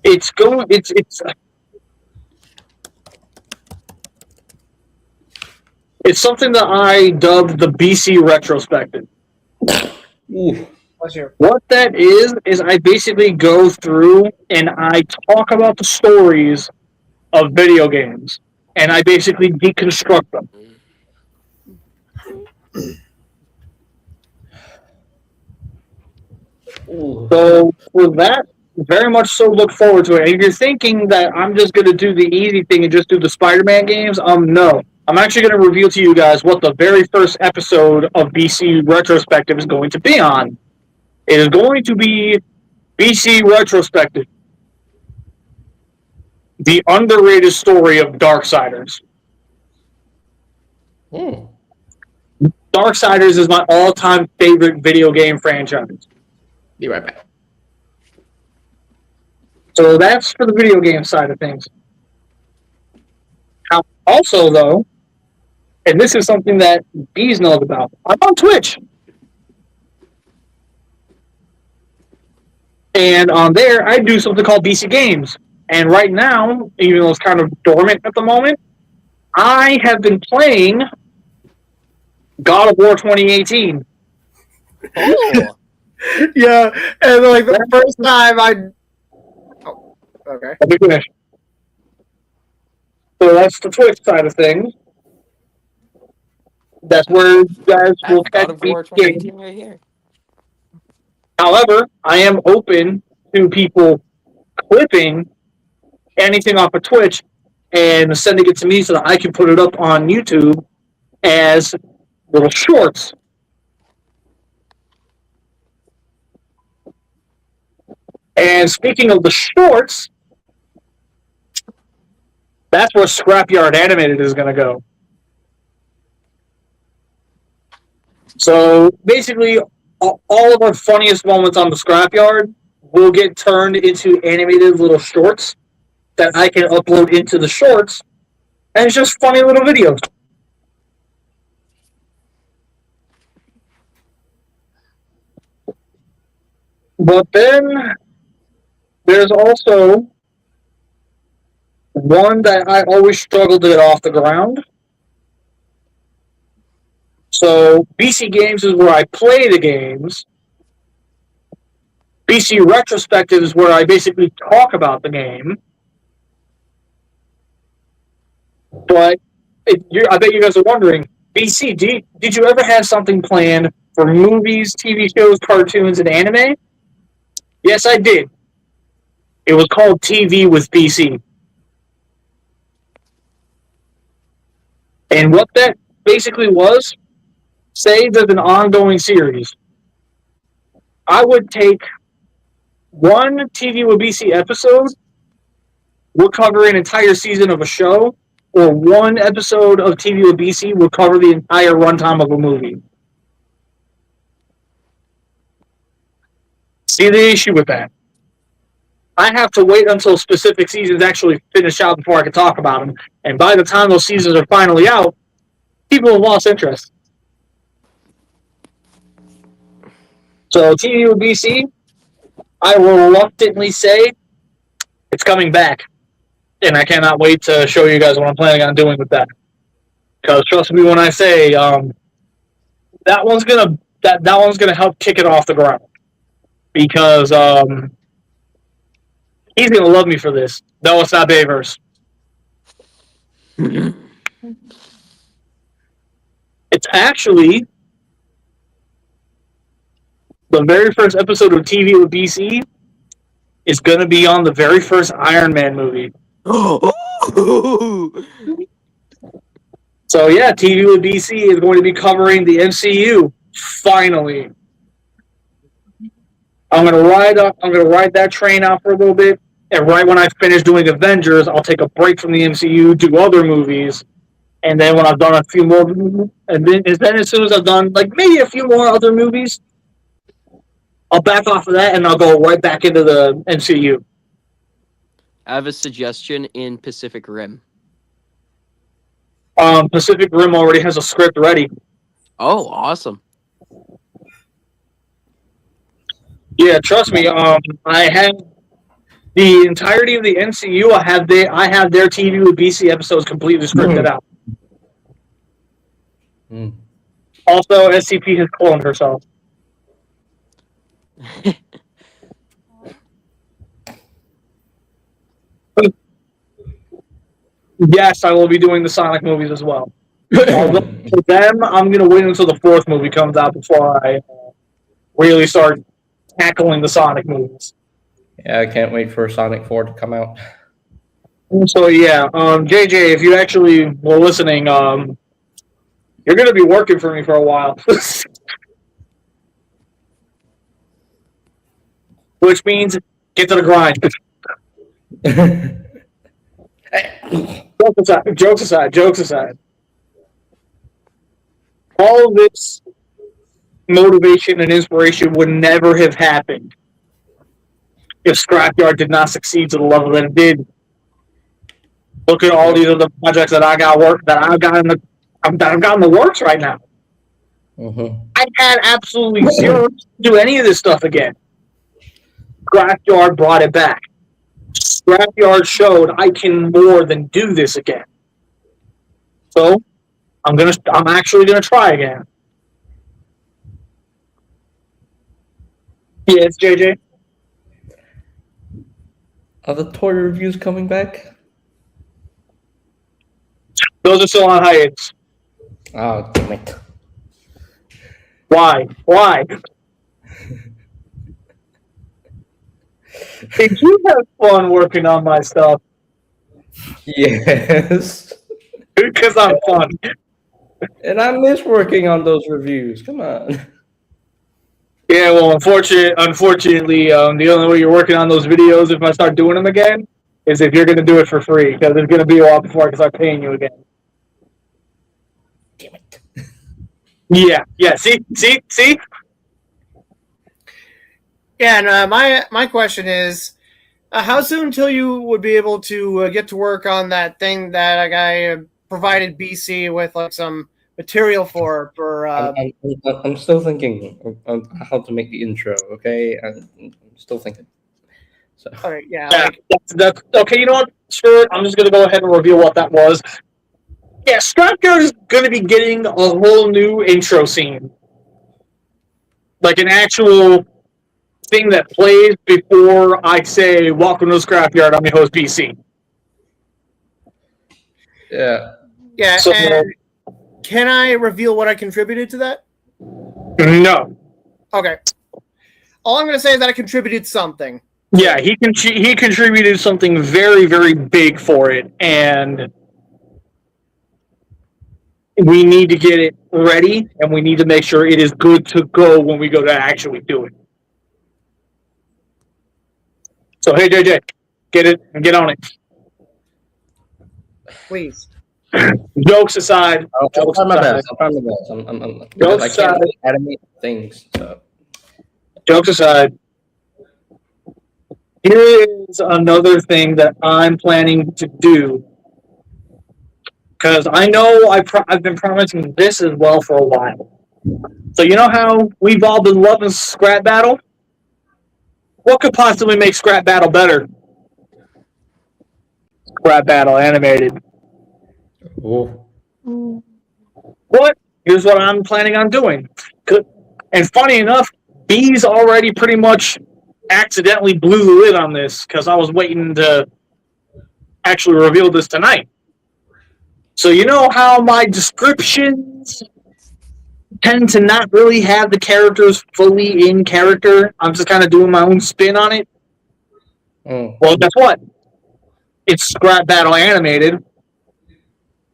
It's something that I dubbed the BC retrospective. Ooh. What that is I basically go through and I talk about the stories of video games, and I basically deconstruct them. Ooh. So for that, very much so look forward to it. And if you're thinking that I'm just going to do the easy thing and just do the Spider-Man games, no. I'm actually going to reveal to you guys what the very first episode of BC Retrospective is going to be on. It is going to be BC Retrospective, the underrated story of Darksiders. Darksiders is my all-time favorite video game franchise. Be right back. So that's for the video game side of things. Now, also, though, and this is something that Bees knows about, I'm on Twitch. And on there, I do something called BC Games. And right now, even though it's kind of dormant at the moment, I have been playing God of War 2018. Oh. Yeah, and like the first time okay. Let me finish. So that's the Twitch side of things. That's where you guys will God catch of War BC Games. 2018 right here. However, I am open to people clipping anything off of Twitch and sending it to me so that I can put it up on YouTube as little shorts. And speaking of the shorts, that's where Scrapyard Animated is going to go. So basically, all of our funniest moments on the Scrapyard will get turned into animated little shorts that I can upload into the shorts, and it's just funny little videos. But then there's also one that I always struggle to get off the ground. So BC Games is where I play the games. BC Retrospective is where I basically talk about the game. But I bet you guys are wondering, BC, did you ever have something planned for movies, TV shows, cartoons, and anime? Yes, I did. It was called TV with BC. And what that basically was, say there's an ongoing series. I would take one TV with BC episode, would cover an entire season of a show, or one episode of TV with BC would cover the entire runtime of a movie. See the issue with that? I have to wait until specific seasons actually finish out before I can talk about them. And by the time those seasons are finally out, people have lost interest. So TV with BC, I will reluctantly say it's coming back. And I cannot wait to show you guys what I'm planning on doing with that. Because trust me when I say that one's gonna help kick it off the ground. Because he's gonna love me for this. No, it's not Bayverse. It's actually the very first episode of TV with BC is gonna be on the very first Iron Man movie. So yeah, TV with BC is going to be covering the MCU. Finally, I'm gonna ride that train out for a little bit, and right when I finish doing Avengers, I'll take a break from the MCU, do other movies, and then when I've done a few more, and then as soon as I've done like maybe a few more other movies, I'll back off of that and I'll go right back into the MCU. I have a suggestion in Pacific Rim. Pacific Rim already has a script ready. Oh, awesome. Yeah, trust me. I have the entirety of the MCU. I have their TV with BC episodes completely scripted out. Mm. Also, SCP has cloned herself. Yes, I will be doing the Sonic movies as well. Although for them, I'm going to wait until the fourth movie comes out before I really start tackling the Sonic movies. Yeah, I can't wait for Sonic 4 to come out. So yeah, JJ, if you actually were listening, you're going to be working for me for a while. Which means get to the grind. Jokes aside. All of this motivation and inspiration would never have happened if Scrapyard did not succeed to the level that it did. Look at all these other projects that I've got in the works right now. Mm-hmm. I had absolutely zero to do any of this stuff again. Scrapyard brought it back. Scrapyard showed I can more than do this again. So I'm actually gonna try again. Yeah, it's JJ. Are the toy reviews coming back? Those are still on hiatus. Oh, damn it. Why? Did you have fun working on my stuff? Yes. Because I'm fun. And I miss working on those reviews. Come on. Yeah, well, unfortunately, the only way you're working on those videos, if I start doing them again, is if you're going to do it for free, because it's going to be a while before I can start paying you again. Damn it. Yeah. See. Yeah, and my question is, how soon until you would be able to get to work on that thing that I provided BC with like some material for? I'm still thinking of how to make the intro. Okay, I'm still thinking. So. All right, yeah. That's okay. You know what? Sure, I'm just gonna go ahead and reveal what that was. Yeah, Scrapyard is gonna be getting a whole new intro scene, like an actual thing that plays before I say "Welcome to Scrapyard." I'm your host, BC. Yeah. Yeah. So, and can I reveal what I contributed to that? No. Okay. All I'm going to say is that I contributed something. Yeah, he contributed something very, very big for it, and we need to get it ready, and we need to make sure it is good to go when we go to actually do it. So, hey, JJ, get on it. Please. Jokes aside. I'll try my best. Jokes I can't aside. really animate things. So. Jokes aside. Here is another thing that I'm planning to do. Because I know I've been promising this as well for a while. So you know how we've all been loving Scrap Battle? What could possibly make Scrap Battle better? Scrap Battle animated. Oh. What? Here's what I'm planning on doing. And funny enough, B's already pretty much accidentally blew the lid on this because I was waiting to actually reveal this tonight. So you know how my descriptions tend to not really have the characters fully in character? I'm just kind of doing my own spin on it. Mm. Well, guess what? It's Scrap Battle animated.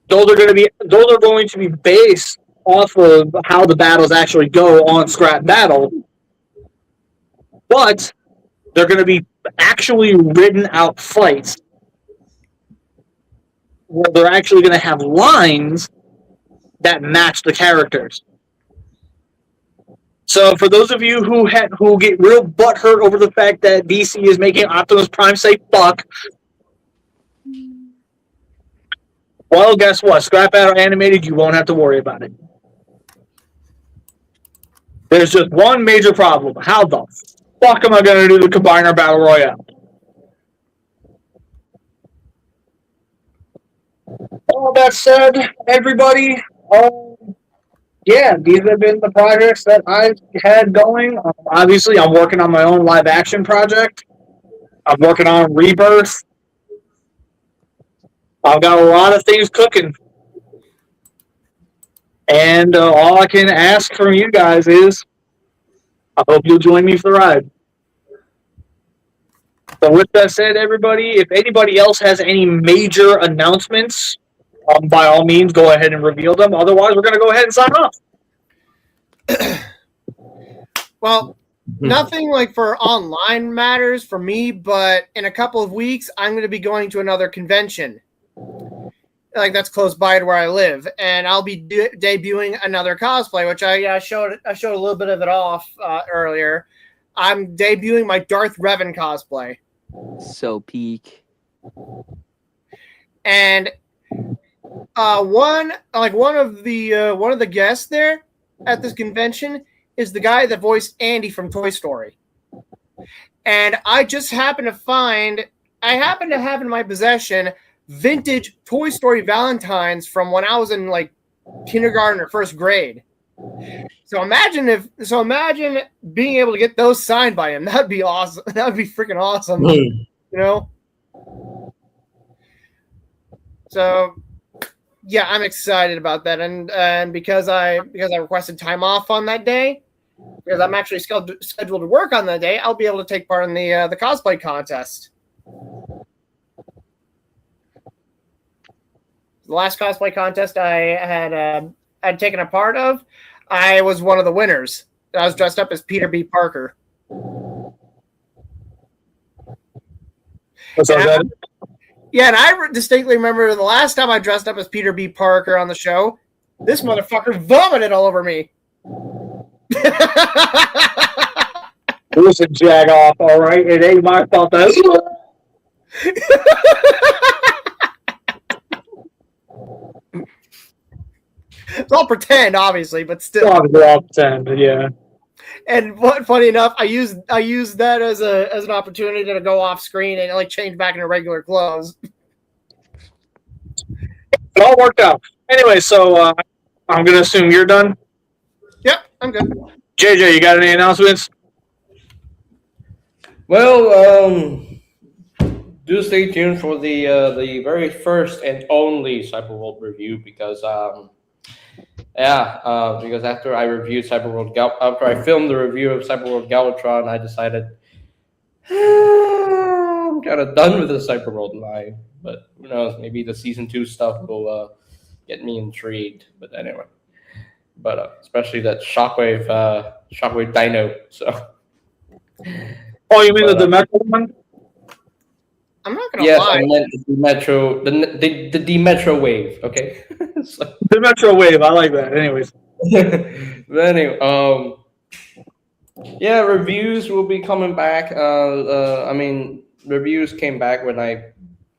Those are going to be based off of how the battles actually go on Scrap Battle, but they're going to be actually written out fights where they're actually going to have lines that match the characters. So for those of you who get real butthurt over the fact that DC is making Optimus Prime say fuck, Well, guess what? Scrapyard animated, you won't have to worry about it. There's just one major problem. How the fuck am I going to do the Combiner Battle Royale? All that said, everybody, yeah, these have been the projects that I've had going. Obviously, I'm working on my own live action project. I'm working on Rebirth. I've got a lot of things cooking. And all I can ask from you guys is, I hope you'll join me for the ride. So with that said, everybody, if anybody else has any major announcements, by all means, go ahead and reveal them. Otherwise, we're going to go ahead and sign off. Well, nothing like for online matters for me, but in a couple of weeks, I'm going to be going to another convention. Like that's close by to where I live, and I'll be debuting another cosplay, which I showed a little bit of it off earlier. I'm debuting my Darth Revan cosplay. So peak. And one of the guests there at this convention is the guy that voiced Andy from Toy Story. And I just happened to have in my possession vintage Toy Story Valentines from when I was in like kindergarten or first grade. So imagine being able to get those signed by him. That'd be awesome. That would be freaking awesome. You know? So yeah, I'm excited about that. And because I requested time off on that day, because I'm actually scheduled to work on that day, I'll be able to take part in the cosplay contest. The last cosplay contest I had taken a part of, I was one of the winners. I was dressed up as Peter B. Parker. And I distinctly remember the last time I dressed up as Peter B. Parker on the show, this motherfucker vomited all over me. It was a jag off, all right? It ain't my fault. It's all pretend, obviously, but still. All pretend, yeah. And funny enough, I used that as an opportunity to go off screen and like change back into regular clothes. It all worked out. Anyway, so I'm gonna assume you're done. Yep, I'm good. JJ, you got any announcements? Well, do stay tuned for the very first and only Cyberworld review because because after I reviewed after I filmed the review of Cyberworld Galvatron, I decided I'm kind of done with the Cyberworld line. But who knows? Maybe the season 2 stuff will get me intrigued. But anyway, especially that Shockwave Dino. So. Oh, you mean the Metro one? I'm not gonna lie. I meant the Metro, the Metro Wave. Okay. So. The Metro Wave. I like that. Anyways. But anyway, yeah, reviews will be coming back. Reviews came back when I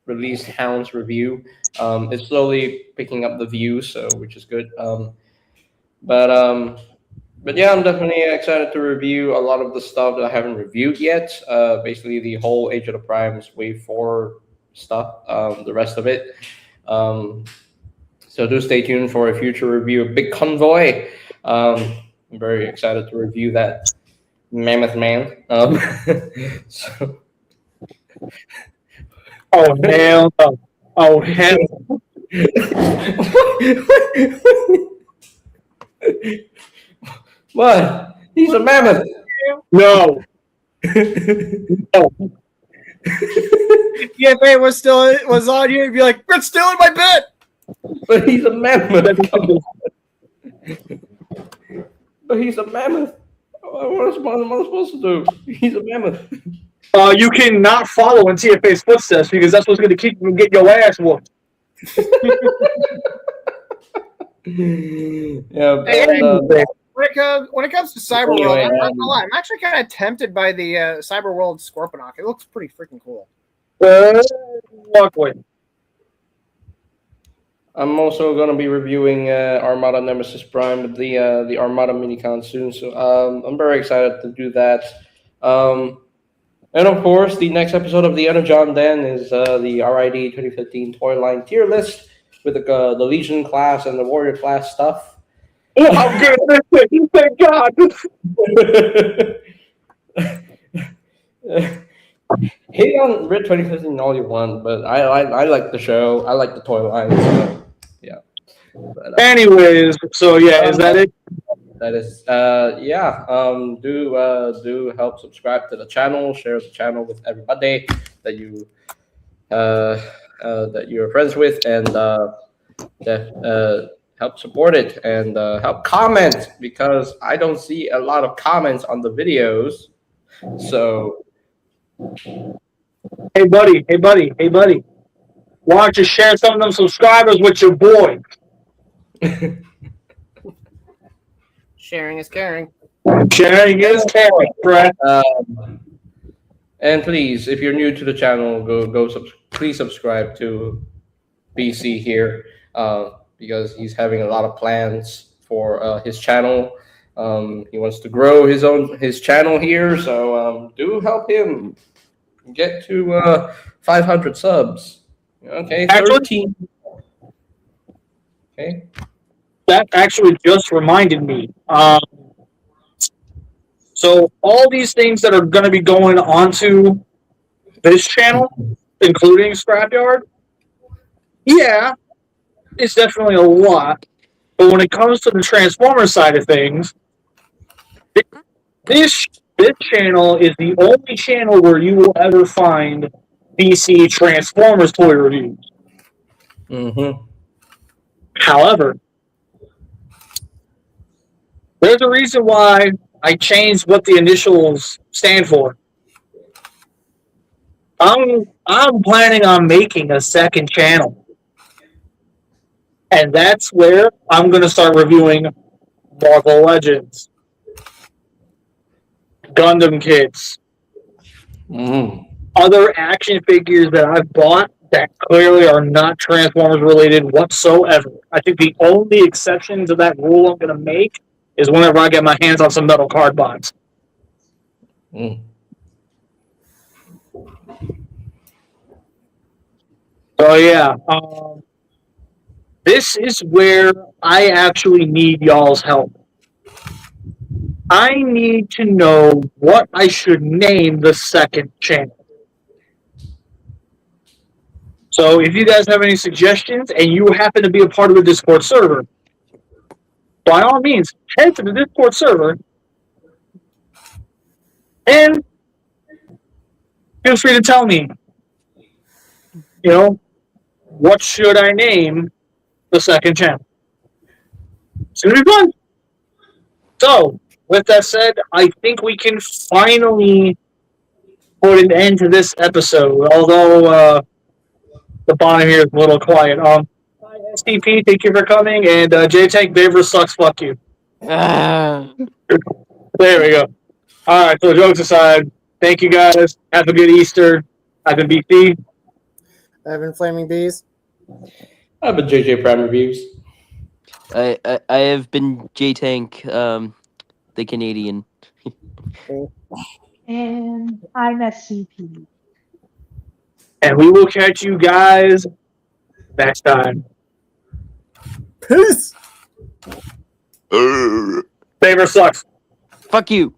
released Hound's review. It's slowly picking up the views, which is good. But yeah, I'm definitely excited to review a lot of the stuff that I haven't reviewed yet. Basically, the whole Age of the Primes Wave 4 stuff, the rest of it. So do stay tuned for a future review of Big Convoy. I'm very excited to review that Mammoth Man. So. Oh, hell no. Oh, hell. What? He's a mammoth. No. No. If TFA was on here, you'd be like, "It's still in my bed." But he's a mammoth. But he's a mammoth. What am I supposed to do? He's a mammoth. You cannot follow in TFA's footsteps because that's what's going to keep you from getting your ass whooped. Yeah. When it comes to Cyberworld, I'm not gonna lie, I'm actually kind of tempted by the Cyberworld Scorponok. It looks pretty freaking cool. Walkway. I'm also gonna be reviewing Armada Nemesis Prime, the Armada minicon soon. So I'm very excited to do that. And of course, the next episode of the Energon Den is the RID 2015 Toyline tier list with the Legion class and the Warrior class stuff. Oh, I'm good at this thing. Thank God. Hate on Rid 2015 all you want, but I like the show. I like the Toyline. So yeah. But, Anyways, so yeah, is that it? that is yeah. Do help subscribe to the channel, share the channel with everybody that you that you're friends with, and help support it and help comment, because I don't see a lot of comments on the videos. So Hey buddy. Why don't you share some of them subscribers with your boy? Sharing is caring. Sharing is caring, right? And please, if you're new to the channel, please subscribe to BC here, because he's having a lot of plans for his channel. He wants to grow his channel here, so do help him get to 500 subs. Okay, 13. Okay. That actually just reminded me. So all these things that are going to be going onto this channel, including Scrapyard, yeah, it's definitely a lot. But when it comes to the Transformer side of things, this channel is the only channel where you will ever find DC Transformers toy reviews. Mm-hmm. However, there's a reason why I changed what the initials stand for. I'm planning on making a second channel. And that's where I'm going to start reviewing Marvel Legends, Gundam kits, other action figures that I've bought that clearly are not Transformers related whatsoever. I think the only exception to that rule I'm going to make is whenever I get my hands on some metal card box. So yeah, this is where I actually need y'all's help. I need to know what I should name the second channel. So if you guys have any suggestions and you happen to be a part of the Discord server, by all means, head to the Discord server and feel free to tell me, what should I name the second channel? It's going to be fun. So, with that said, I think we can finally put an end to this episode, although the bottom here is a little quiet. STP, thank you for coming, and J-Tank, Baver sucks, fuck you. There we go. Alright, so jokes aside, thank you guys. Have a good Easter. I've been BC. I've been Flaming Bees. I've been JJ Prime Reviews. I have been J-Tank, the Canadian. And I'm SCP. And we will catch you guys next time. Peace. Baver sucks. Fuck you.